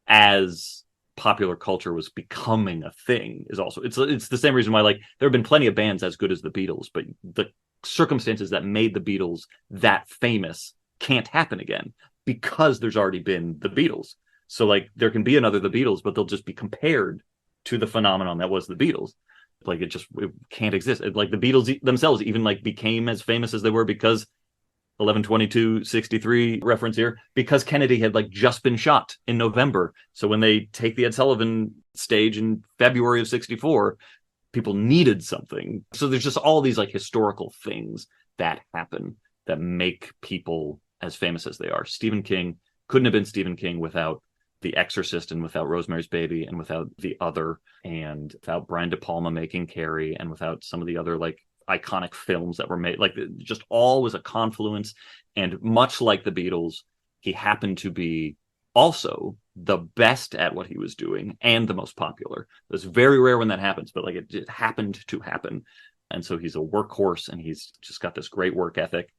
as popular culture was becoming a thing is also, it's the same reason why, like, there have been plenty of bands as good as the Beatles, but the circumstances that made the Beatles that famous can't happen again, because there's already been the Beatles. So like, there can be another the Beatles, but they'll just be compared to the phenomenon that was the Beatles. Like, it can't exist. Like, the Beatles themselves even like became as famous as they were because 11/22/63 reference here, because Kennedy had like just been shot in November. So when they take the Ed Sullivan stage in February of 64, people needed something. So there's just all these like historical things that happen that make people as famous as they are. Stephen King couldn't have been Stephen King without The Exorcist, and without Rosemary's Baby, and without The Other, and without Brian De Palma making Carrie, and without some of the other like iconic films that were made. Like, just all was a confluence. And much like the Beatles, he happened to be also the best at what he was doing and the most popular. It's very rare when that happens, but like, it happened to happen. And so he's a workhorse, and he's just got this great work ethic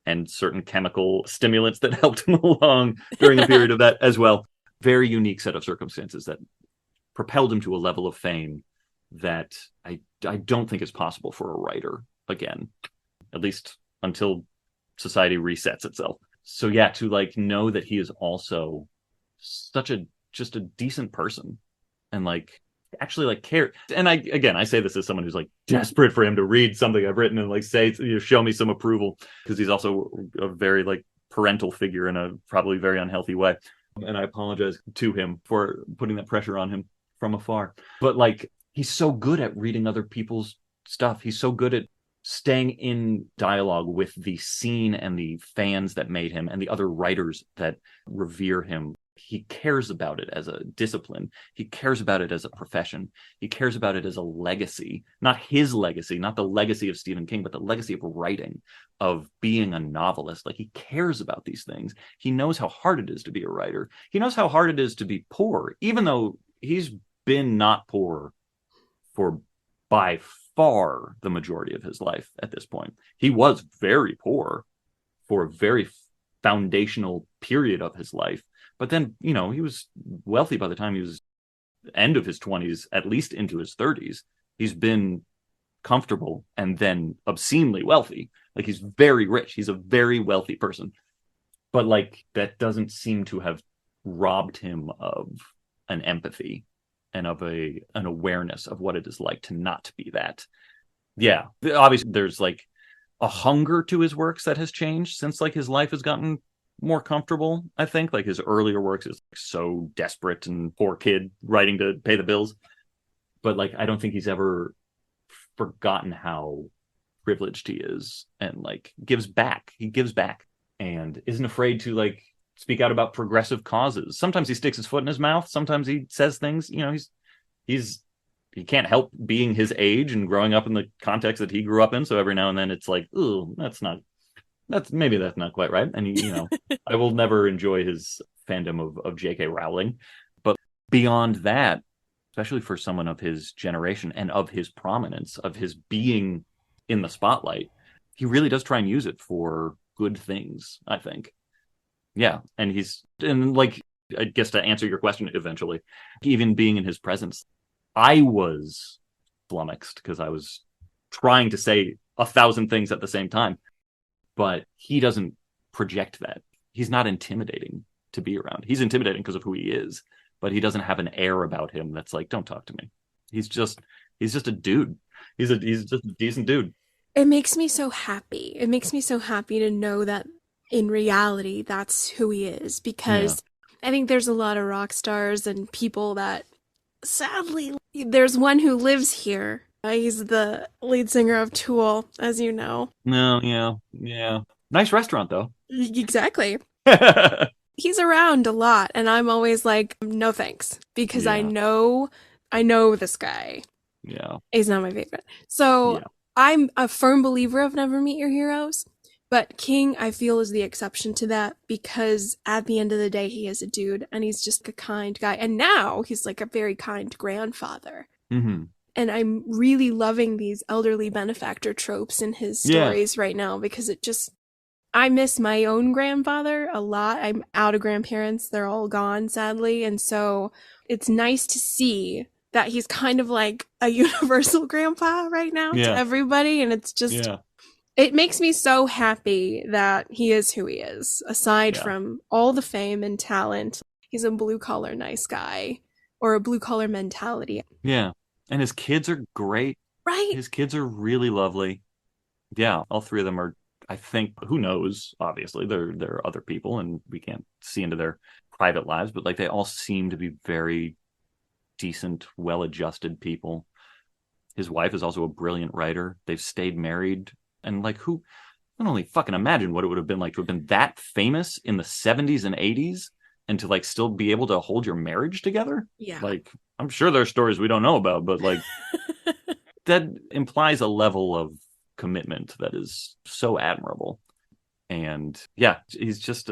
and certain chemical stimulants that helped him along during a period of that as well. Very unique set of circumstances that propelled him to a level of fame that I don't think is possible for a writer again, at least until society resets itself. So yeah, to like know that he is also such just a decent person, and like actually like care. And I say this as someone who's like desperate for him to read something I've written and like say, you know, show me some approval, because he's also a very like parental figure in a probably very unhealthy way. And I apologize to him for putting that pressure on him from afar. But like, he's so good at reading other people's stuff. He's so good at staying in dialogue with the scene and the fans that made him and the other writers that revere him. He cares about it as a discipline. He cares about it as a profession. He cares about it as a legacy, not his legacy, not the legacy of Stephen King, but the legacy of writing, of being a novelist. Like, he cares about these things. He knows how hard it is to be a writer. He knows how hard it is to be poor, even though he's been not poor for by far the majority of his life at this point. He was very poor for a very foundational period of his life, But then, you know, he was wealthy by the time he was end of his 20s, at least into his 30s. He's been comfortable and then obscenely wealthy. Like, he's very rich. He's a very wealthy person. But, like, that doesn't seem to have robbed him of an empathy and of an awareness of what it is like to not be that. Yeah, obviously there's like a hunger to his works that has changed since like his life has gotten more comfortable. I think like his earlier works is like, so desperate and poor kid writing to pay the bills, but like I don't think he's ever forgotten how privileged he is and like gives back. He gives back and isn't afraid to like speak out about progressive causes. Sometimes he sticks his foot in his mouth. Sometimes he says things, you know, he can't help being his age and growing up in the context that he grew up in. So every now and then it's like, ooh, that's not quite right. And you know, I will never enjoy his fandom of J.K. Rowling. But beyond that, especially for someone of his generation and of his prominence, of his being in the spotlight, he really does try and use it for good things, I think. Yeah. And like, I guess to answer your question eventually, even being in his presence, I was flummoxed because I was trying to say 1,000 things at the same time, but he doesn't project that. He's not intimidating to be around. He's intimidating because of who he is, but he doesn't have an air about him that's like, don't talk to me. He's just a dude. He's just a decent dude. It makes me so happy. It makes me so happy to know that in reality, that's who he is, because I think there's a lot of rock stars and people that sadly, there's one who lives here. He's the lead singer of Tool, as you know. No, yeah. Nice restaurant, though. Exactly. He's around a lot, and I'm always like, no thanks, because I know this guy. Yeah. He's not my favorite. So I'm a firm believer of Never Meet Your Heroes, but King, I feel, is the exception to that, because at the end of the day, he is a dude, and he's just a kind guy. And now he's like a very kind grandfather. Mm-hmm. And I'm really loving these elderly benefactor tropes in his stories right now, because I miss my own grandfather a lot. I'm out of grandparents. They're all gone, sadly. And so it's nice to see that he's kind of like a universal grandpa right now to everybody. And it's just... It makes me so happy that he is who he is, aside from all the fame and talent. He's a blue-collar nice guy, or a blue-collar mentality. Yeah, and his kids are great. Right. His kids are really lovely. Yeah, all three of them are, I think, who knows, obviously. They're other people, and we can't see into their private lives, but like they all seem to be very decent, well-adjusted people. His wife is also a brilliant writer. They've stayed married. And like I can only fucking imagine what it would have been like to have been that famous in the 70s and 80s and to like still be able to hold your marriage together. Yeah. Like, I'm sure there are stories we don't know about, but like that implies a level of commitment that is so admirable. And yeah, he's just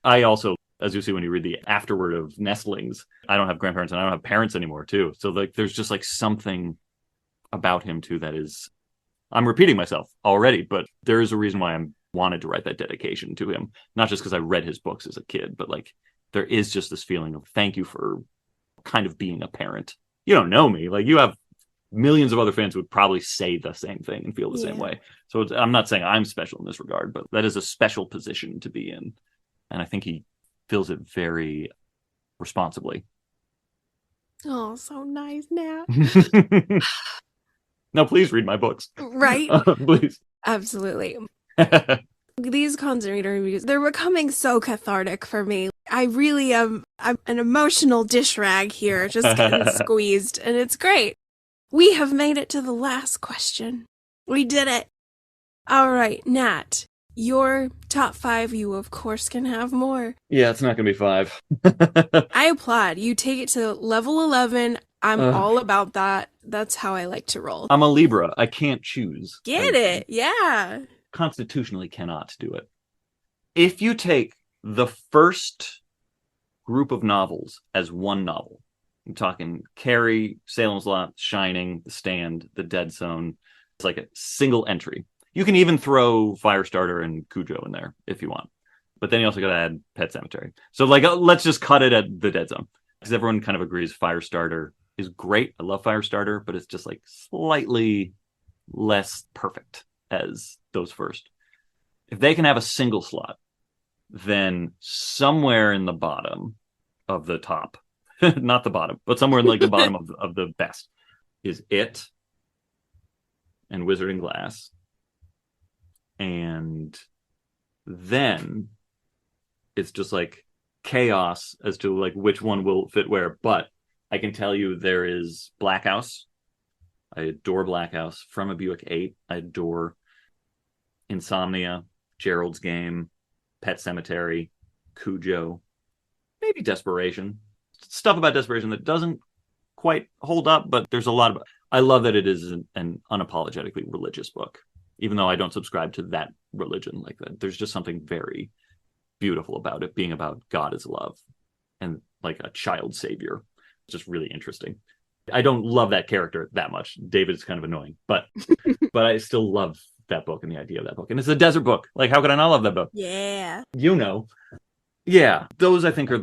I also, as you see when you read the afterword of Nestlings, I don't have grandparents and I don't have parents anymore too. So like there's just like something about him too that is... I'm repeating myself already, but there is a reason why I wanted to write that dedication to him. Not just because I read his books as a kid, but like there is just this feeling of thank you for kind of being a parent. You don't know me. Like you have millions of other fans who would probably say the same thing and feel the same way. So I'm not saying I'm special in this regard, but that is a special position to be in. And I think he fills it very responsibly. Oh, so nice, Nat. No, please read my books. Right? Please. Absolutely. These constant reader reviews, they're becoming so cathartic for me. I really am... I'm an emotional dish rag here, just getting squeezed, and it's great. We have made it to the last question. We did it. All right, Nat, your top 5, you of course can have more. Yeah, it's not going to be 5. I applaud. You take it to level 11. I'm all about that. That's how I like to roll. I'm a Libra. I can't choose. Get it? Yeah. Constitutionally cannot do it. If you take the first group of novels as one novel, I'm talking Carrie, Salem's Lot, Shining, The Stand, The Dead Zone. It's like a single entry. You can even throw Firestarter and Cujo in there if you want. But then you also got to add Pet Sematary. So like, let's just cut it at the dead zone. Because everyone kind of agrees Firestarter is great. I love Firestarter, but it's just like slightly less perfect as those first. If they can have a single slot, then somewhere in the bottom of the top, not the bottom, but somewhere in like the bottom of the best is It and Wizard and Glass. And then it's just like chaos as to like which one will fit where. But I can tell you there is Black House. I adore Black House. From a Buick 8. I adore Insomnia, Gerald's Game, Pet Sematary, Cujo, maybe Desperation. Stuff about Desperation that doesn't quite hold up, but there's a lot of... I love that it is an unapologetically religious book, even though I don't subscribe to that religion like that. There's just something very beautiful about it being about God is love and like a child savior. It's just really interesting. I don't love that character that much. David is kind of annoying, but I still love that book and the idea of that book. And it's a desert book. Like, how could I not love that book? Yeah. You know. Yeah. Those I think are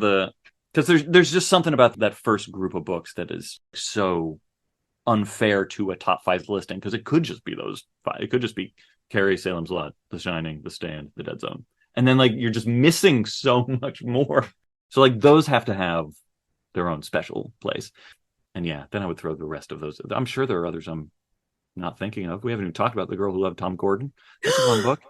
because there's just something about that first group of books that is so unfair to a top 5 listing, because it could just be those 5. It could just be Carrie, Salem's Lot, The Shining, The Stand, The Dead Zone. And then like you're just missing so much more. So like those have to have their own special place. And yeah, then I would throw the rest of those. I'm sure there are others I'm not thinking of. We haven't even talked about The Girl Who Loved Tom Gordon. That's a fun book.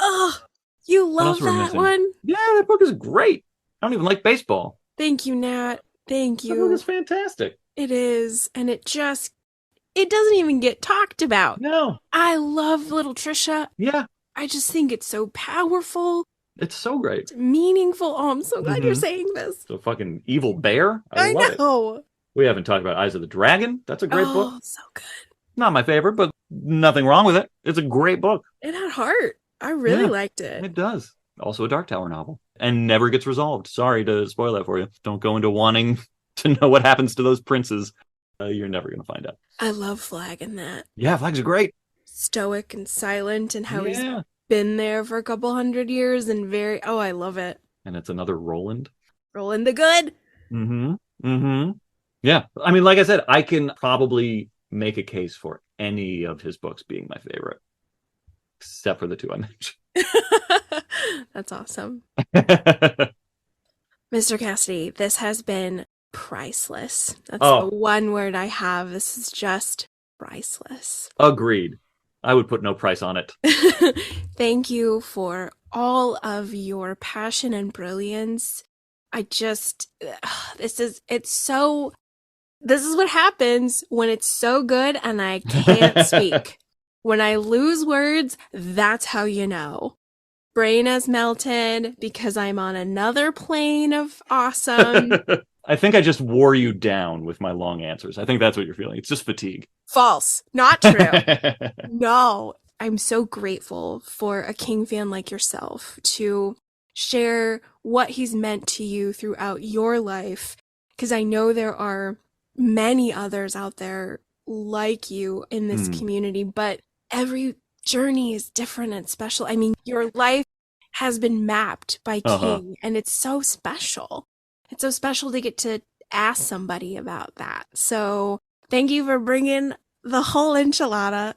Oh, you love that one? Yeah, that book is great. I don't even like baseball. Thank you, Nat. Thank you. That book is fantastic. It is. And it doesn't even get talked about. No. I love Little Trisha. Yeah. I just think it's so powerful. It's so great. It's meaningful. Oh, I'm so glad you're saying this. So fucking evil bear. I love know. It. We haven't talked about Eyes of the Dragon. That's a great book. Oh, so good. Not my favorite, but nothing wrong with it. It's a great book. It had heart. I really liked it. It does. Also a Dark Tower novel. And never gets resolved. Sorry to spoil that for you. Don't go into wanting to know what happens to those princes. You're never going to find out. I love Flag in that. Yeah, Flag's great. Stoic and silent, and how he's been there for a couple 100 years and I love it. And it's another Roland. Roland the Good. Yeah. I mean, like I said, I can probably make a case for any of his books being my favorite, except for the 2 I mentioned. That's awesome. Mr. Cassidy, this has been priceless. That's the one word I have. This is just priceless. Agreed. I would put no price on it. Thank you for all of your passion and brilliance. This is what happens when it's so good and I can't speak. When I lose words, that's how you know. Brain has melted because I'm on another plane of awesome. I think I just wore you down with my long answers. I think that's what you're feeling. It's just fatigue. False. Not true. No. I'm so grateful for a King fan like yourself to share what he's meant to you throughout your life, because I know there are many others out there like you in this community, but every journey is different and special. I mean, your life has been mapped by King, and it's so special. It's so special to get to ask somebody about that. So thank you for bringing the whole enchilada.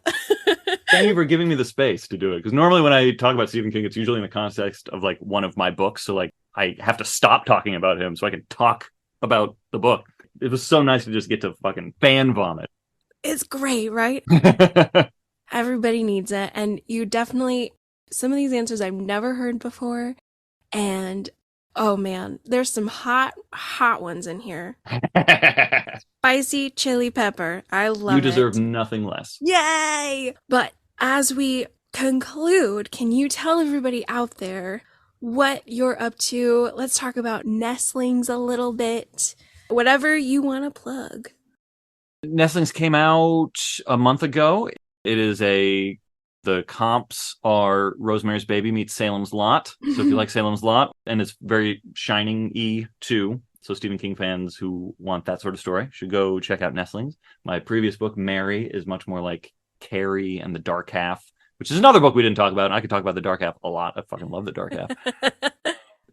Thank you for giving me the space to do it. Because normally when I talk about Stephen King, it's usually in the context of like one of my books. So like I have to stop talking about him so I can talk about the book. It was so nice to just get to fucking fan vomit. It's great, right? Everybody needs it. And you definitely, some of these answers I've never heard before. And oh man, there's some hot ones in here. Spicy chili pepper. I love it. You deserve nothing less. Yay! But as we conclude, can you tell everybody out there what you're up to? Let's talk about Nestlings a little bit. Whatever you want to plug. Nestlings came out a month ago. It is the comps are Rosemary's Baby meets Salem's Lot. So if you like Salem's Lot, and it's very Shining-y too. So Stephen King fans who want that sort of story should go check out Nestlings. My previous book, Mary, is much more like Carrie and the Dark Half, which is another book we didn't talk about. And I could talk about the Dark Half a lot. I fucking love the Dark Half.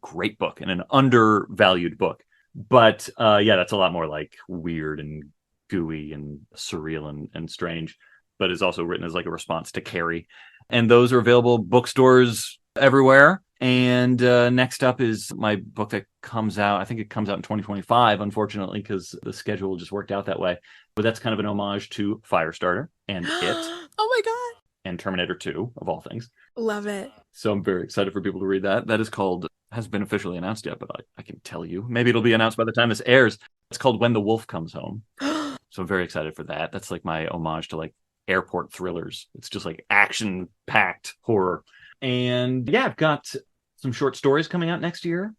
great book and an undervalued book. But yeah, that's a lot more like weird and gooey and surreal and strange, but is also written as like a response to Carrie. And those are available bookstores everywhere. And next up is my book that comes out. I think it comes out in 2025, unfortunately, because the schedule just worked out that way. But that's kind of an homage to Firestarter and It. Oh my God. And Terminator 2, of all things. Love it. So I'm very excited for people to read that. That is called, hasn't been officially announced yet, but I can tell you. Maybe it'll be announced by the time this airs. It's called When the Wolf Comes Home. So I'm very excited for that. That's like my homage to like airport thrillers. It's just like action-packed horror. And yeah, I've got some short stories coming out next year.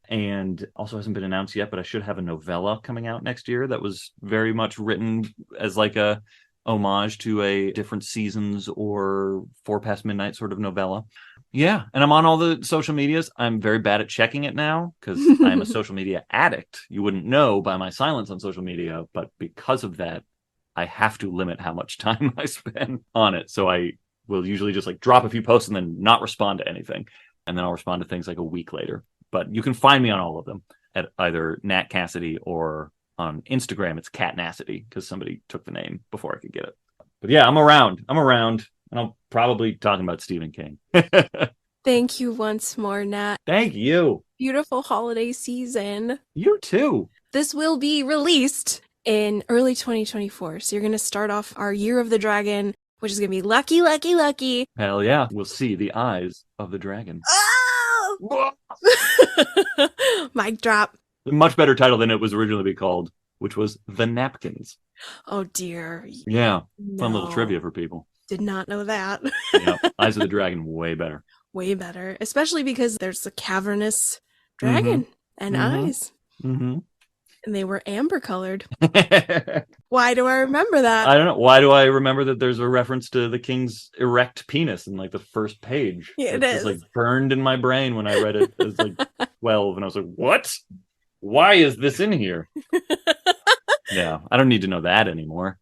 And also hasn't been announced yet, but I should have a novella coming out next year that was very much written as like a homage to a different seasons or 4 Past Midnight sort of novella. Yeah, and I'm on all the social medias. I'm very bad at checking it now because I'm a social media addict. You wouldn't know by my silence on social media, but because of that, I have to limit how much time I spend on it. So I will usually just like drop a few posts and then not respond to anything. And then I'll respond to things like a week later. But you can find me on all of them at either Nat Cassidy or on Instagram. It's Cat Nassity because somebody took the name before I could get it. But yeah, I'm around. And I'll probably talking about Stephen King. Thank you once more, Nat. Thank you. Beautiful holiday season. You too. This will be released in early 2024. So you're going to start off our Year of the Dragon, which is going to be lucky, lucky, lucky. Hell yeah. We'll see the eyes of the dragon. Oh! Mic drop. A much better title than it was originally be called, which was The Napkins. Oh, dear. Yeah. No. Fun little trivia for people. Did not know that. Yeah. Eyes of the Dragon, way better. Way better. Especially because there's a cavernous dragon and eyes. Mm-hmm. And they were amber colored. Why do I remember that? I don't know. Why do I remember that there's a reference to the king's erect penis in like the first page? Yeah, it is. Just like burned in my brain when I read it as like 12. And I was like, what? Why is this in here? Yeah, I don't need to know that anymore.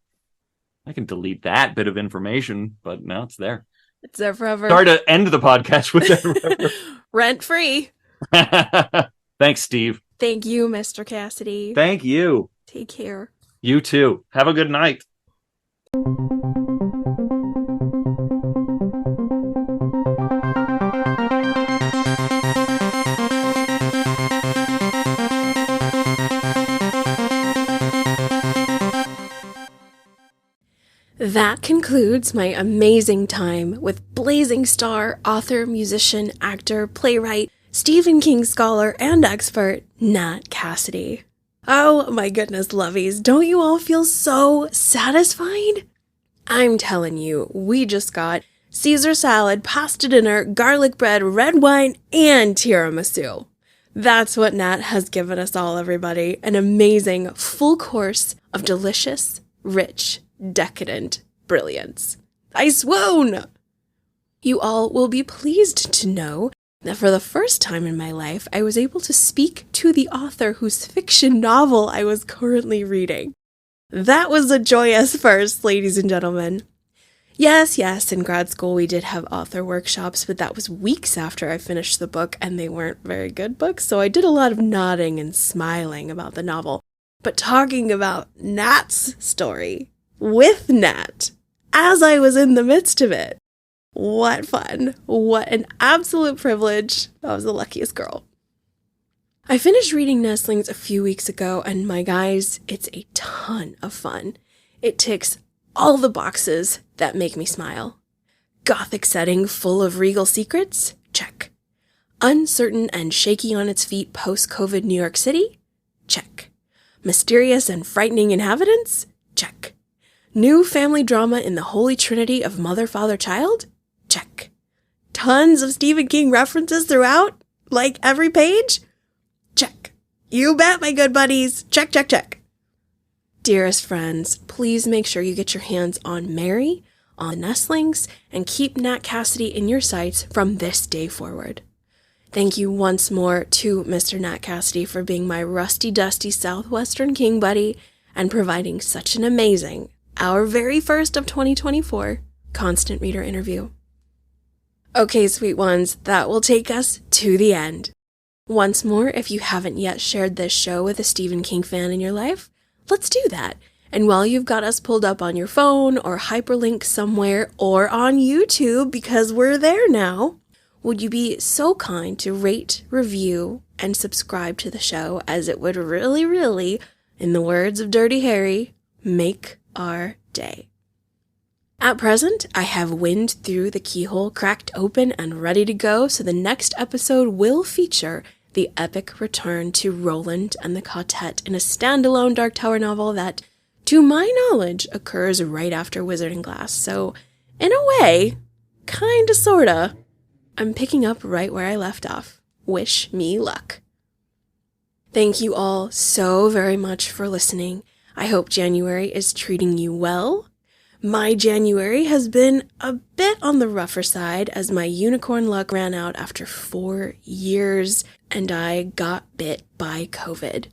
I can delete that bit of information, but now it's there. It's there forever. Sorry to end the podcast with that. Rent free. Thanks, Steve. Thank you, Mr. Cassidy. Thank you. Take care. You too. Have a good night. That concludes my amazing time with blazing star, author, musician, actor, playwright, Stephen King scholar, and expert, Nat Cassidy. Oh my goodness, lovies, don't you all feel so satisfied? I'm telling you, we just got Caesar salad, pasta dinner, garlic bread, red wine, and tiramisu. That's what Nat has given us all, everybody. An amazing full course of delicious, rich, decadent brilliance. I swoon! You all will be pleased to know that for the first time in my life, I was able to speak to the author whose fiction novel I was currently reading. That was a joyous first, ladies and gentlemen. Yes, in grad school we did have author workshops, but that was weeks after I finished the book, and they weren't very good books, so I did a lot of nodding and smiling about the novel. But talking about Nat's story, with Nat, as I was in the midst of it, what fun. What an absolute privilege. I was the luckiest girl. I finished reading Nestlings a few weeks ago, and my guys, it's a ton of fun. It ticks all the boxes that make me smile. Gothic setting full of regal secrets? Check. Uncertain and shaky on its feet post-COVID New York City? Check. Mysterious and frightening inhabitants? Check. New family drama in the holy trinity of mother, father, child? Check. Tons of Stephen King references throughout? Like every page? Check. You bet, my good buddies. Check, check, check. Dearest friends, please make sure you get your hands on Mary, on Nestlings, and keep Nat Cassidy in your sights from this day forward. Thank you once more to Mr. Nat Cassidy for being my rusty-dusty Southwestern King buddy and providing such an amazing, our very first of 2024, constant reader interview. Okay, sweet ones, that will take us to the end. Once more, if you haven't yet shared this show with a Stephen King fan in your life, let's do that. And while you've got us pulled up on your phone or hyperlink somewhere or on YouTube, because we're there now, would you be so kind to rate, review, and subscribe to the show, as it would really, really, in the words of Dirty Harry, make our day. At present, I have Wind Through the Keyhole cracked open and ready to go, so the next episode will feature the epic return to Roland and the Quartet in a standalone Dark Tower novel that, to my knowledge, occurs right after Wizard and Glass. So, in a way, kinda sorta, I'm picking up right where I left off. Wish me luck. Thank you all so very much for listening. I hope January is treating you well. My January has been a bit on the rougher side as my unicorn luck ran out after 4 years and I got bit by COVID.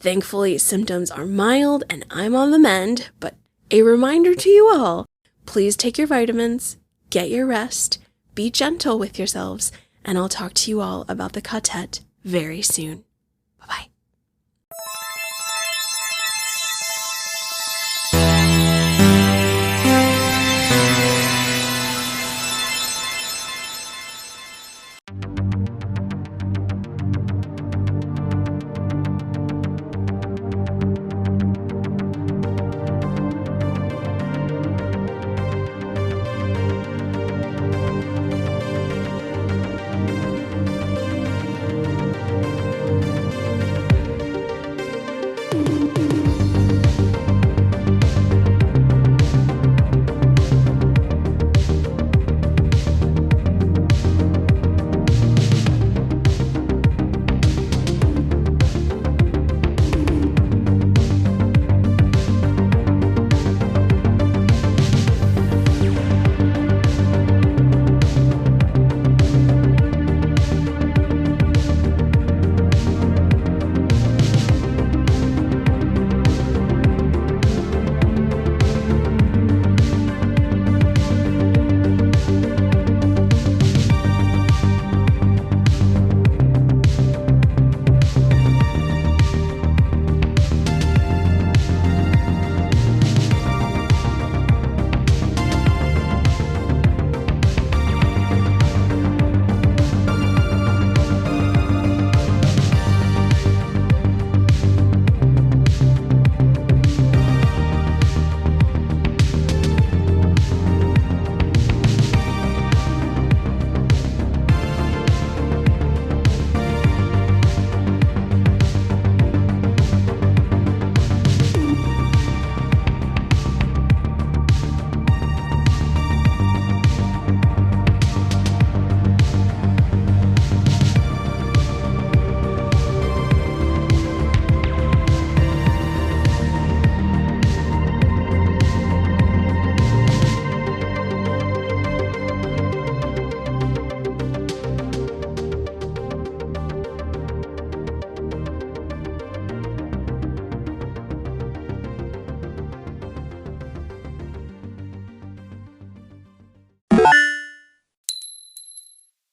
Thankfully, symptoms are mild and I'm on the mend, but a reminder to you all, please take your vitamins, get your rest, be gentle with yourselves, and I'll talk to you all about the Quartet very soon.